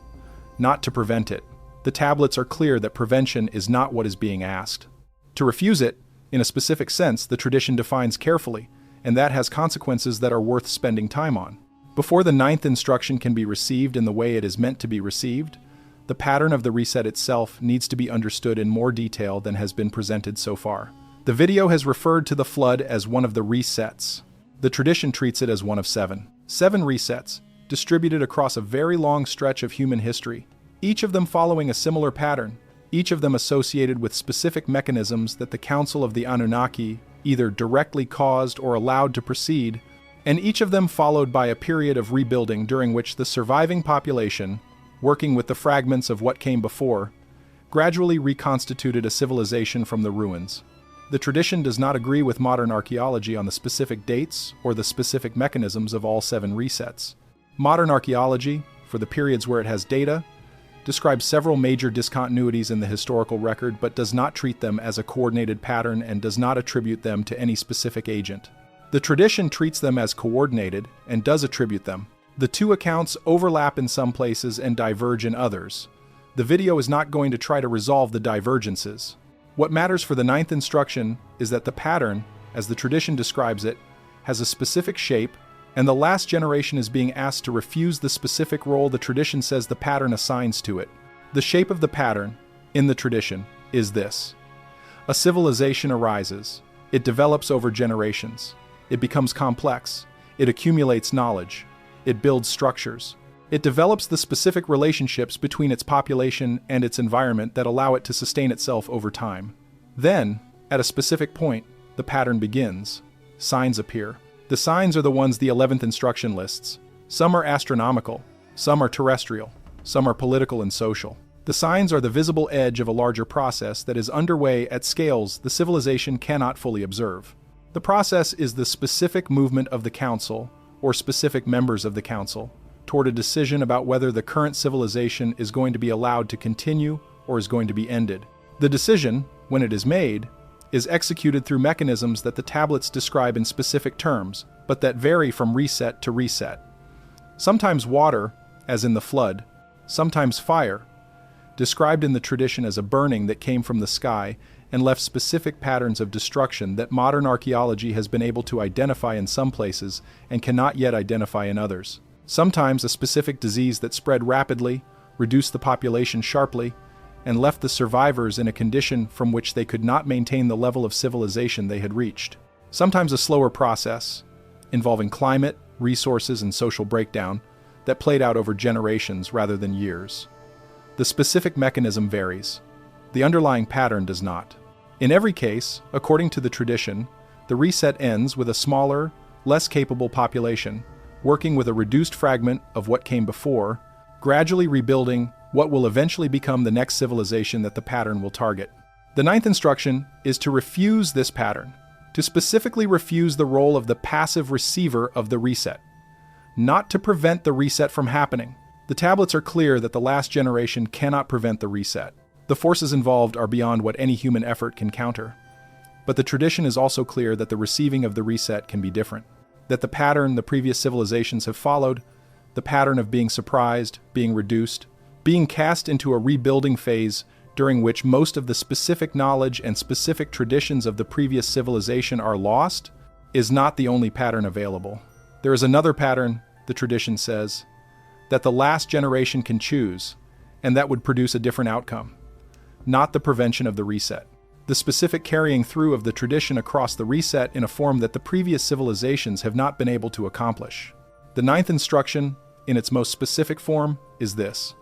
not to prevent it. The tablets are clear that prevention is not what is being asked. To refuse it, in a specific sense, the tradition defines carefully, and that has consequences that are worth spending time on. Before the ninth instruction can be received in the way it is meant to be received, the pattern of the reset itself needs to be understood in more detail than has been presented so far. The video has referred to the flood as one of the resets. The tradition treats it as one of seven. 7 resets, distributed across a very long stretch of human history, each of them following a similar pattern, each of them associated with specific mechanisms that the Council of the Anunnaki either directly caused or allowed to proceed, and each of them followed by a period of rebuilding during which the surviving population, working with the fragments of what came before, gradually reconstituted a civilization from the ruins. The tradition does not agree with modern archaeology on the specific dates or the specific mechanisms of all 7 resets. Modern archaeology, for the periods where it has data, describes several major discontinuities in the historical record but does not treat them as a coordinated pattern and does not attribute them to any specific agent. The tradition treats them as coordinated and does attribute them. The two accounts overlap in some places and diverge in others. The video is not going to try to resolve the divergences. What matters for the ninth instruction is that the pattern, as the tradition describes it, has a specific shape, and the last generation is being asked to refuse the specific role the tradition says the pattern assigns to it. The shape of the pattern, in the tradition, is this. A civilization arises. It develops over generations. It becomes complex. It accumulates knowledge. It builds structures. It develops the specific relationships between its population and its environment that allow it to sustain itself over time. Then, at a specific point, the pattern begins. Signs appear. The signs are the ones the 11th instruction lists. Some are astronomical, some are terrestrial, some are political and social. The signs are the visible edge of a larger process that is underway at scales the civilization cannot fully observe. The process is the specific movement of the council, or specific members of the council, toward a decision about whether the current civilization is going to be allowed to continue or is going to be ended. The decision, when it is made, is executed through mechanisms that the tablets describe in specific terms, but that vary from reset to reset. Sometimes water, as in the flood, sometimes fire, described in the tradition as a burning that came from the sky and left specific patterns of destruction that modern archaeology has been able to identify in some places and cannot yet identify in others. Sometimes a specific disease that spread rapidly, reduced the population sharply, and left the survivors in a condition from which they could not maintain the level of civilization they had reached. Sometimes a slower process, involving climate, resources, and social breakdown, that played out over generations rather than years. The specific mechanism varies. The underlying pattern does not. In every case, according to the tradition, the reset ends with a smaller, less capable population, working with a reduced fragment of what came before, gradually rebuilding what will eventually become the next civilization that the pattern will target. The ninth instruction is to refuse this pattern, to specifically refuse the role of the passive receiver of the reset, not to prevent the reset from happening. The tablets are clear that the last generation cannot prevent the reset. The forces involved are beyond what any human effort can counter. But the tradition is also clear that the receiving of the reset can be different, that the pattern the previous civilizations have followed, the pattern of being surprised, being reduced, being cast into a rebuilding phase during which most of the specific knowledge and specific traditions of the previous civilization are lost, is not the only pattern available. There is another pattern, the tradition says, that the last generation can choose, and that would produce a different outcome, not the prevention of the reset. The specific carrying through of the tradition across the reset in a form that the previous civilizations have not been able to accomplish. The ninth instruction, in its most specific form, is this: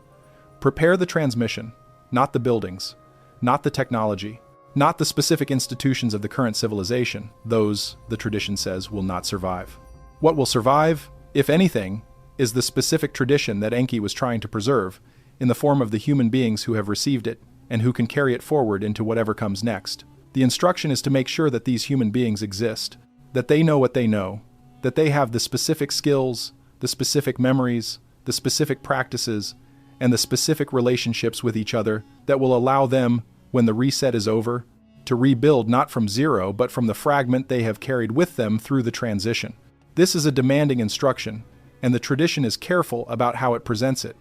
prepare the transmission, not the buildings, not the technology, not the specific institutions of the current civilization. Those, the tradition says, will not survive. What will survive, if anything, is the specific tradition that Enki was trying to preserve, in the form of the human beings who have received it, and who can carry it forward into whatever comes next. The instruction is to make sure that these human beings exist, that they know what they know, that they have the specific skills, the specific memories, the specific practices, and the specific relationships with each other that will allow them, when the reset is over, to rebuild not from zero but from the fragment they have carried with them through the transition. This is a demanding instruction, and the tradition is careful about how it presents it.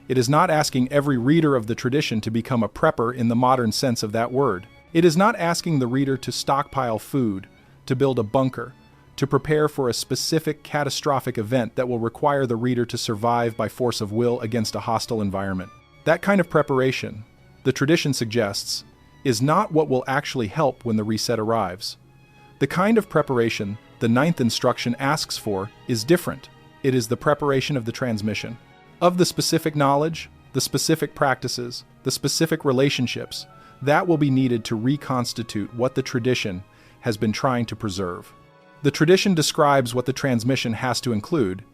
It is not asking every reader of the tradition to become a prepper in the modern sense of that word. It is not asking the reader to stockpile food, to build a bunker, to prepare for a specific catastrophic event that will require the reader to survive by force of will against a hostile environment. That kind of preparation, the tradition suggests, is not what will actually help when the reset arrives. The kind of preparation the ninth instruction asks for is different. It is the preparation of the transmission, of the specific knowledge, the specific practices, the specific relationships that will be needed to reconstitute what the tradition has been trying to preserve. The tradition describes what the transmission has to include.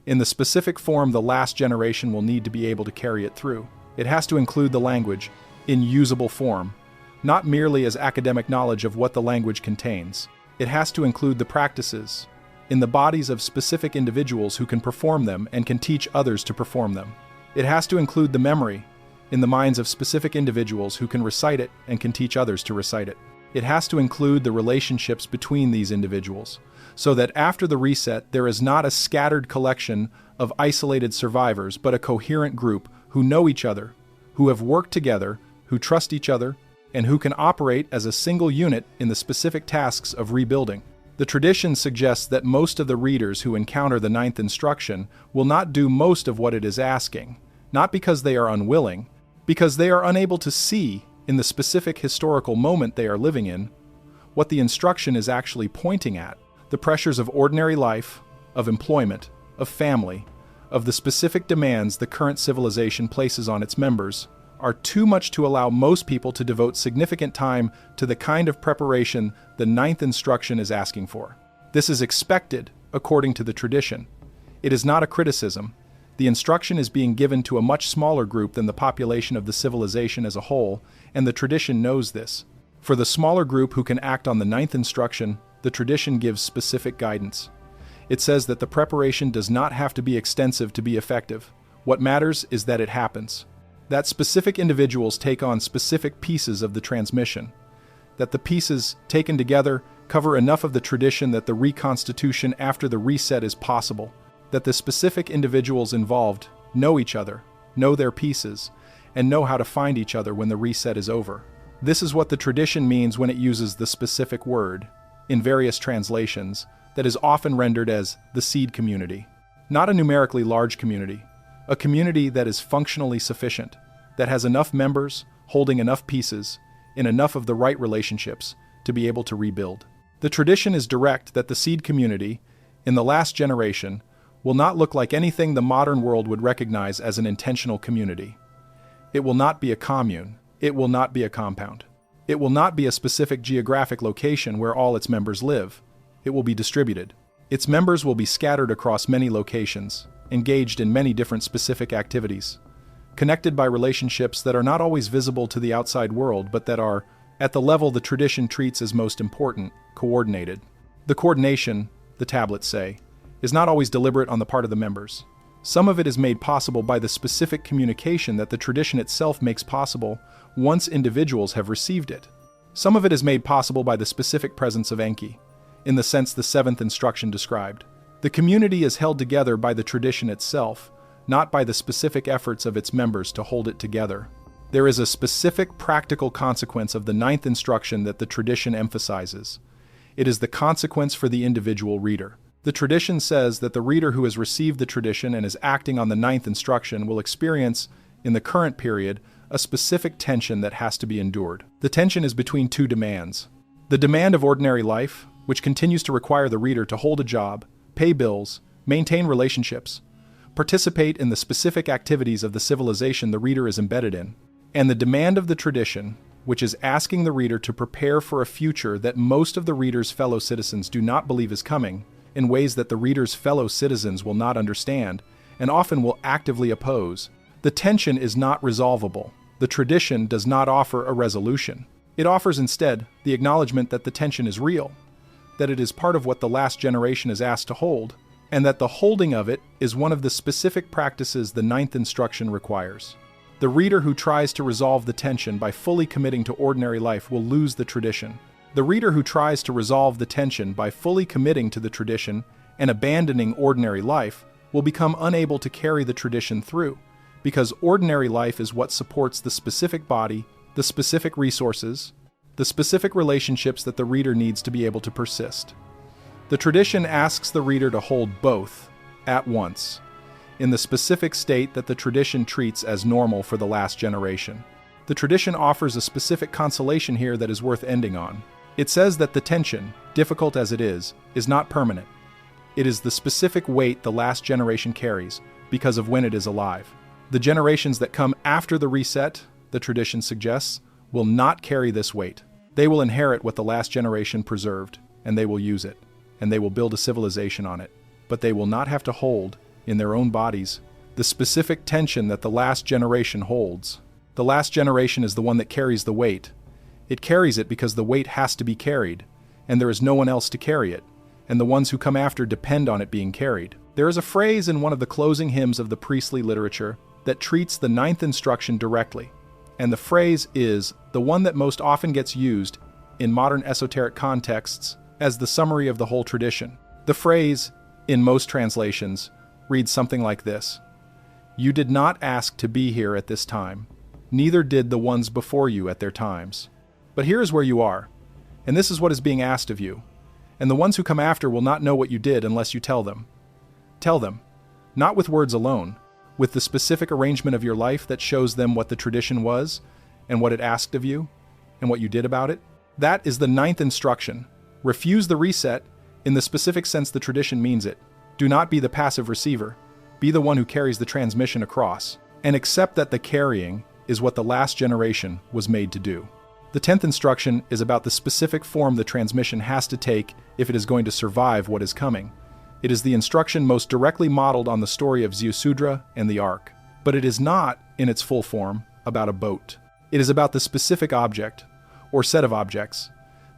In the specific form the last generation will need to be able to carry it through. It has to include the language in usable form, not merely as academic knowledge of what the language contains. It has to include the practices in the bodies of specific individuals who can perform them and can teach others to perform them. It has to include the memory in the minds of specific individuals who can recite it and can teach others to recite it. It has to include the relationships between these individuals, so that after the reset there is not a scattered collection of isolated survivors, but a coherent group who know each other, who have worked together, who trust each other, and who can operate as a single unit in the specific tasks of rebuilding. The tradition suggests that most of the readers who encounter the ninth instruction will not do most of what it is asking, not because they are unwilling, because they are unable to see, in the specific historical moment they are living in, what the instruction is actually pointing at. The pressures of ordinary life, of employment, of family, of the specific demands the current civilization places on its members, are too much to allow most people to devote significant time to the kind of preparation the ninth instruction is asking for. This is expected, according to the tradition. It is not a criticism. The instruction is being given to a much smaller group than the population of the civilization as a whole, and the tradition knows this. For the smaller group who can act on the ninth instruction, the tradition gives specific guidance. It says that the preparation does not have to be extensive to be effective. What matters is that it happens. That specific individuals take on specific pieces of the transmission. That the pieces, taken together, cover enough of the tradition that the reconstitution after the reset is possible. That the specific individuals involved know each other, know their pieces, and know how to find each other when the reset is over. This is what the tradition means when it uses the specific word, in various translations, that is often rendered as the seed community. Not a numerically large community, a community that is functionally sufficient, that has enough members, holding enough pieces, in enough of the right relationships, to be able to rebuild. The tradition is direct that the seed community, in the last generation, will not look like anything the modern world would recognize as an intentional community. It will not be a commune. It will not be a compound. It will not be a specific geographic location where all its members live. It will be distributed. Its members will be scattered across many locations, engaged in many different specific activities, connected by relationships that are not always visible to the outside world, but that are, at the level the tradition treats as most important, coordinated. The coordination, the tablets say, is not always deliberate on the part of the members. Some of it is made possible by the specific communication that the tradition itself makes possible once individuals have received it. Some of it is made possible by the specific presence of Enki, in the sense the seventh instruction described. The community is held together by the tradition itself, not by the specific efforts of its members to hold it together. There is a specific practical consequence of the ninth instruction that the tradition emphasizes. It is the consequence for the individual reader. The tradition says that the reader who has received the tradition and is acting on the ninth instruction will experience, in the current period, a specific tension that has to be endured. The tension is between two demands. The demand of ordinary life, which continues to require the reader to hold a job, pay bills, maintain relationships, participate in the specific activities of the civilization the reader is embedded in, and the demand of the tradition, which is asking the reader to prepare for a future that most of the reader's fellow citizens do not believe is coming, in ways that the reader's fellow citizens will not understand, and often will actively oppose. The tension is not resolvable. The tradition does not offer a resolution. It offers instead the acknowledgement that the tension is real, that it is part of what the last generation is asked to hold, and that the holding of it is one of the specific practices the ninth instruction requires. The reader who tries to resolve the tension by fully committing to ordinary life will lose the tradition. The reader who tries to resolve the tension by fully committing to the tradition and abandoning ordinary life will become unable to carry the tradition through, because ordinary life is what supports the specific body, the specific resources, the specific relationships that the reader needs to be able to persist. The tradition asks the reader to hold both, at once, in the specific state that the tradition treats as normal for the last generation. The tradition offers a specific consolation here that is worth ending on. It says that the tension, difficult as it is not permanent. It is the specific weight the last generation carries because of when it is alive. The generations that come after the reset, the tradition suggests, will not carry this weight. They will inherit what the last generation preserved, and they will use it, and they will build a civilization on it. But they will not have to hold, in their own bodies, the specific tension that the last generation holds. The last generation is the one that carries the weight. It carries it because the weight has to be carried, and there is no one else to carry it, and the ones who come after depend on it being carried. There is a phrase in one of the closing hymns of the priestly literature that treats the ninth instruction directly, and the phrase is the one that most often gets used in modern esoteric contexts as the summary of the whole tradition. The phrase, in most translations, reads something like this: "You did not ask to be here at this time, neither did the ones before you at their times. But here is where you are, and this is what is being asked of you, and the ones who come after will not know what you did unless you tell them. Tell them, not with words alone, with the specific arrangement of your life that shows them what the tradition was, and what it asked of you, and what you did about it. That is the ninth instruction. Refuse the reset in the specific sense the tradition means it. Do not be the passive receiver. Be the one who carries the transmission across, and accept that the carrying is what the last generation was made to do." The 10th instruction is about the specific form the transmission has to take if it is going to survive what is coming. It is the instruction most directly modeled on the story of Ziusudra and the Ark. But it is not, in its full form, about a boat. It is about the specific object, or set of objects,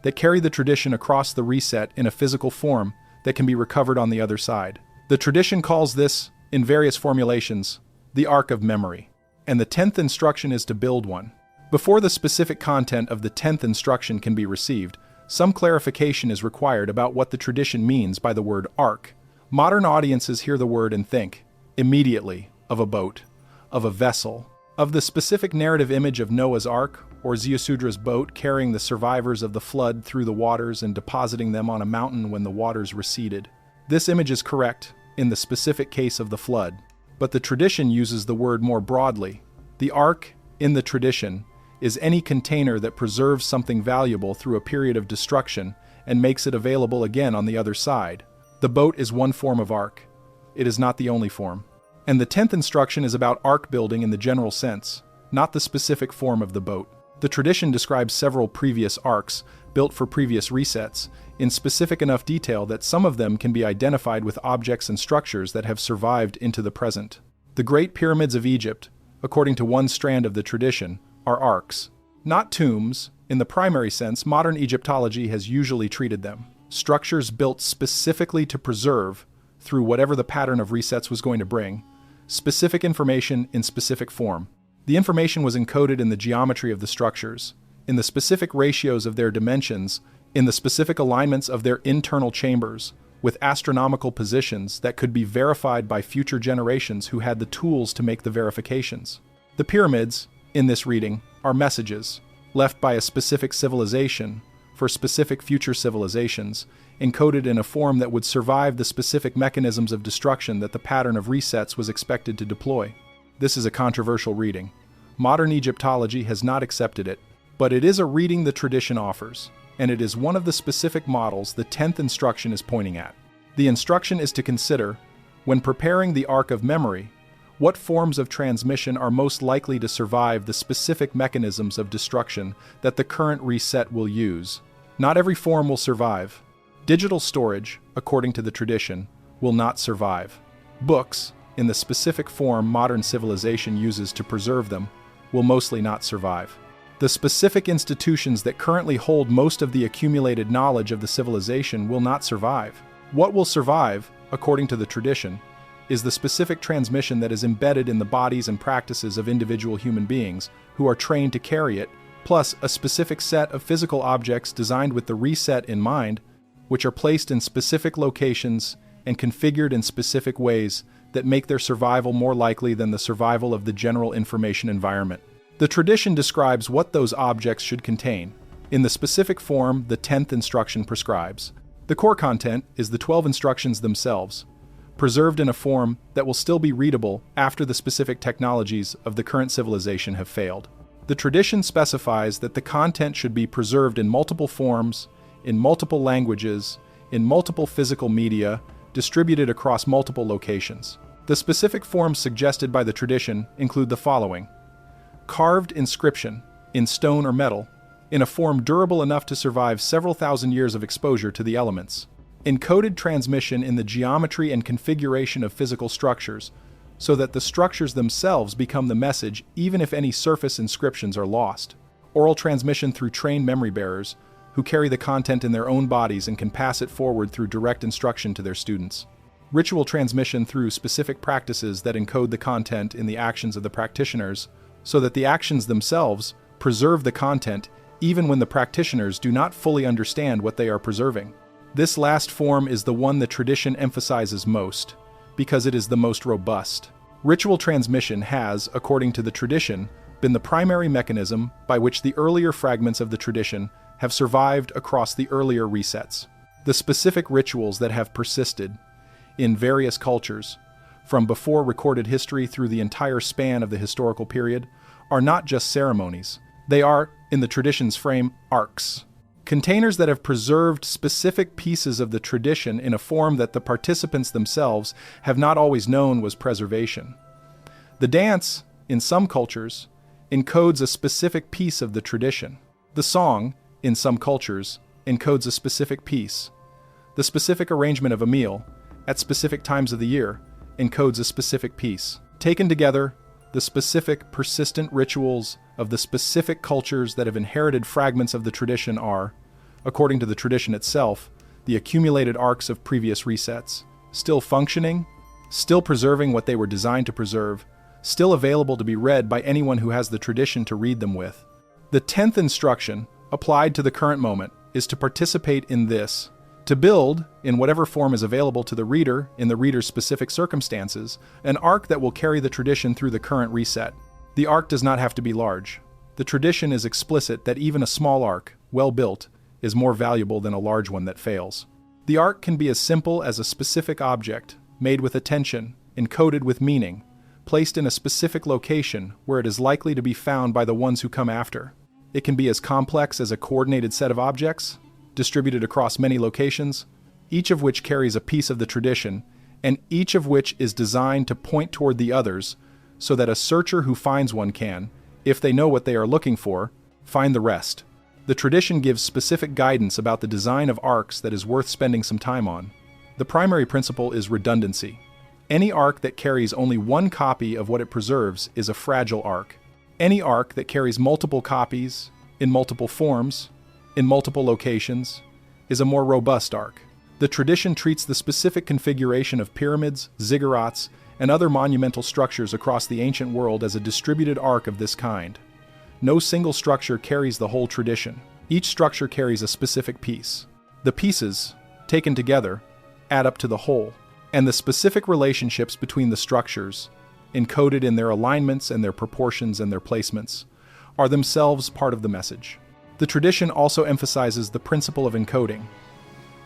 that carry the tradition across the reset in a physical form that can be recovered on the other side. The tradition calls this, in various formulations, the Ark of Memory, and the 10th instruction is to build one. Before the specific content of the 10th instruction can be received, some clarification is required about what the tradition means by the word ark. Modern audiences hear the word and think, immediately, of a boat, of a vessel, of the specific narrative image of Noah's Ark, or Ziusudra's boat carrying the survivors of the flood through the waters and depositing them on a mountain when the waters receded. This image is correct in the specific case of the flood, but the tradition uses the word more broadly. The ark, in the tradition, is any container that preserves something valuable through a period of destruction and makes it available again on the other side. The boat is one form of ark. It is not the only form. And the 10th instruction is about ark building in the general sense, not the specific form of the boat. The tradition describes several previous arks, built for previous resets, in specific enough detail that some of them can be identified with objects and structures that have survived into the present. The Great Pyramids of Egypt, according to one strand of the tradition, are arks. Not tombs, in the primary sense modern Egyptology has usually treated them. Structures built specifically to preserve, through whatever the pattern of resets was going to bring, specific information in specific form. The information was encoded in the geometry of the structures, in the specific ratios of their dimensions, in the specific alignments of their internal chambers, with astronomical positions that could be verified by future generations who had the tools to make the verifications. The pyramids, in this reading, are messages, left by a specific civilization for specific future civilizations, encoded in a form that would survive the specific mechanisms of destruction that the pattern of resets was expected to deploy. This is a controversial reading. Modern Egyptology has not accepted it, but it is a reading the tradition offers, and it is one of the specific models the 10th instruction is pointing at. The instruction is to consider, when preparing the ark of memory, what forms of transmission are most likely to survive the specific mechanisms of destruction that the current reset will use. Not every form will survive. Digital storage, according to the tradition, will not survive. Books, in the specific form modern civilization uses to preserve them, will mostly not survive. The specific institutions that currently hold most of the accumulated knowledge of the civilization will not survive. What will survive, according to the tradition, is the specific transmission that is embedded in the bodies and practices of individual human beings who are trained to carry it, plus a specific set of physical objects designed with the reset in mind, which are placed in specific locations and configured in specific ways that make their survival more likely than the survival of the general information environment. The tradition describes what those objects should contain, in the specific form the 10th instruction prescribes. The core content is the 12 instructions themselves, preserved in a form that will still be readable after the specific technologies of the current civilization have failed. The tradition specifies that the content should be preserved in multiple forms, in multiple languages, in multiple physical media, distributed across multiple locations. The specific forms suggested by the tradition include the following: carved inscription, in stone or metal, in a form durable enough to survive several thousand years of exposure to the elements. Encoded transmission in the geometry and configuration of physical structures, so that the structures themselves become the message even if any surface inscriptions are lost. Oral transmission through trained memory bearers, who carry the content in their own bodies and can pass it forward through direct instruction to their students. Ritual transmission through specific practices that encode the content in the actions of the practitioners, so that the actions themselves preserve the content even when the practitioners do not fully understand what they are preserving. This last form is the one the tradition emphasizes most, because it is the most robust. Ritual transmission has, according to the tradition, been the primary mechanism by which the earlier fragments of the tradition have survived across the earlier resets. The specific rituals that have persisted in various cultures, from before recorded history through the entire span of the historical period, are not just ceremonies. They are, in the tradition's frame, arks. Containers that have preserved specific pieces of the tradition in a form that the participants themselves have not always known was preservation. The dance, in some cultures, encodes a specific piece of the tradition. The song, in some cultures, encodes a specific piece. The specific arrangement of a meal, at specific times of the year, encodes a specific piece. Taken together, the specific, persistent rituals of the specific cultures that have inherited fragments of the tradition are, according to the tradition itself, the accumulated arcs of previous resets, still functioning, still preserving what they were designed to preserve, still available to be read by anyone who has the tradition to read them with. The 10th instruction, applied to the current moment, is to participate in this, to build, in whatever form is available to the reader in the reader's specific circumstances, an arc that will carry the tradition through the current reset. The arc does not have to be large. The tradition is explicit that even a small arc, well built, is more valuable than a large one that fails. The arc can be as simple as a specific object, made with attention, encoded with meaning, placed in a specific location where it is likely to be found by the ones who come after. It can be as complex as a coordinated set of objects, distributed across many locations, each of which carries a piece of the tradition, and each of which is designed to point toward the others so that a searcher who finds one can, if they know what they are looking for, find the rest. The tradition gives specific guidance about the design of arcs that is worth spending some time on. The primary principle is redundancy. Any ark that carries only one copy of what it preserves is a fragile ark. Any ark that carries multiple copies, in multiple forms, in multiple locations, is a more robust ark. The tradition treats the specific configuration of pyramids, ziggurats, and other monumental structures across the ancient world as a distributed ark of this kind. No single structure carries the whole tradition. Each structure carries a specific piece. The pieces, taken together, add up to the whole, and the specific relationships between the structures, encoded in their alignments and their proportions and their placements, are themselves part of the message. The tradition also emphasizes the principle of encoding.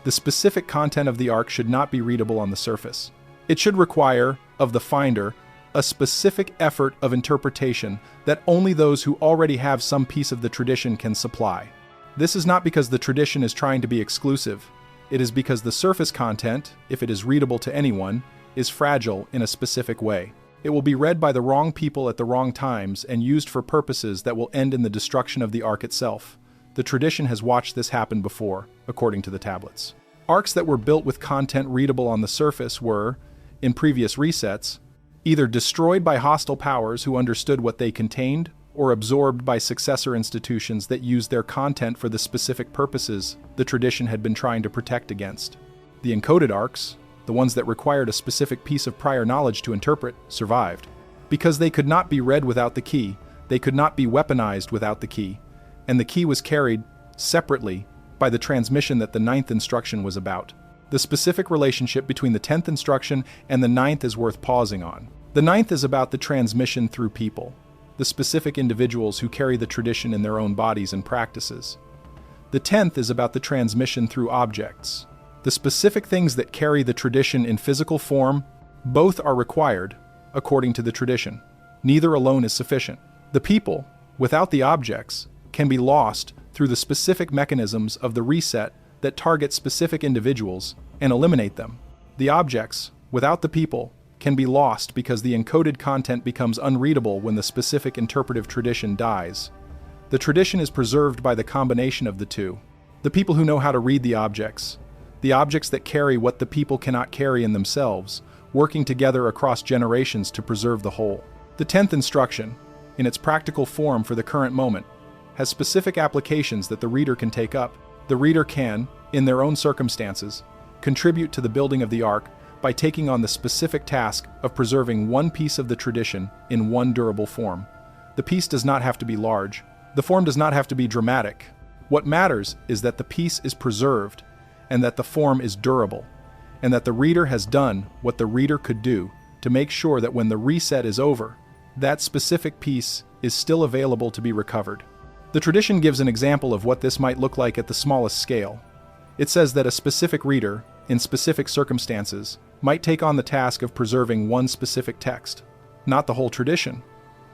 The specific content of the ark should not be readable on the surface. It should require, of the finder, a specific effort of interpretation that only those who already have some piece of the tradition can supply. This is not because the tradition is trying to be exclusive. It is because the surface content, if it is readable to anyone, is fragile in a specific way. It will be read by the wrong people at the wrong times and used for purposes that will end in the destruction of the ark itself. The tradition has watched this happen before, according to the tablets. Arks that were built with content readable on the surface were, in previous resets, either destroyed by hostile powers who understood what they contained, or absorbed by successor institutions that used their content for the specific purposes the tradition had been trying to protect against. The encoded arks, the ones that required a specific piece of prior knowledge to interpret, survived. Because they could not be read without the key, they could not be weaponized without the key, and the key was carried, separately, by the transmission that the 9th instruction was about. The specific relationship between the 10th instruction and the 9th is worth pausing on. The 9th is about the transmission through people, the specific individuals who carry the tradition in their own bodies and practices. The 10th is about the transmission through objects, the specific things that carry the tradition in physical form. Both are required, according to the tradition. Neither alone is sufficient. The people, without the objects, can be lost through the specific mechanisms of the reset that target specific individuals and eliminate them. The objects, without the people, can be lost because the encoded content becomes unreadable when the specific interpretive tradition dies. The tradition is preserved by the combination of the two. The people who know how to read the objects that carry what the people cannot carry in themselves, working together across generations to preserve the whole. The 10th instruction, in its practical form for the current moment, has specific applications that the reader can take up. The reader can, in their own circumstances, contribute to the building of the ark by taking on the specific task of preserving one piece of the tradition in one durable form. The piece does not have to be large. The form does not have to be dramatic. What matters is that the piece is preserved, and that the form is durable, and that the reader has done what the reader could do to make sure that when the reset is over, that specific piece is still available to be recovered. The tradition gives an example of what this might look like at the smallest scale. It says that a specific reader, in specific circumstances, might take on the task of preserving one specific text, not the whole tradition.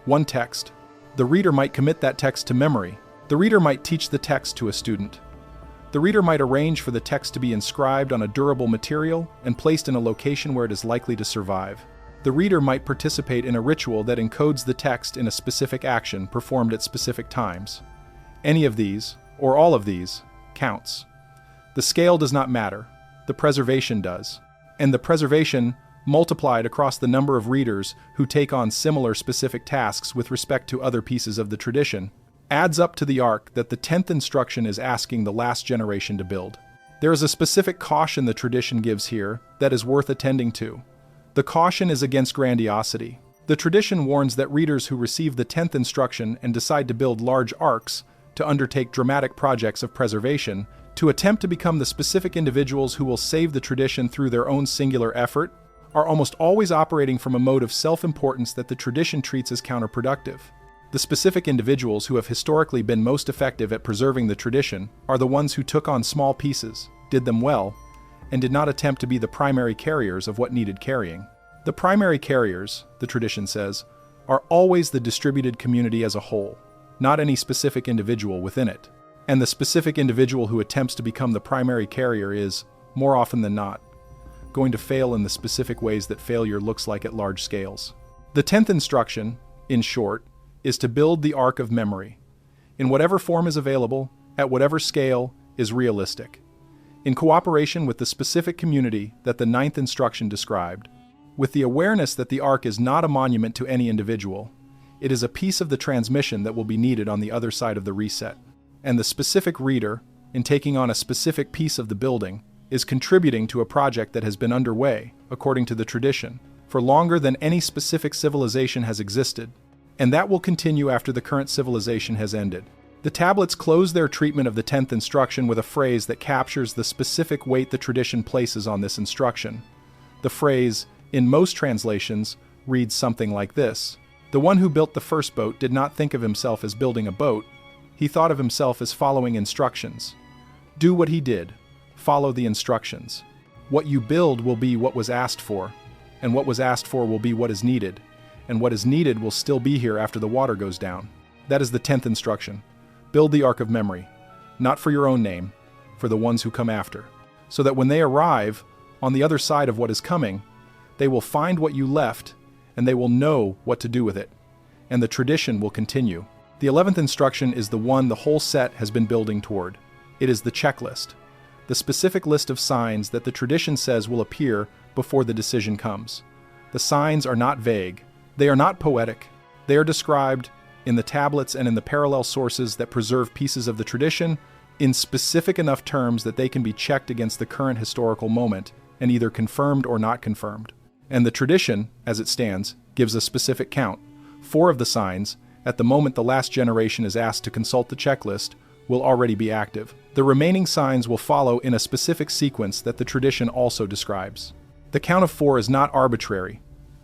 One text. The reader might commit that text to memory. The reader might teach the text to a student. The reader might arrange for the text to be inscribed on a durable material and placed in a location where it is likely to survive. The reader might participate in a ritual that encodes the text in a specific action performed at specific times. Any of these, or all of these, counts. The scale does not matter. The preservation does. And the preservation, multiplied across the number of readers who take on similar specific tasks with respect to other pieces of the tradition, adds up to the ark that the 10th instruction is asking the last generation to build. There is a specific caution the tradition gives here that is worth attending to. The caution is against grandiosity. The tradition warns that readers who receive the 10th instruction and decide to build large arks, to undertake dramatic projects of preservation, to attempt to become the specific individuals who will save the tradition through their own singular effort, are almost always operating from a mode of self-importance that the tradition treats as counterproductive. The specific individuals who have historically been most effective at preserving the tradition are the ones who took on small pieces, did them well, and did not attempt to be the primary carriers of what needed carrying. The primary carriers, the tradition says, are always the distributed community as a whole, not any specific individual within it. And the specific individual who attempts to become the primary carrier is, more often than not, going to fail in the specific ways that failure looks like at large scales. The 10th instruction, in short, is to build the ark of memory, in whatever form is available, at whatever scale is realistic, in cooperation with the specific community that the 9th instruction described. with the awareness that the ark is not a monument to any individual. It is a piece of the transmission that will be needed on the other side of the reset. And the specific reader, in taking on a specific piece of the building, is contributing to a project that has been underway, according to the tradition, for longer than any specific civilization has existed, and that will continue after the current civilization has ended. The tablets close their treatment of the 10th instruction with a phrase that captures the specific weight the tradition places on this instruction. The phrase, in most translations, reads something like this: "The one who built the first boat did not think of himself as building a boat, he thought of himself as following instructions. Do what he did. Follow the instructions. What you build will be what was asked for, and what was asked for will be what is needed, and what is needed will still be here after the water goes down." That is the 10th instruction. Build the Ark of Memory, not for your own name, for the ones who come after, so that when they arrive on the other side of what is coming, they will find what you left, and they will know what to do with it, and the tradition will continue. The 11th instruction is the one the whole set has been building toward. It is the checklist, the specific list of signs that the tradition says will appear before the decision comes. The signs are not vague. They are not poetic. They are described in the tablets and in the parallel sources that preserve pieces of the tradition in specific enough terms that they can be checked against the current historical moment and either confirmed or not confirmed. And the tradition, as it stands, gives a specific count. 4 of the signs, at the moment the last generation is asked to consult the checklist, will already be active. The remaining signs will follow in a specific sequence that the tradition also describes. The count of 4 is not arbitrary.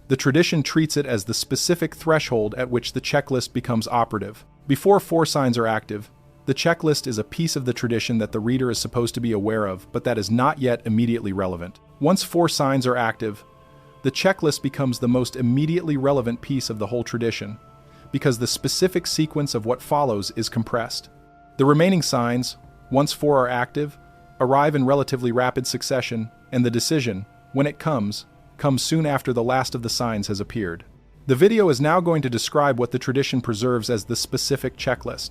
The tradition treats it as the specific threshold at which the checklist becomes operative. Before 4 signs are active, the checklist is a piece of the tradition that the reader is supposed to be aware of, but that is not yet immediately relevant. Once 4 signs are active, the checklist becomes the most immediately relevant piece of the whole tradition, because the specific sequence of what follows is compressed. The remaining signs, once 4 are active, arrive in relatively rapid succession, and the decision, when it comes soon after the last of the signs has appeared. The video is now going to describe what the tradition preserves as the specific checklist.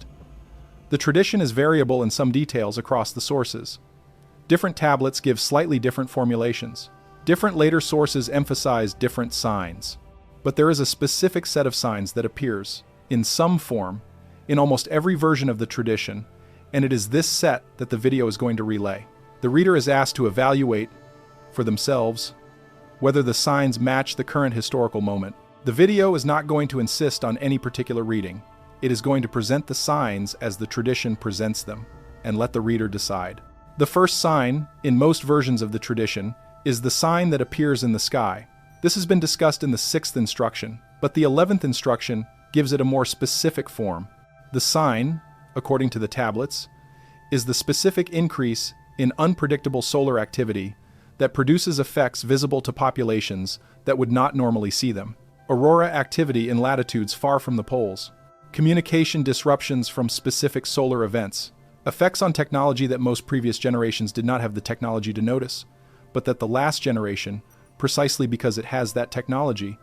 The tradition is variable in some details across the sources. Different tablets give slightly different formulations. Different later sources emphasize different signs. But there is a specific set of signs that appears, in some form, in almost every version of the tradition, and it is this set that the video is going to relay. The reader is asked to evaluate, for themselves, whether the signs match the current historical moment. The video is not going to insist on any particular reading. It is going to present the signs as the tradition presents them, and let the reader decide. The first sign, in most versions of the tradition, is the sign that appears in the sky. This has been discussed in the 6th instruction, but the 11th instruction gives it a more specific form. The sign, according to the tablets, is the specific increase in unpredictable solar activity that produces effects visible to populations that would not normally see them. Aurora activity in latitudes far from the poles. Communication disruptions from specific solar events. Effects on technology that most previous generations did not have the technology to notice, but that the last generation, precisely because it has that technology,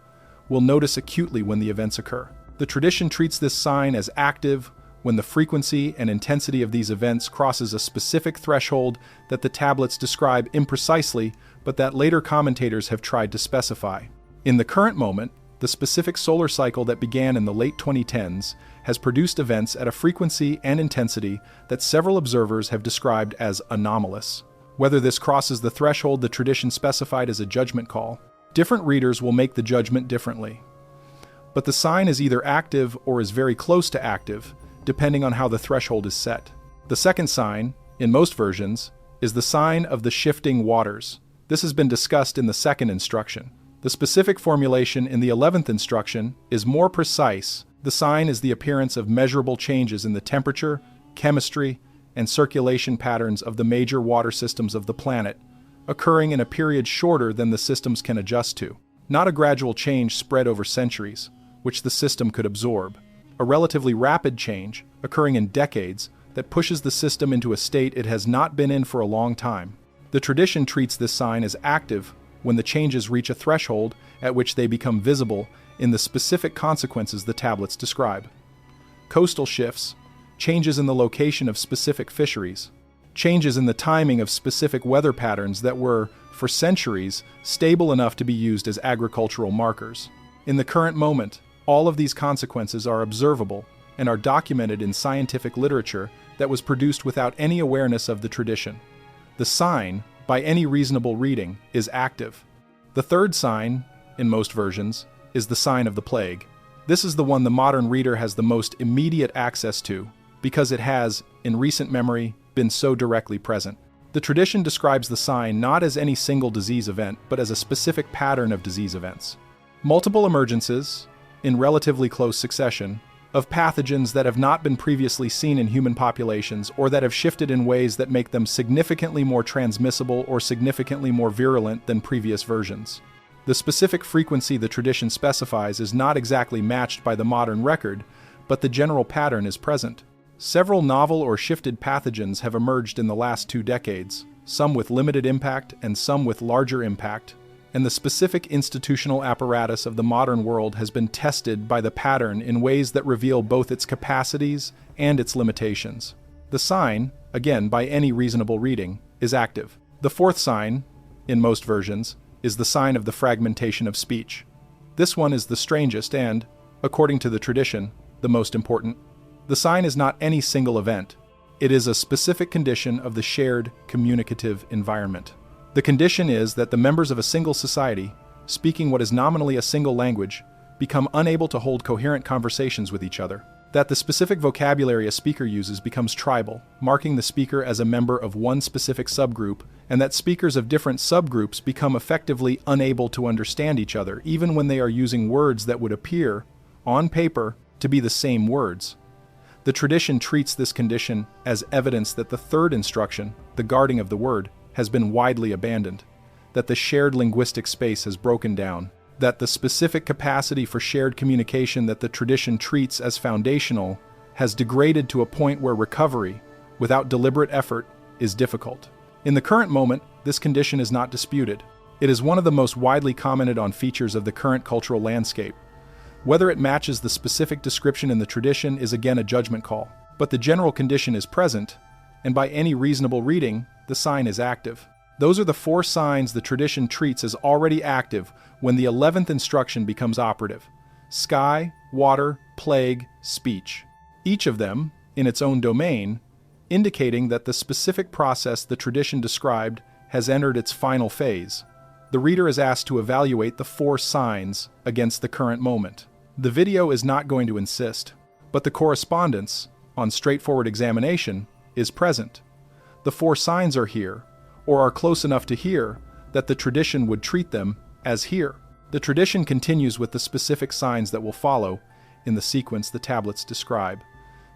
will notice acutely when the events occur. The tradition treats this sign as active when the frequency and intensity of these events crosses a specific threshold that the tablets describe imprecisely, but that later commentators have tried to specify. In the current moment, the specific solar cycle that began in the late 2010s has produced events at a frequency and intensity that several observers have described as anomalous. Whether this crosses the threshold the tradition specified is a judgment call. Different readers will make the judgment differently. But the sign is either active or is very close to active, depending on how the threshold is set. The second sign, in most versions, is the sign of the shifting waters. This has been discussed in the 2nd instruction. The specific formulation in the 11th instruction is more precise. The sign is the appearance of measurable changes in the temperature, chemistry, and circulation patterns of the major water systems of the planet, occurring in a period shorter than the systems can adjust to. Not a gradual change spread over centuries, which the system could absorb. A relatively rapid change, occurring in decades, that pushes the system into a state it has not been in for a long time. The tradition treats this sign as active when the changes reach a threshold at which they become visible in the specific consequences the tablets describe. Coastal shifts, changes in the location of specific fisheries, changes in the timing of specific weather patterns that were, for centuries, stable enough to be used as agricultural markers. In the current moment, all of these consequences are observable and are documented in scientific literature that was produced without any awareness of the tradition. The sign, by any reasonable reading, is active. The third sign, in most versions, is the sign of the plague. This is the one the modern reader has the most immediate access to, because it has, in recent memory, been so directly present. The tradition describes the sign not as any single disease event, but as a specific pattern of disease events. Multiple emergences, in relatively close succession, of pathogens that have not been previously seen in human populations or that have shifted in ways that make them significantly more transmissible or significantly more virulent than previous versions. The specific frequency the tradition specifies is not exactly matched by the modern record, but the general pattern is present. Several novel or shifted pathogens have emerged in the last 2 decades, some with limited impact and some with larger impact, and the specific institutional apparatus of the modern world has been tested by the pattern in ways that reveal both its capacities and its limitations. The sign, again by any reasonable reading, is active. The fourth sign, in most versions, is the sign of the fragmentation of speech. This one is the strangest and, according to the tradition, the most important. The sign is not any single event. It is a specific condition of the shared communicative environment. The condition is that the members of a single society, speaking what is nominally a single language, become unable to hold coherent conversations with each other. That the specific vocabulary a speaker uses becomes tribal, marking the speaker as a member of one specific subgroup, and that speakers of different subgroups become effectively unable to understand each other, even when they are using words that would appear, on paper, to be the same words. The tradition treats this condition as evidence that the third instruction, the guarding of the word, has been widely abandoned, that the shared linguistic space has broken down, that the specific capacity for shared communication that the tradition treats as foundational has degraded to a point where recovery, without deliberate effort, is difficult. In the current moment, this condition is not disputed. It is one of the most widely commented on features of the current cultural landscape. Whether it matches the specific description in the tradition is again a judgment call, but the general condition is present, and by any reasonable reading, the sign is active. Those are the 4 signs the tradition treats as already active when the 11th instruction becomes operative: sky, water, plague, speech. Each of them, in its own domain, indicating that the specific process the tradition described has entered its final phase. The reader is asked to evaluate the 4 signs against the current moment. The video is not going to insist, but the correspondence, on straightforward examination, is present. The 4 signs are here, or are close enough to here, that the tradition would treat them as here. The tradition continues with the specific signs that will follow, in the sequence the tablets describe.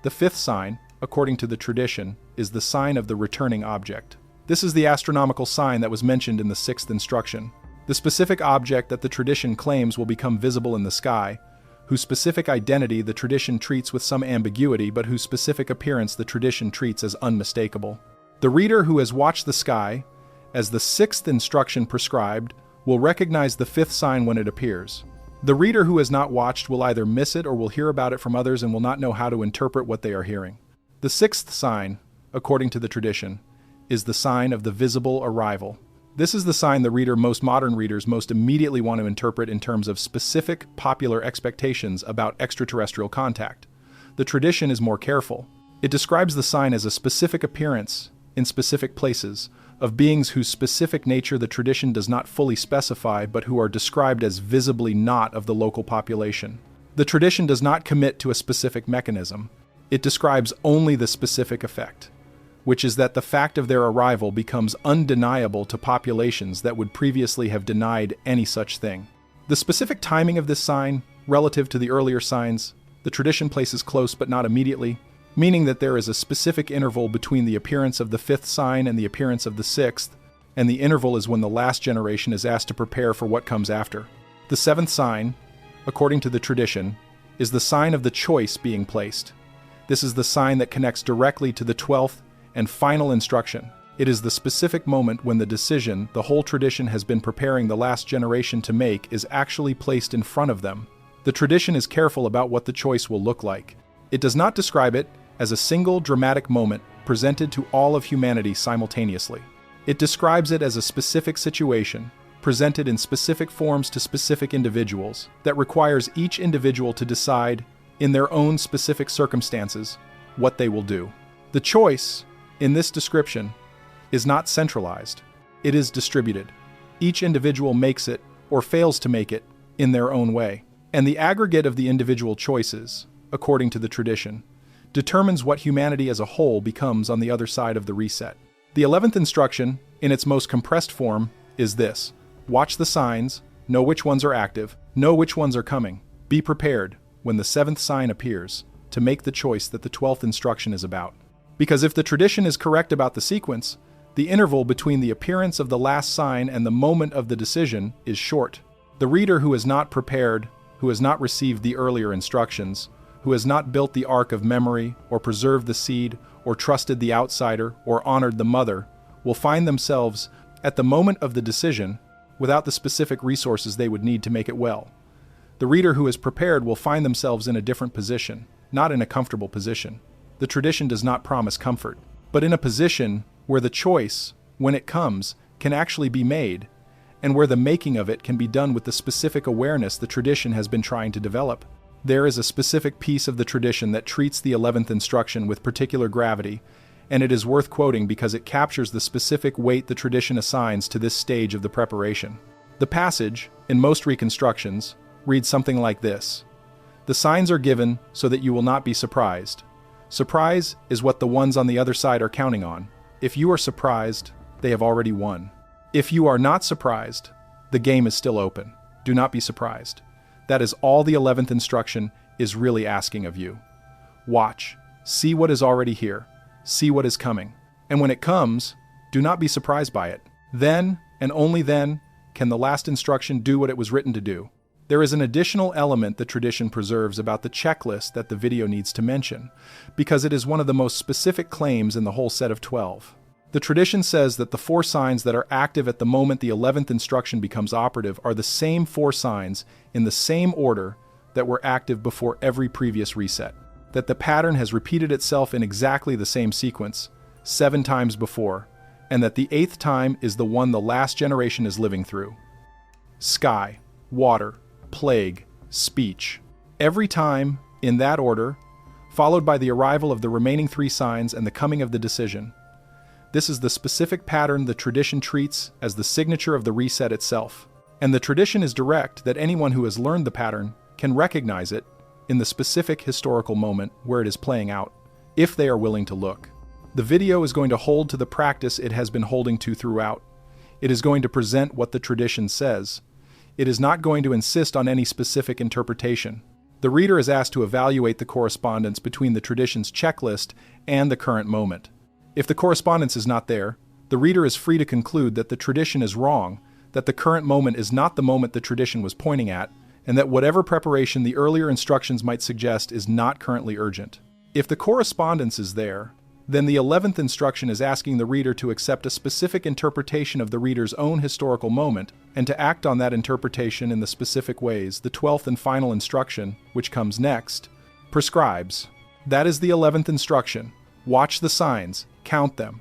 The 5th sign, according to the tradition, is the sign of the returning object. This is the astronomical sign that was mentioned in the 6th instruction. The specific object that the tradition claims will become visible in the sky, whose specific identity the tradition treats with some ambiguity but whose specific appearance the tradition treats as unmistakable. The reader who has watched the sky, as the 6th instruction prescribed, will recognize the 5th sign when it appears. The reader who has not watched will either miss it or will hear about it from others and will not know how to interpret what they are hearing. The 6th sign, according to the tradition, is the sign of the visible arrival. This is the sign most modern readers most immediately want to interpret in terms of specific popular expectations about extraterrestrial contact. The tradition is more careful. It describes the sign as a specific appearance, in specific places, of beings whose specific nature the tradition does not fully specify but who are described as visibly not of the local population. The tradition does not commit to a specific mechanism. It describes only the specific effect, which is that the fact of their arrival becomes undeniable to populations that would previously have denied any such thing. The specific timing of this sign, relative to the earlier signs, the tradition places close but not immediately, meaning that there is a specific interval between the appearance of the 5th sign and the appearance of the 6th, and the interval is when the last generation is asked to prepare for what comes after. The 7th sign, according to the tradition, is the sign of the choice being placed. This is the sign that connects directly to the 12th and final instruction. It is the specific moment when the decision the whole tradition has been preparing the last generation to make is actually placed in front of them. The tradition is careful about what the choice will look like. It does not describe it as a single dramatic moment presented to all of humanity simultaneously. It describes it as a specific situation, presented in specific forms to specific individuals, that requires each individual to decide, in their own specific circumstances, what they will do. The choice, in this description, is not centralized. It is distributed. Each individual makes it, or fails to make it, in their own way. And the aggregate of the individual choices, according to the tradition, determines what humanity as a whole becomes on the other side of the reset. The 11th instruction, in its most compressed form, is this: watch the signs, know which ones are active, know which ones are coming. Be prepared, when the 7th sign appears, to make the choice that the 12th instruction is about. Because if the tradition is correct about the sequence, the interval between the appearance of the last sign and the moment of the decision is short. The reader who is not prepared, who has not received the earlier instructions, who has not built the ark of memory, or preserved the seed, or trusted the outsider, or honored the mother, will find themselves, at the moment of the decision, without the specific resources they would need to make it well. The reader who is prepared will find themselves in a different position, not in a comfortable position. The tradition does not promise comfort, but in a position where the choice, when it comes, can actually be made, and where the making of it can be done with the specific awareness the tradition has been trying to develop. There is a specific piece of the tradition that treats the 11th instruction with particular gravity, and it is worth quoting because it captures the specific weight the tradition assigns to this stage of the preparation. The passage, in most reconstructions, reads something like this: "The signs are given so that you will not be surprised. Surprise is what the ones on the other side are counting on. If you are surprised, they have already won. If you are not surprised, the game is still open. Do not be surprised." That is all the 11th instruction is really asking of you. Watch, see what is already here, see what is coming. And when it comes, do not be surprised by it. Then, and only then, can the last instruction do what it was written to do. There is an additional element the tradition preserves about the checklist that the video needs to mention, because it is one of the most specific claims in the whole set of 12. The tradition says that the 4 signs that are active at the moment the 11th instruction becomes operative are the same 4 signs in the same order that were active before every previous reset. That the pattern has repeated itself in exactly the same sequence, 7 times before, and that the 8th time is the one the last generation is living through. Sky, water, plague, speech. Every time, in that order, followed by the arrival of the remaining 3 signs and the coming of the decision. This is the specific pattern the tradition treats as the signature of the reset itself. And the tradition is direct that anyone who has learned the pattern can recognize it in the specific historical moment where it is playing out, if they are willing to look. The video is going to hold to the practice it has been holding to throughout. It is going to present what the tradition says. It is not going to insist on any specific interpretation. The reader is asked to evaluate the correspondence between the tradition's checklist and the current moment. If the correspondence is not there, the reader is free to conclude that the tradition is wrong, that the current moment is not the moment the tradition was pointing at, and that whatever preparation the earlier instructions might suggest is not currently urgent. If the correspondence is there, then the 11th instruction is asking the reader to accept a specific interpretation of the reader's own historical moment, and to act on that interpretation in the specific ways the 12th and final instruction, which comes next, prescribes. That is the 11th instruction. Watch the signs, count them.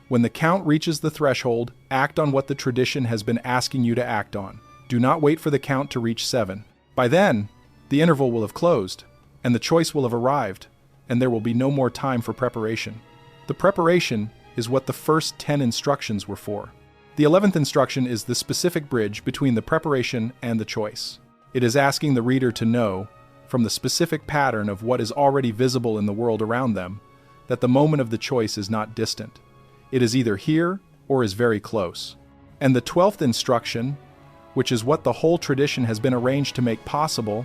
When the count reaches the threshold, act on what the tradition has been asking you to act on. Do not wait for the count to reach 7. By then, the interval will have closed, and the choice will have arrived, and there will be no more time for preparation. The preparation is what the first 10 instructions were for. The 11th instruction is the specific bridge between the preparation and the choice. It is asking the reader to know, from the specific pattern of what is already visible in the world around them, that the moment of the choice is not distant. It is either here or is very close. And the 12th instruction, which is what the whole tradition has been arranged to make possible,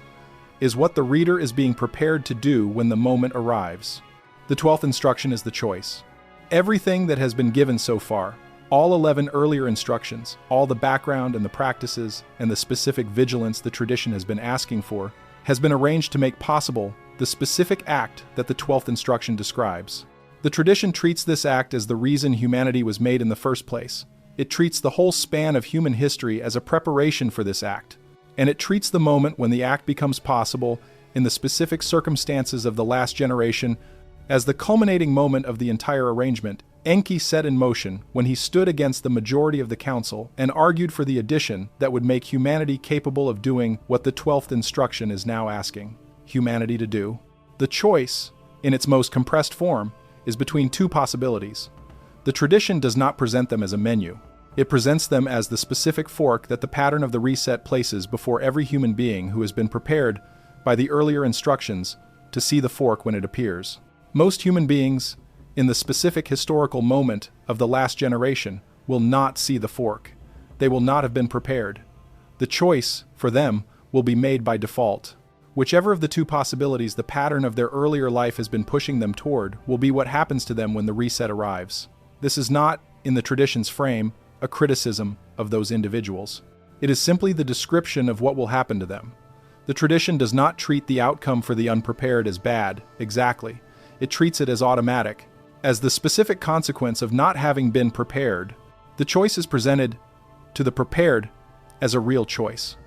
is what the reader is being prepared to do when the moment arrives. The 12th instruction is the choice. Everything that has been given so far, all 11 earlier instructions, all the background and the practices and the specific vigilance the tradition has been asking for, has been arranged to make possible the specific act that the 12th instruction describes. The tradition treats this act as the reason humanity was made in the first place. It treats the whole span of human history as a preparation for this act. And it treats the moment when the act becomes possible in the specific circumstances of the last generation As the culminating moment of the entire arrangement, Enki set in motion when he stood against the majority of the council and argued for the addition that would make humanity capable of doing what the 12th instruction is now asking humanity to do. The choice, in its most compressed form, is between two possibilities. The tradition does not present them as a menu. It presents them as the specific fork that the pattern of the reset places before every human being who has been prepared by the earlier instructions to see the fork when it appears. Most human beings, in the specific historical moment of the last generation, will not see the fork. They will not have been prepared. The choice, for them, will be made by default. Whichever of the two possibilities the pattern of their earlier life has been pushing them toward will be what happens to them when the reset arrives. This is not, in the tradition's frame, a criticism of those individuals. It is simply the description of what will happen to them. The tradition does not treat the outcome for the unprepared as bad, exactly. It treats it as automatic. As the specific consequence of not having been prepared, the choice is presented to the prepared as a real choice.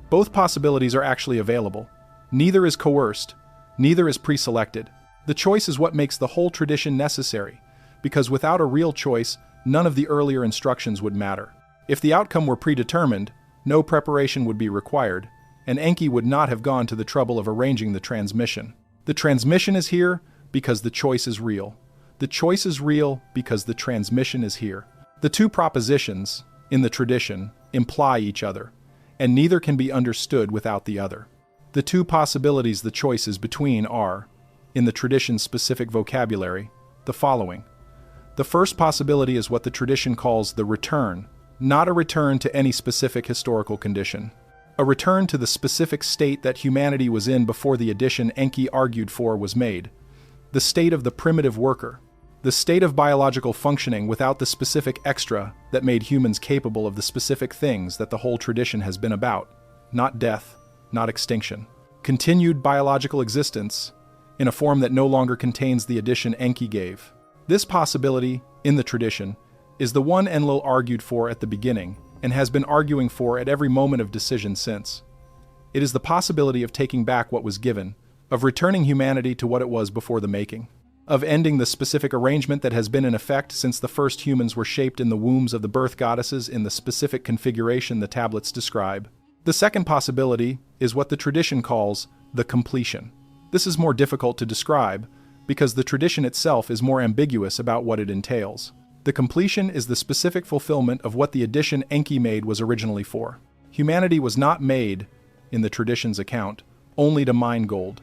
Both possibilities are actually available. Neither is coerced, neither is pre-selected. The choice is what makes the whole tradition necessary, because without a real choice, none of the earlier instructions would matter. If the outcome were predetermined, no preparation would be required, and Enki would not have gone to the trouble of arranging the transmission. The transmission is here because the choice is real. The choice is real because the transmission is here. The two propositions, in the tradition, imply each other, and neither can be understood without the other. The two possibilities the choice is between are, in the tradition's specific vocabulary, the following. The first possibility is what the tradition calls the return, not a return to any specific historical condition. A return to the specific state that humanity was in before the addition Enki argued for was made. The state of the primitive worker. The state of biological functioning without the specific extra that made humans capable of the specific things that the whole tradition has been about. Not death, not extinction. Continued biological existence in a form that no longer contains the addition Enki gave. This possibility, in the tradition, is the one Enlil argued for at the beginning and has been arguing for at every moment of decision since. It is the possibility of taking back what was given, of returning humanity to what it was before the making, of ending the specific arrangement that has been in effect since the first humans were shaped in the wombs of the birth goddesses in the specific configuration the tablets describe. The second possibility is what the tradition calls the completion. This is more difficult to describe because the tradition itself is more ambiguous about what it entails. The completion is the specific fulfillment of what the addition Enki made was originally for. Humanity was not made, in the tradition's account, only to mine gold.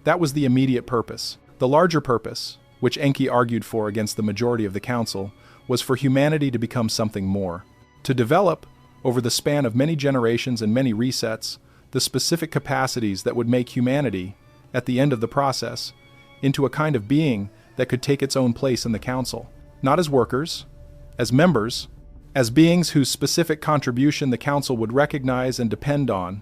That was the immediate purpose. The larger purpose, which Enki argued for against the majority of the council, was for humanity to become something more. To develop, over the span of many generations and many resets, the specific capacities that would make humanity, at the end of the process, into a kind of being that could take its own place in the council. Not as workers, as members, as beings whose specific contribution the council would recognize and depend on.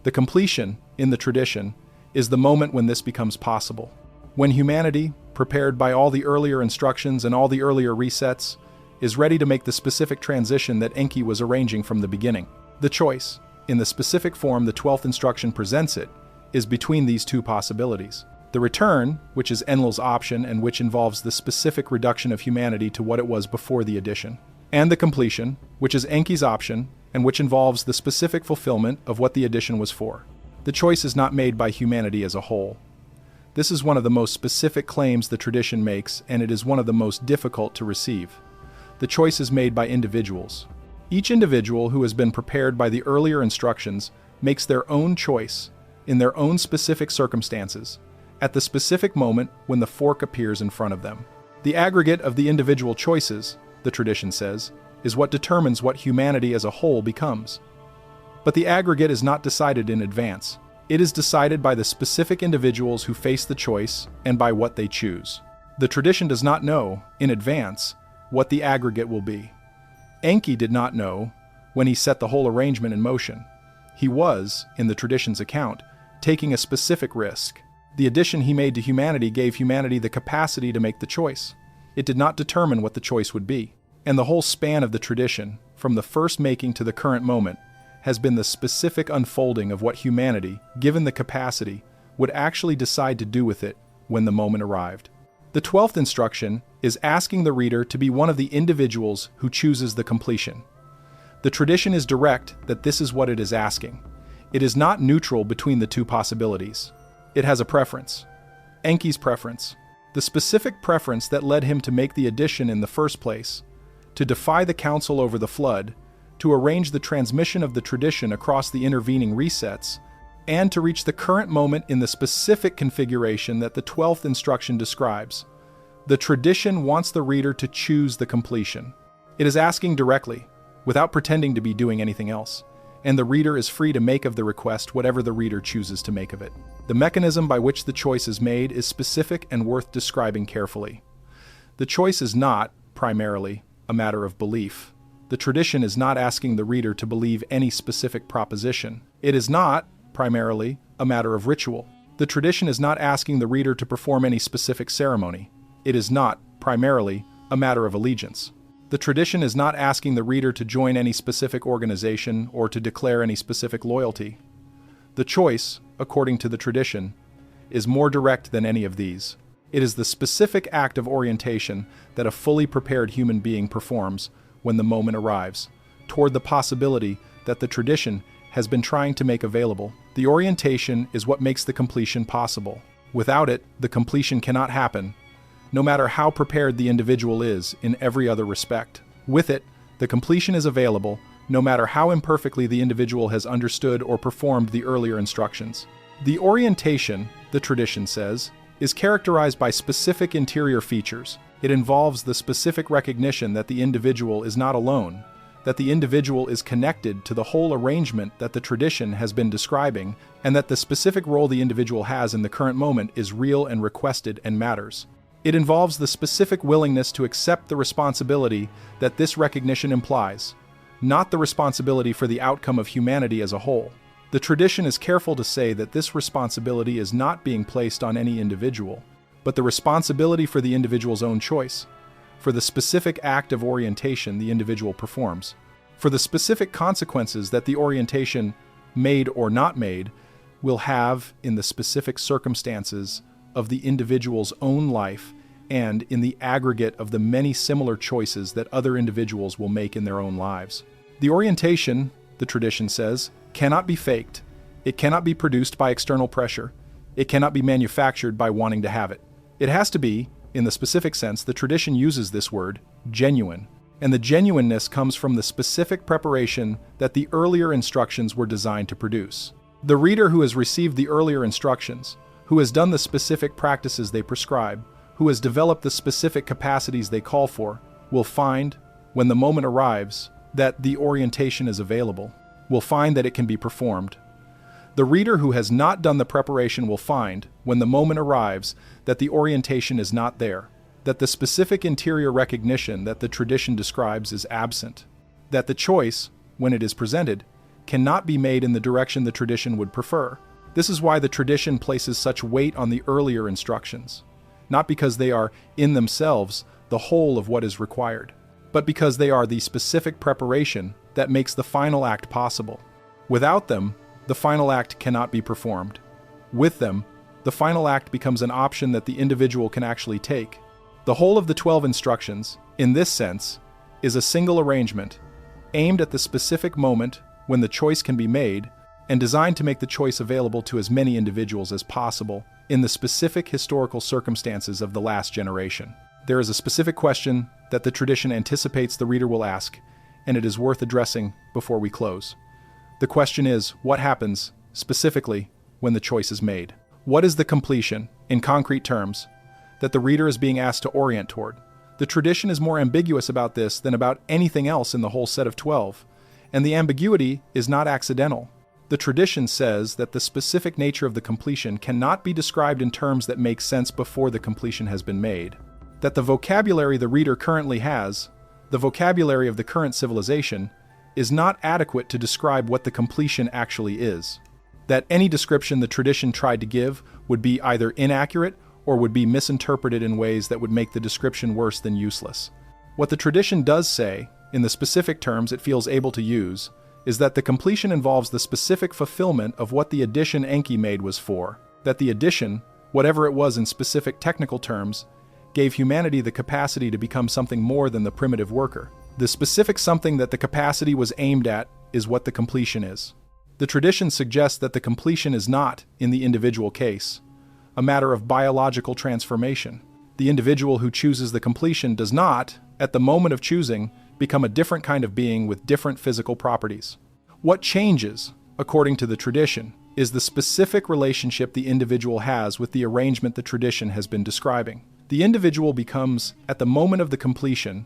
The completion, in the tradition, is the moment when this becomes possible. When humanity, prepared by all the earlier instructions and all the earlier resets, is ready to make the specific transition that Enki was arranging from the beginning. The choice, in the specific form the 12th instruction presents it, is between these two possibilities. The return, which is Enlil's option and which involves the specific reduction of humanity to what it was before the addition, and the completion, which is Enki's option and which involves the specific fulfillment of what the addition was for. The choice is not made by humanity as a whole. This is one of the most specific claims the tradition makes, and it is one of the most difficult to receive. The choice is made by individuals. Each individual who has been prepared by the earlier instructions makes their own choice, in their own specific circumstances, at the specific moment when the fork appears in front of them. The aggregate of the individual choices, the tradition says, is what determines what humanity as a whole becomes. But the aggregate is not decided in advance. It is decided by the specific individuals who face the choice and by what they choose. The tradition does not know, in advance, what the aggregate will be. Enki did not know when he set the whole arrangement in motion. He was, in the tradition's account, taking a specific risk. The addition he made to humanity gave humanity the capacity to make the choice. It did not determine what the choice would be. And the whole span of the tradition, from the first making to the current moment, has been the specific unfolding of what humanity, given the capacity, would actually decide to do with it when the moment arrived. The 12th instruction is asking the reader to be one of the individuals who chooses the completion. The tradition is direct that this is what it is asking. It is not neutral between the two possibilities. It has a preference. Enki's preference. The specific preference that led him to make the addition in the first place, to defy the council over the flood, to arrange the transmission of the tradition across the intervening resets, and to reach the current moment in the specific configuration that the 12th instruction describes. The tradition wants the reader to choose the completion. It is asking directly, without pretending to be doing anything else, and the reader is free to make of the request whatever the reader chooses to make of it. The mechanism by which the choice is made is specific and worth describing carefully. The choice is not, primarily, a matter of belief. The tradition is not asking the reader to believe any specific proposition. It is not, primarily, a matter of ritual. The tradition is not asking the reader to perform any specific ceremony. It is not, primarily, a matter of allegiance. The tradition is not asking the reader to join any specific organization or to declare any specific loyalty. The choice, according to the tradition, is more direct than any of these. It is the specific act of orientation that a fully prepared human being performs when the moment arrives, toward the possibility that the tradition has been trying to make available. The orientation is what makes the completion possible. Without it, the completion cannot happen, no matter how prepared the individual is in every other respect. With it, the completion is available, no matter how imperfectly the individual has understood or performed the earlier instructions. The orientation, the tradition says, is characterized by specific interior features. It involves the specific recognition that the individual is not alone, that the individual is connected to the whole arrangement that the tradition has been describing, and that the specific role the individual has in the current moment is real and requested and matters. It involves the specific willingness to accept the responsibility that this recognition implies, not the responsibility for the outcome of humanity as a whole. The tradition is careful to say that this responsibility is not being placed on any individual, but the responsibility for the individual's own choice, for the specific act of orientation the individual performs, for the specific consequences that the orientation, made or not made, will have in the specific circumstances of the individual's own life and in the aggregate of the many similar choices that other individuals will make in their own lives. The orientation, the tradition says, cannot be faked. It cannot be produced by external pressure. It cannot be manufactured by wanting to have it. It has to be, in the specific sense the tradition uses this word, genuine. And the genuineness comes from the specific preparation that the earlier instructions were designed to produce. The reader who has received the earlier instructions, who has done the specific practices they prescribe, who has developed the specific capacities they call for, will find, when the moment arrives, that the orientation is available, will find that it can be performed. The reader who has not done the preparation will find, when the moment arrives, that the orientation is not there, that the specific interior recognition that the tradition describes is absent, that the choice, when it is presented, cannot be made in the direction the tradition would prefer. This is why the tradition places such weight on the earlier instructions, not because they are, in themselves, the whole of what is required, but because they are the specific preparation that makes the final act possible. Without them, the final act cannot be performed. With them, the final act becomes an option that the individual can actually take. The whole of the 12 instructions, in this sense, is a single arrangement, aimed at the specific moment when the choice can be made, and designed to make the choice available to as many individuals as possible in the specific historical circumstances of the last generation. There is a specific question that the tradition anticipates the reader will ask, and it is worth addressing before we close. The question is, what happens, specifically, when the choice is made? What is the completion, in concrete terms, that the reader is being asked to orient toward? The tradition is more ambiguous about this than about anything else in the whole set of 12, and the ambiguity is not accidental. The tradition says that the specific nature of the completion cannot be described in terms that make sense before the completion has been made. That the vocabulary the reader currently has, the vocabulary of the current civilization, is not adequate to describe what the completion actually is. That any description the tradition tried to give would be either inaccurate or would be misinterpreted in ways that would make the description worse than useless. What the tradition does say, in the specific terms it feels able to use, is that the completion involves the specific fulfillment of what the addition Enki made was for, that the addition, whatever it was in specific technical terms, gave humanity the capacity to become something more than the primitive worker. The specific something that the capacity was aimed at is what the completion is. The tradition suggests that the completion is not, in the individual case, a matter of biological transformation. The individual who chooses the completion does not, at the moment of choosing, become a different kind of being with different physical properties. What changes, according to the tradition, is the specific relationship the individual has with the arrangement the tradition has been describing. The individual becomes, at the moment of the completion,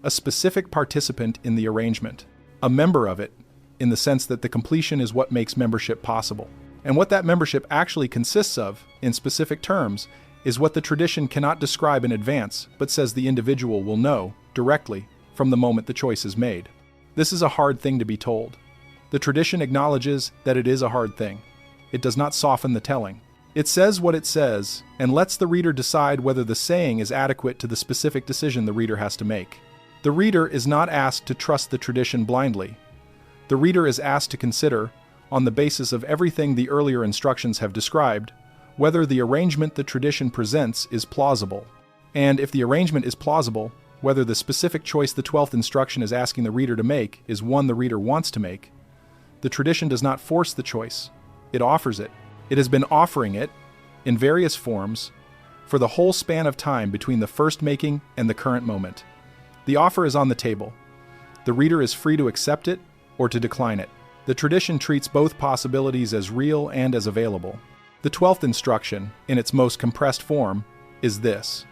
a specific participant in the arrangement, a member of it, in the sense that the completion is what makes membership possible. And what that membership actually consists of, in specific terms, is what the tradition cannot describe in advance, but says the individual will know, directly, from the moment the choice is made. This is a hard thing to be told. The tradition acknowledges that it is a hard thing. It does not soften the telling. It says what it says, and lets the reader decide whether the saying is adequate to the specific decision the reader has to make. The reader is not asked to trust the tradition blindly. The reader is asked to consider, on the basis of everything the earlier instructions have described, whether the arrangement the tradition presents is plausible. And if the arrangement is plausible, whether the specific choice the 12th instruction is asking the reader to make is one the reader wants to make. The tradition does not force the choice. It offers it. It has been offering it, in various forms, for the whole span of time between the first making and the current moment. The offer is on the table. The reader is free to accept it or to decline it. The tradition treats both possibilities as real and as available. The 12th instruction, in its most compressed form, is this: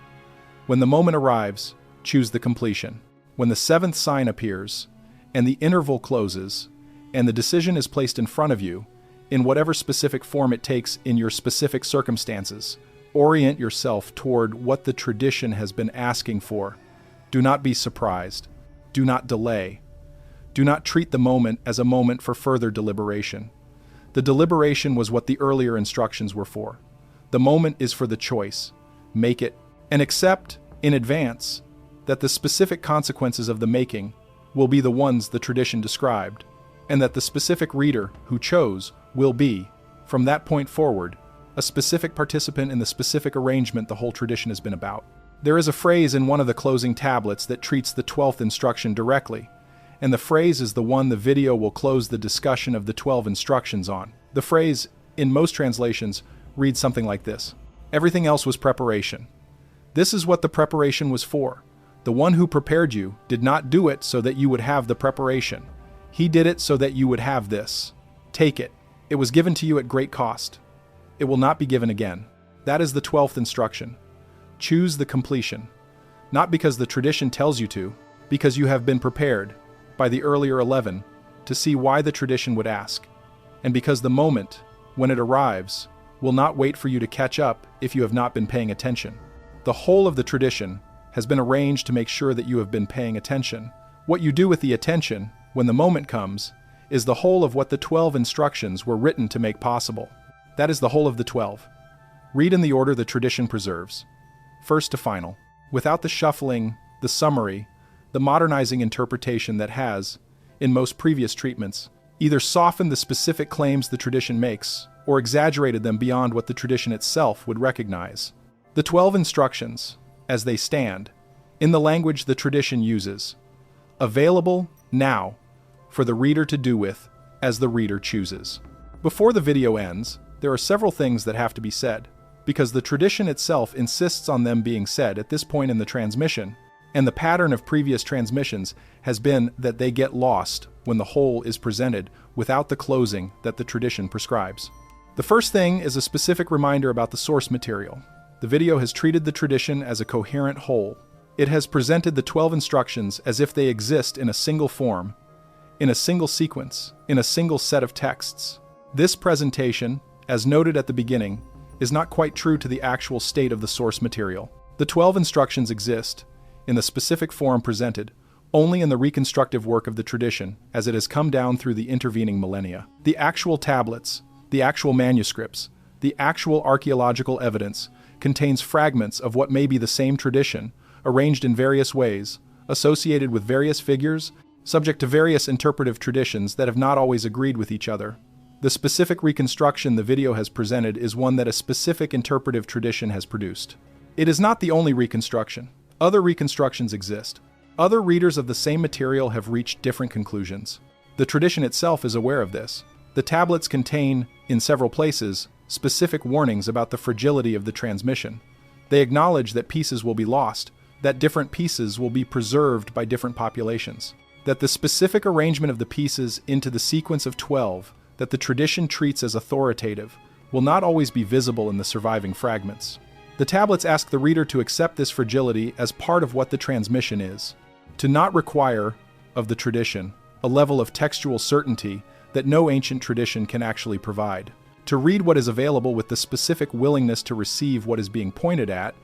when the moment arrives, choose the completion. When the 7th sign appears, and the interval closes, and the decision is placed in front of you, in whatever specific form it takes in your specific circumstances, orient yourself toward what the tradition has been asking for. Do not be surprised. Do not delay. Do not treat the moment as a moment for further deliberation. The deliberation was what the earlier instructions were for. The moment is for the choice. Make it, and accept, in advance, that the specific consequences of the making will be the ones the tradition described, and that the specific reader who chose will be, from that point forward, a specific participant in the specific arrangement the whole tradition has been about. There is a phrase in one of the closing tablets that treats the 12th instruction directly, and the phrase is the one the video will close the discussion of the 12 instructions on. The phrase, in most translations, reads something like this: everything else was preparation. This is what the preparation was for. The one who prepared you did not do it so that you would have the preparation. He did it so that you would have this. Take it. It was given to you at great cost. It will not be given again. That is the 12th instruction. Choose the completion. Not because the tradition tells you to, because you have been prepared, by the earlier 11, to see why the tradition would ask, and because the moment, when it arrives, will not wait for you to catch up if you have not been paying attention. The whole of the tradition has been arranged to make sure that you have been paying attention. What you do with the attention, when the moment comes, is the whole of what the 12 instructions were written to make possible. That is the whole of the 12. Read in the order the tradition preserves, first to final, without the shuffling, the summary, the modernizing interpretation that has, in most previous treatments, either softened the specific claims the tradition makes or exaggerated them beyond what the tradition itself would recognize. The 12 instructions, as they stand, in the language the tradition uses, available now for the reader to do with as the reader chooses. Before the video ends, there are several things that have to be said, because the tradition itself insists on them being said at this point in the transmission, and the pattern of previous transmissions has been that they get lost when the whole is presented without the closing that the tradition prescribes. The first thing is a specific reminder about the source material. The video has treated the tradition as a coherent whole. It has presented the 12 instructions as if they exist in a single form, in a single sequence, in a single set of texts. This presentation, as noted at the beginning, is not quite true to the actual state of the source material. The 12 instructions exist, in the specific form presented, only in the reconstructive work of the tradition as it has come down through the intervening millennia. The actual tablets, the actual manuscripts, the actual archaeological evidence contains fragments of what may be the same tradition, arranged in various ways, associated with various figures, subject to various interpretive traditions that have not always agreed with each other. The specific reconstruction the video has presented is one that a specific interpretive tradition has produced. It is not the only reconstruction. Other reconstructions exist. Other readers of the same material have reached different conclusions. The tradition itself is aware of this. The tablets contain, in several places, specific warnings about the fragility of the transmission. They acknowledge that pieces will be lost, that different pieces will be preserved by different populations, that the specific arrangement of the pieces into the sequence of 12 that the tradition treats as authoritative will not always be visible in the surviving fragments. The tablets ask the reader to accept this fragility as part of what the transmission is, to not require of the tradition a level of textual certainty that no ancient tradition can actually provide, to read what is available with the specific willingness to receive what is being pointed at,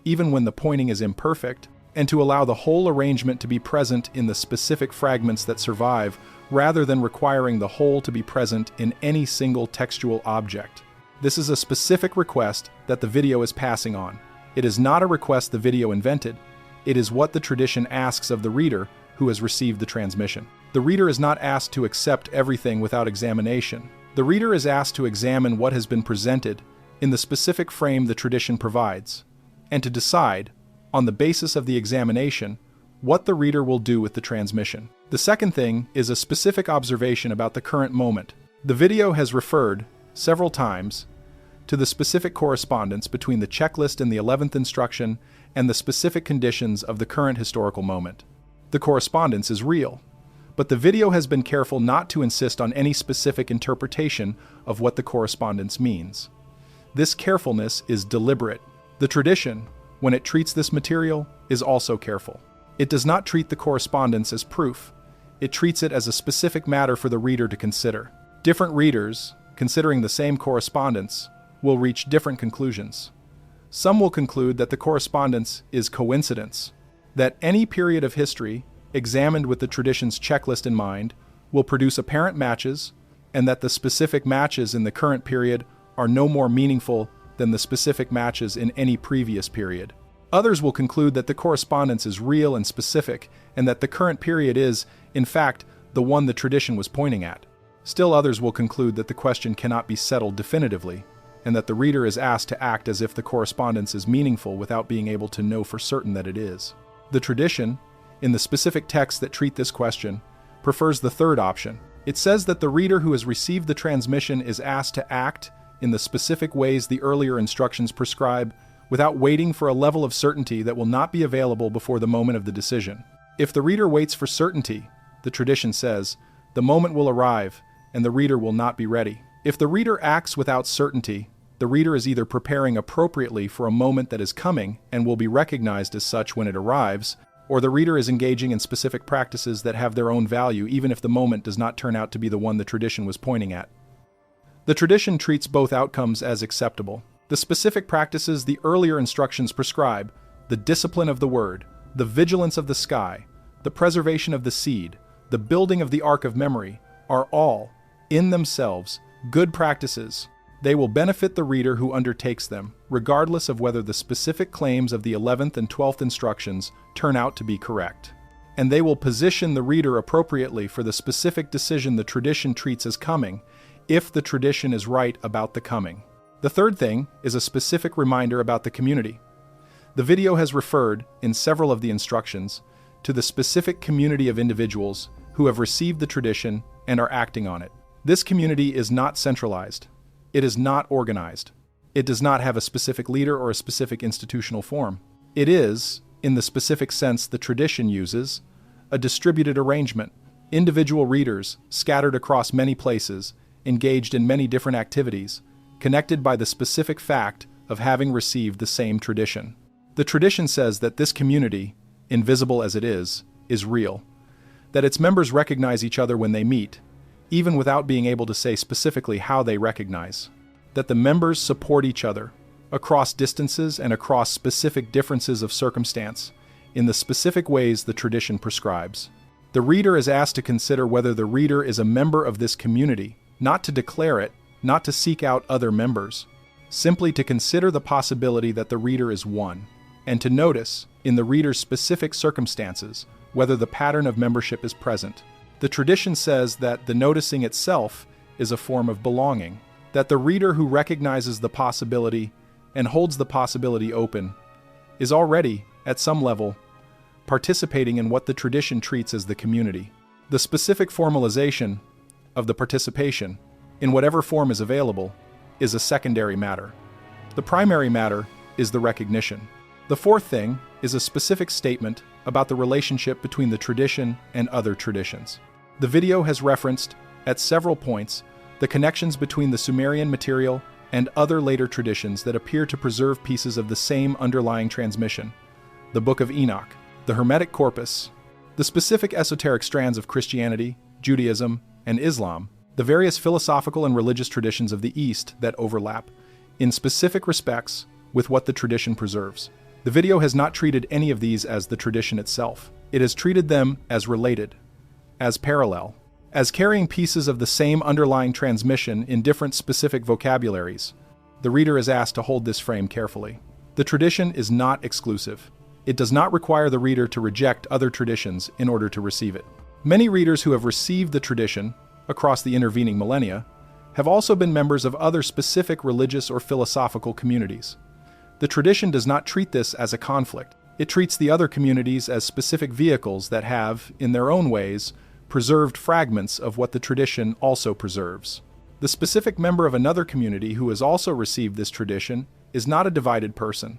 even when the pointing is imperfect, and to allow the whole arrangement to be present in the specific fragments that survive, rather than requiring the whole to be present in any single textual object. This is a specific request that the video is passing on. It is not a request the video invented. It is what the tradition asks of the reader who has received the transmission. The reader is not asked to accept everything without examination. The reader is asked to examine what has been presented in the specific frame the tradition provides, and to decide, on the basis of the examination, what the reader will do with the transmission. The second thing is a specific observation about the current moment. The video has referred, several times, to the specific correspondence between the checklist in the 11th instruction and the specific conditions of the current historical moment. The correspondence is real, but the video has been careful not to insist on any specific interpretation of what the correspondence means. This carefulness is deliberate. The tradition, when it treats this material, is also careful. It does not treat the correspondence as proof. It treats it as a specific matter for the reader to consider. Different readers, considering the same correspondence, will reach different conclusions. Some will conclude that the correspondence is coincidence, that any period of history, examined with the tradition's checklist in mind, will produce apparent matches, and that the specific matches in the current period are no more meaningful than the specific matches in any previous period. Others will conclude that the correspondence is real and specific, and that the current period is, in fact, the one the tradition was pointing at. Still others will conclude that the question cannot be settled definitively, and that the reader is asked to act as if the correspondence is meaningful without being able to know for certain that it is. The tradition, in the specific texts that treat this question, prefers the third option. It says that the reader who has received the transmission is asked to act in the specific ways the earlier instructions prescribe, without waiting for a level of certainty that will not be available before the moment of the decision. If the reader waits for certainty, the tradition says, the moment will arrive, and the reader will not be ready. If the reader acts without certainty, the reader is either preparing appropriately for a moment that is coming and will be recognized as such when it arrives, or the reader is engaging in specific practices that have their own value even if the moment does not turn out to be the one the tradition was pointing at. The tradition treats both outcomes as acceptable. The specific practices the earlier instructions prescribe, the discipline of the word, the vigilance of the sky, the preservation of the seed, the building of the ark of memory, are all, in themselves, good practices. They will benefit the reader who undertakes them, regardless of whether the specific claims of the 11th and 12th instructions turn out to be correct. And they will position the reader appropriately for the specific decision the tradition treats as coming, if the tradition is right about the coming. The third thing is a specific reminder about the community. The video has referred, in several of the instructions, to the specific community of individuals who have received the tradition and are acting on it. This community is not centralized. It is not organized. It does not have a specific leader or a specific institutional form. It is, in the specific sense the tradition uses, a distributed arrangement, individual readers scattered across many places, engaged in many different activities, connected by the specific fact of having received the same tradition. The tradition says that this community, invisible as it is real, that its members recognize each other when they meet, even without being able to say specifically how they recognize, that the members support each other, across distances and across specific differences of circumstance, in the specific ways the tradition prescribes. The reader is asked to consider whether the reader is a member of this community, not to declare it, not to seek out other members, simply to consider the possibility that the reader is one, and to notice, in the reader's specific circumstances, whether the pattern of membership is present. The tradition says that the noticing itself is a form of belonging, that the reader who recognizes the possibility and holds the possibility open is already, at some level, participating in what the tradition treats as the community. The specific formalization of the participation, in whatever form is available, is a secondary matter. The primary matter is the recognition. The fourth thing is a specific statement about the relationship between the tradition and other traditions. The video has referenced, at several points, the connections between the Sumerian material and other later traditions that appear to preserve pieces of the same underlying transmission: the Book of Enoch, the Hermetic corpus, the specific esoteric strands of Christianity, Judaism, and Islam, the various philosophical and religious traditions of the East that overlap, in specific respects, with what the tradition preserves. The video has not treated any of these as the tradition itself. It has treated them as related, as parallel, as carrying pieces of the same underlying transmission in different specific vocabularies. The reader is asked to hold this frame carefully. The tradition is not exclusive. It does not require the reader to reject other traditions in order to receive it. Many readers who have received the tradition across the intervening millennia have also been members of other specific religious or philosophical communities. The tradition does not treat this as a conflict. It treats the other communities as specific vehicles that have, in their own ways, preserved fragments of what the tradition also preserves. The specific member of another community who has also received this tradition is not a divided person.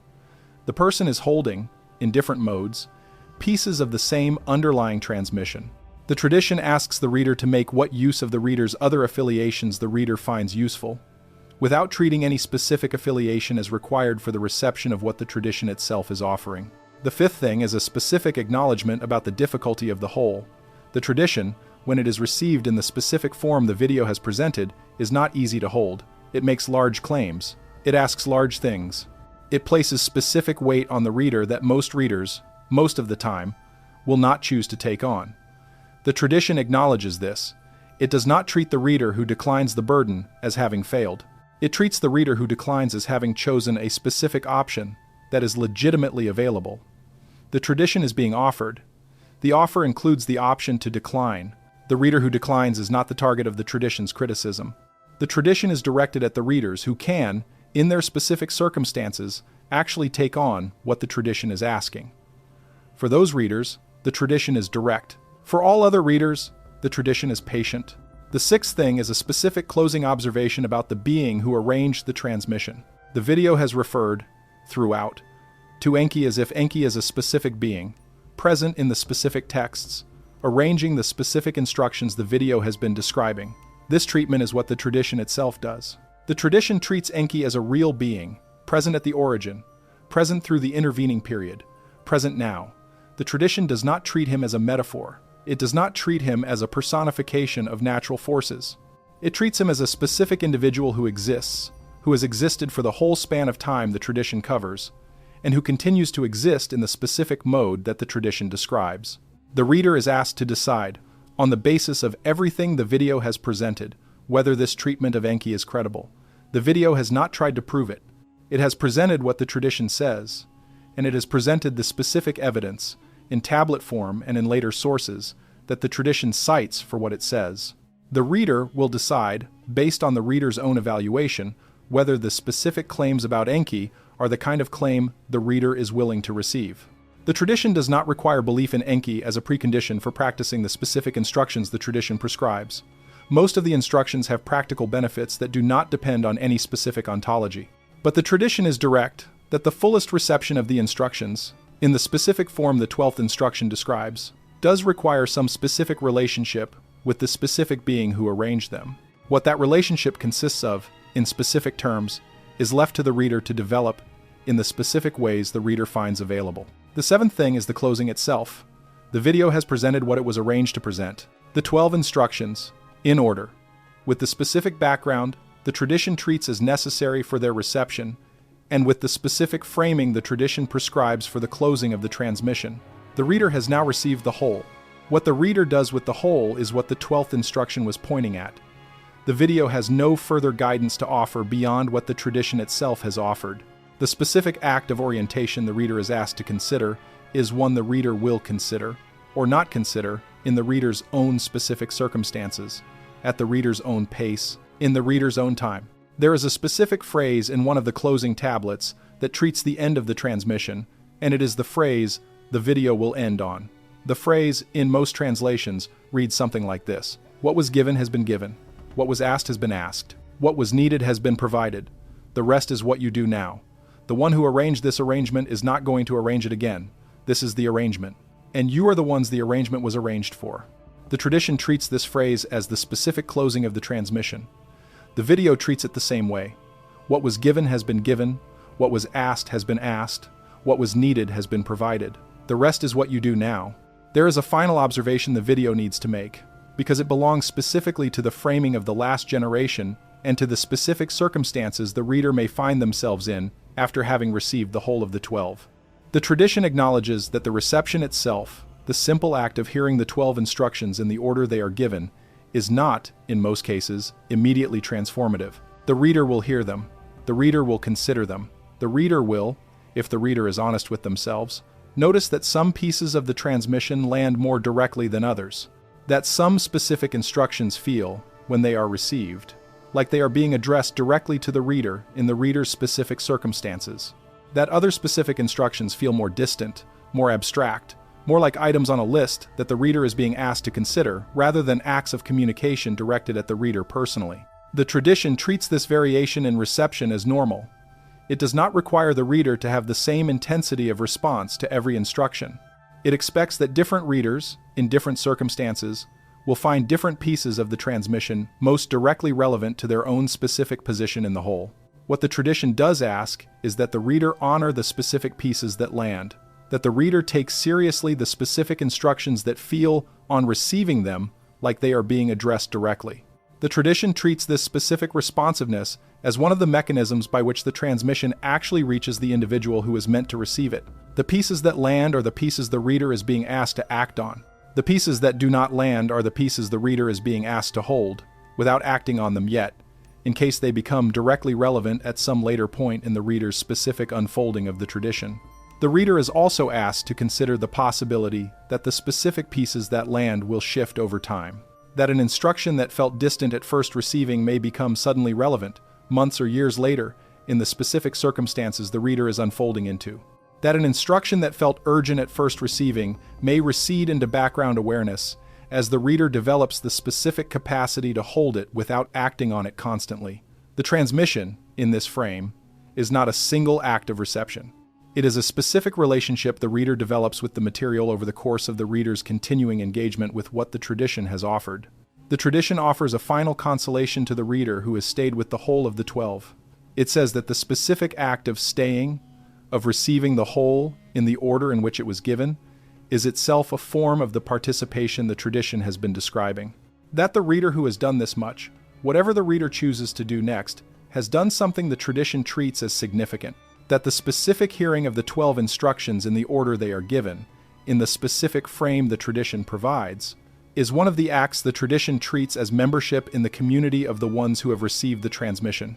The person is holding, in different modes, pieces of the same underlying transmission. The tradition asks the reader to make what use of the reader's other affiliations the reader finds useful, without treating any specific affiliation as required for the reception of what the tradition itself is offering. The fifth thing is a specific acknowledgement about the difficulty of the whole. The tradition, when it is received in the specific form the video has presented, is not easy to hold. It makes large claims. It asks large things. It places specific weight on the reader that most readers, most of the time, will not choose to take on. The tradition acknowledges this. It does not treat the reader who declines the burden as having failed. It treats the reader who declines as having chosen a specific option that is legitimately available. The tradition is being offered. The offer includes the option to decline. The reader who declines is not the target of the tradition's criticism. The tradition is directed at the readers who can, in their specific circumstances, actually take on what the tradition is asking. For those readers, the tradition is direct. For all other readers, the tradition is patient. The sixth thing is a specific closing observation about the being who arranged the transmission. The video has referred, throughout, to Enki as if Enki is a specific being, present in the specific texts, arranging the specific instructions the video has been describing. This treatment is what the tradition itself does. The tradition treats Enki as a real being, present at the origin, present through the intervening period, present now. The tradition does not treat him as a metaphor. It does not treat him as a personification of natural forces. It treats him as a specific individual who exists, who has existed for the whole span of time the tradition covers, and who continues to exist in the specific mode that the tradition describes. The reader is asked to decide, on the basis of everything the video has presented, whether this treatment of Enki is credible. The video has not tried to prove it. It has presented what the tradition says, and it has presented the specific evidence, in tablet form and in later sources, that the tradition cites for what it says. The reader will decide, based on the reader's own evaluation, whether the specific claims about Enki are the kind of claim the reader is willing to receive. The tradition does not require belief in Enki as a precondition for practicing the specific instructions the tradition prescribes. Most of the instructions have practical benefits that do not depend on any specific ontology. But the tradition is direct, that the fullest reception of the instructions, in the specific form the 12th instruction describes, does require some specific relationship with the specific being who arranged them. What that relationship consists of, in specific terms, is left to the reader to develop in the specific ways the reader finds available. The seventh thing is the closing itself. The video has presented what it was arranged to present. The 12 instructions, in order, with the specific background the tradition treats as necessary for their reception, and with the specific framing the tradition prescribes for the closing of the transmission. The reader has now received the whole. What the reader does with the whole is what the 12th instruction was pointing at. The video has no further guidance to offer beyond what the tradition itself has offered. The specific act of orientation the reader is asked to consider is one the reader will consider, or not consider, in the reader's own specific circumstances, at the reader's own pace, in the reader's own time. There is a specific phrase in one of the closing tablets that treats the end of the transmission and it is the phrase the video will end on. The phrase, in most translations, reads something like this: what was given has been given. What was asked has been asked. What was needed has been provided. The rest is what you do now. The one who arranged this arrangement is not going to arrange it again. This is the arrangement. And you are the ones the arrangement was arranged for. The tradition treats this phrase as the specific closing of the transmission. The video treats it the same way. What was given has been given. What was asked has been asked. What was needed has been provided. The rest is what you do now. There is a final observation the video needs to make, because it belongs specifically to the framing of the last generation and to the specific circumstances the reader may find themselves in after having received the whole of the 12. The tradition acknowledges that the reception itself, the simple act of hearing the 12 instructions in the order they are given, is not, in most cases, immediately transformative. The reader will hear them. The reader will consider them. The reader will, if the reader is honest with themselves, notice that some pieces of the transmission land more directly than others. That some specific instructions feel, when they are received, like they are being addressed directly to the reader in the reader's specific circumstances. That other specific instructions feel more distant, more abstract, more like items on a list that the reader is being asked to consider rather than acts of communication directed at the reader personally. The tradition treats this variation in reception as normal. It does not require the reader to have the same intensity of response to every instruction. It expects that different readers, in different circumstances, will find different pieces of the transmission most directly relevant to their own specific position in the whole. What the tradition does ask is that the reader honor the specific pieces that land, that the reader takes seriously the specific instructions that feel, on receiving them, like they are being addressed directly. The tradition treats this specific responsiveness as one of the mechanisms by which the transmission actually reaches the individual who is meant to receive it. The pieces that land are the pieces the reader is being asked to act on. The pieces that do not land are the pieces the reader is being asked to hold, without acting on them yet, in case they become directly relevant at some later point in the reader's specific unfolding of the tradition. The reader is also asked to consider the possibility that the specific pieces that land will shift over time. That an instruction that felt distant at first receiving may become suddenly relevant, months or years later, in the specific circumstances the reader is unfolding into. That an instruction that felt urgent at first receiving may recede into background awareness as the reader develops the specific capacity to hold it without acting on it constantly. The transmission, in this frame, is not a single act of reception. It is a specific relationship the reader develops with the material over the course of the reader's continuing engagement with what the tradition has offered. The tradition offers a final consolation to the reader who has stayed with the whole of the 12. It says that the specific act of staying, of receiving the whole in the order in which it was given, is itself a form of the participation the tradition has been describing. That the reader who has done this much, whatever the reader chooses to do next, has done something the tradition treats as significant. That the specific hearing of the 12 instructions in the order they are given, in the specific frame the tradition provides, is one of the acts the tradition treats as membership in the community of the ones who have received the transmission.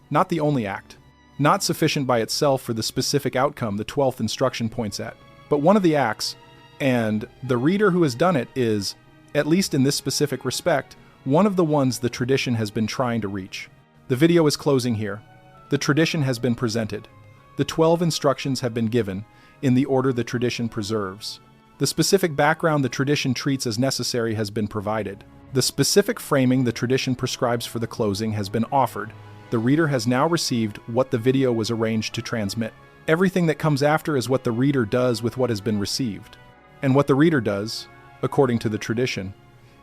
Not the only act. Not sufficient by itself for the specific outcome the 12th instruction points at, but one of the acts, and the reader who has done it is, at least in this specific respect, one of the ones the tradition has been trying to reach. The video is closing here. The tradition has been presented. The 12 instructions have been given, in the order the tradition preserves. The specific background the tradition treats as necessary has been provided. The specific framing the tradition prescribes for the closing has been offered. The reader has now received what the video was arranged to transmit. Everything that comes after is what the reader does with what has been received. And what the reader does, according to the tradition,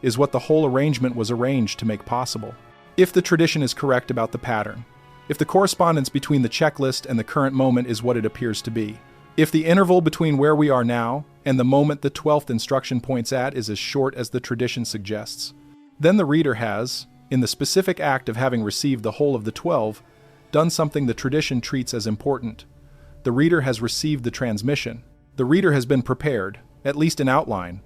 is what the whole arrangement was arranged to make possible. If the tradition is correct about the pattern, if the correspondence between the checklist and the current moment is what it appears to be, if the interval between where we are now and the moment the 12th instruction points at is as short as the tradition suggests, then the reader has, in the specific act of having received the whole of the 12, done something the tradition treats as important. The reader has received the transmission. The reader has been prepared, at least in outline,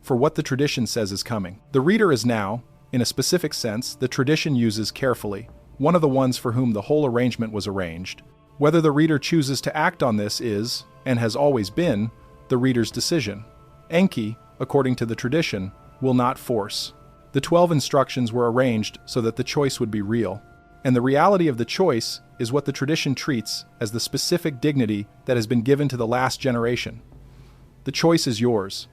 for what the tradition says is coming. The reader is now, in a specific sense, the tradition uses carefully, one of the ones for whom the whole arrangement was arranged. Whether the reader chooses to act on this is, and has always been, the reader's decision. Enki, according to the tradition, will not force. The 12 instructions were arranged so that the choice would be real. And the reality of the choice is what the tradition treats as the specific dignity that has been given to the last generation. The choice is yours.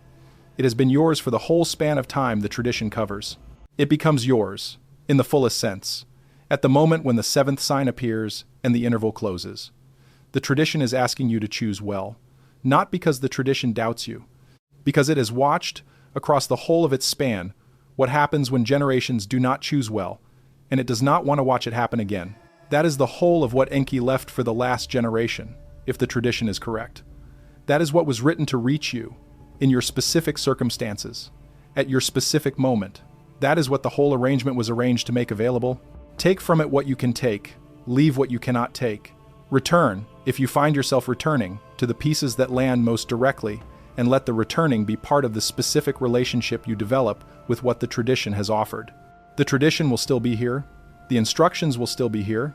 It has been yours for the whole span of time the tradition covers. It becomes yours, in the fullest sense, at the moment when the seventh sign appears and the interval closes. The tradition is asking you to choose well, not because the tradition doubts you, because it has watched, across the whole of its span, what happens when generations do not choose well, and it does not want to watch it happen again. That is the whole of what Enki left for the last generation, if the tradition is correct. That is what was written to reach you, in your specific circumstances, at your specific moment. That is what the whole arrangement was arranged to make available. Take from it what you can take, leave what you cannot take. Return, if you find yourself returning, to the pieces that land most directly, and let the returning be part of the specific relationship you develop with what the tradition has offered. The tradition will still be here, the instructions will still be here,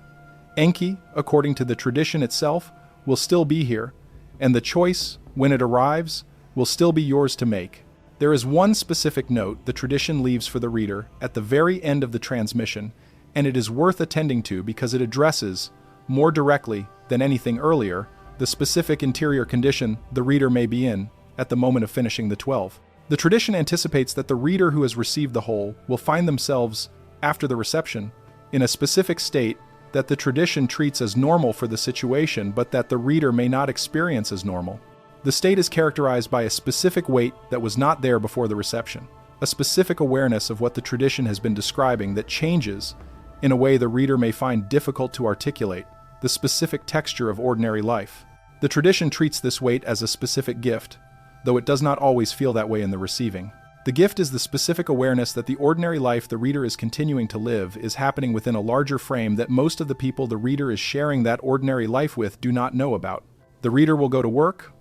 Enki, according to the tradition itself, will still be here, and the choice, when it arrives, will still be yours to make. There is one specific note the tradition leaves for the reader at the very end of the transmission, and it is worth attending to because it addresses, more directly than anything earlier, the specific interior condition the reader may be in at the moment of finishing the 12. The tradition anticipates that the reader who has received the whole will find themselves, after the reception, in a specific state that the tradition treats as normal for the situation but that the reader may not experience as normal. The state is characterized by a specific weight that was not there before the reception, a specific awareness of what the tradition has been describing that changes, in a way the reader may find difficult to articulate, the specific texture of ordinary life. The tradition treats this weight as a specific gift, though it does not always feel that way in the receiving. The gift is the specific awareness that the ordinary life the reader is continuing to live is happening within a larger frame that most of the people the reader is sharing that ordinary life with do not know about. The reader will go to work.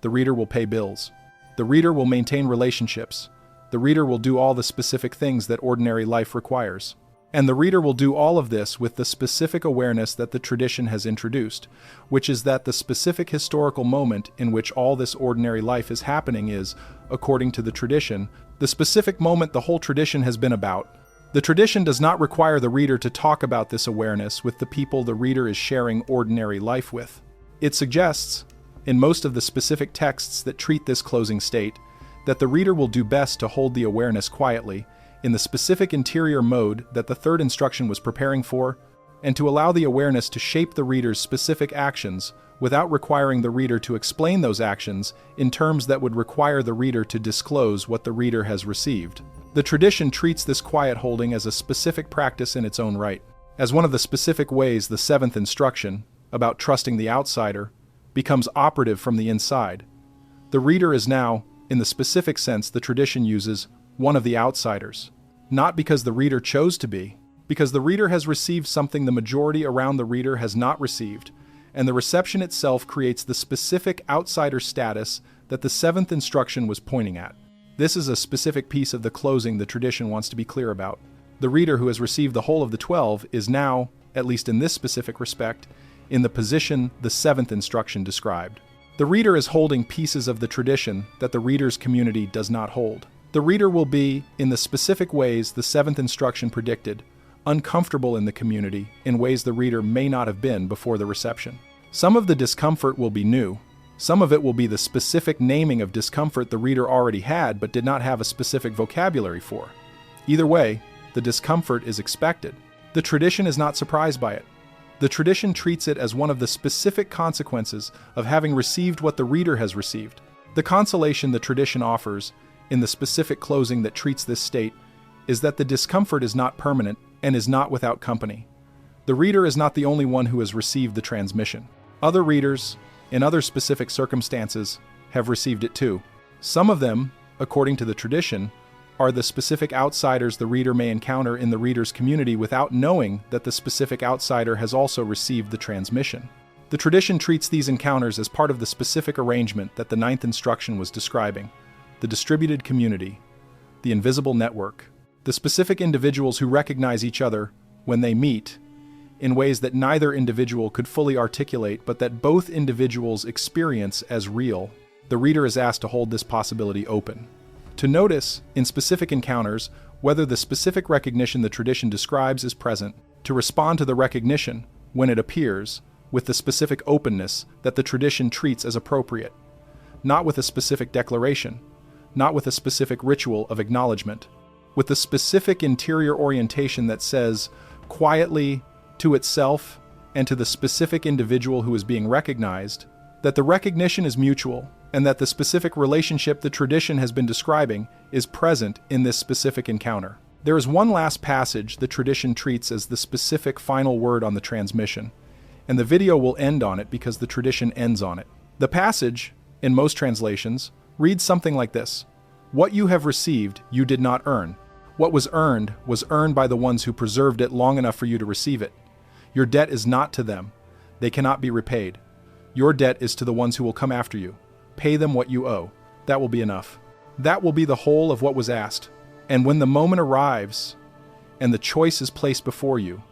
The reader will pay bills. The reader will maintain relationships. The reader will do all the specific things that ordinary life requires. And the reader will do all of this with the specific awareness that the tradition has introduced, which is that the specific historical moment in which all this ordinary life is happening is, according to the tradition, the specific moment the whole tradition has been about. The tradition does not require the reader to talk about this awareness with the people the reader is sharing ordinary life with. It suggests, in most of the specific texts that treat this closing state, that the reader will do best to hold the awareness quietly, in the specific interior mode that the third instruction was preparing for, and to allow the awareness to shape the reader's specific actions without requiring the reader to explain those actions in terms that would require the reader to disclose what the reader has received. The tradition treats this quiet holding as a specific practice in its own right. As one of the specific ways the seventh instruction, about trusting the outsider, becomes operative from the inside, the reader is now, in the specific sense the tradition uses, one of the outsiders. Not because the reader chose to be, because the reader has received something the majority around the reader has not received, and the reception itself creates the specific outsider status that the seventh instruction was pointing at. This is a specific piece of the closing the tradition wants to be clear about. The reader who has received the whole of the 12 is now, at least in this specific respect, in the position the seventh instruction described. The reader is holding pieces of the tradition that the reader's community does not hold. The reader will be, in the specific ways the seventh instruction predicted, uncomfortable in the community in ways the reader may not have been before the reception. Some of the discomfort will be new. Some of it will be the specific naming of discomfort the reader already had but did not have a specific vocabulary for. Either way, the discomfort is expected. The tradition is not surprised by it. The tradition treats it as one of the specific consequences of having received what the reader has received. The consolation the tradition offers, in the specific closing that treats this state, is that the discomfort is not permanent and is not without company. The reader is not the only one who has received the transmission. Other readers, in other specific circumstances, have received it too. Some of them, according to the tradition, are the specific outsiders the reader may encounter in the reader's community without knowing that the specific outsider has also received the transmission. The tradition treats these encounters as part of the specific arrangement that the ninth instruction was describing. The distributed community, the invisible network, the specific individuals who recognize each other when they meet in ways that neither individual could fully articulate but that both individuals experience as real. The reader is asked to hold this possibility open. To notice, in specific encounters, whether the specific recognition the tradition describes is present, to respond to the recognition, when it appears, with the specific openness that the tradition treats as appropriate, not with a specific declaration, not with a specific ritual of acknowledgement, with the specific interior orientation that says, quietly, to itself, and to the specific individual who is being recognized, that the recognition is mutual, and that the specific relationship the tradition has been describing is present in this specific encounter. There is one last passage the tradition treats as the specific final word on the transmission, and the video will end on it because the tradition ends on it. The passage, in most translations, reads something like this: "What you have received, you did not earn. What was earned by the ones who preserved it long enough for you to receive it. Your debt is not to them. They cannot be repaid. Your debt is to the ones who will come after you. Pay them what you owe. That will be enough." That will be the whole of what was asked. And when the moment arrives, and the choice is placed before you,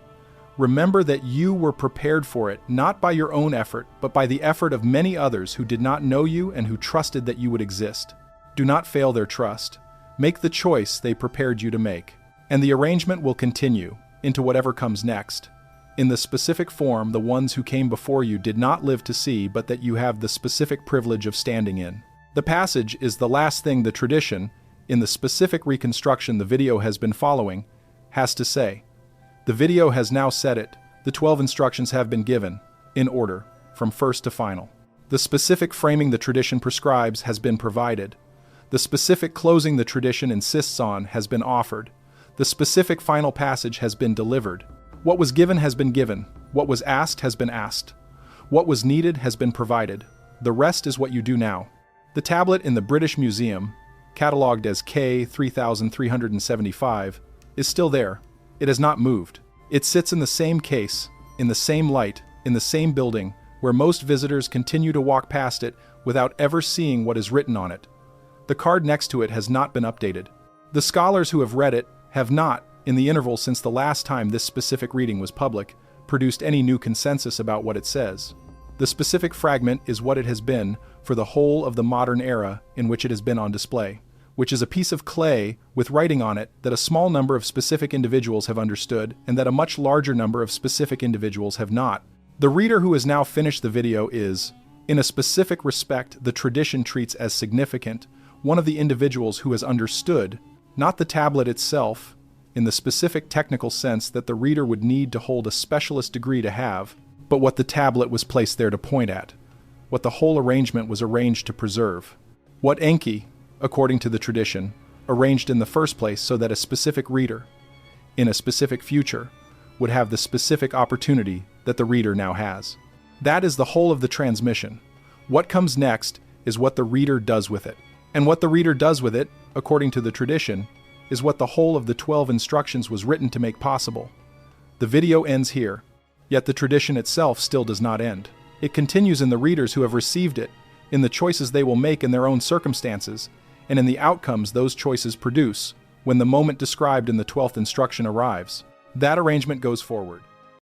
remember that you were prepared for it, not by your own effort, but by the effort of many others who did not know you and who trusted that you would exist. Do not fail their trust. Make the choice they prepared you to make. And the arrangement will continue into whatever comes next. In the specific form the ones who came before you did not live to see, but that you have the specific privilege of standing in. The passage is the last thing the tradition, in the specific reconstruction the video has been following, has to say. The video has now said it. The 12 instructions have been given, in order, from first to final. The specific framing the tradition prescribes has been provided. The specific closing the tradition insists on has been offered. The specific final passage has been delivered. What was given has been given. What was asked has been asked. What was needed has been provided. The rest is what you do now. The tablet in the British Museum, catalogued as K3375, is still there. It has not moved. It sits in the same case, in the same light, in the same building, where most visitors continue to walk past it without ever seeing what is written on it. The card next to it has not been updated. The scholars who have read it have not, in the interval since the last time this specific reading was public, produced any new consensus about what it says. The specific fragment is what it has been for the whole of the modern era in which it has been on display, which is a piece of clay with writing on it that a small number of specific individuals have understood and that a much larger number of specific individuals have not. The reader who has now finished the video is, in a specific respect the tradition treats as significant, one of the individuals who has understood, not the tablet itself, in the specific technical sense that the reader would need to hold a specialist degree to have, but what the tablet was placed there to point at, what the whole arrangement was arranged to preserve. What Enki, according to the tradition, arranged in the first place so that a specific reader, in a specific future, would have the specific opportunity that the reader now has. That is the whole of the transmission. What comes next is what the reader does with it. And what the reader does with it, according to the tradition, is what the whole of the 12 instructions was written to make possible. The video ends here, yet the tradition itself still does not end. It continues in the readers who have received it, in the choices they will make in their own circumstances, and in the outcomes those choices produce when the moment described in the 12th instruction arrives. That arrangement goes forward.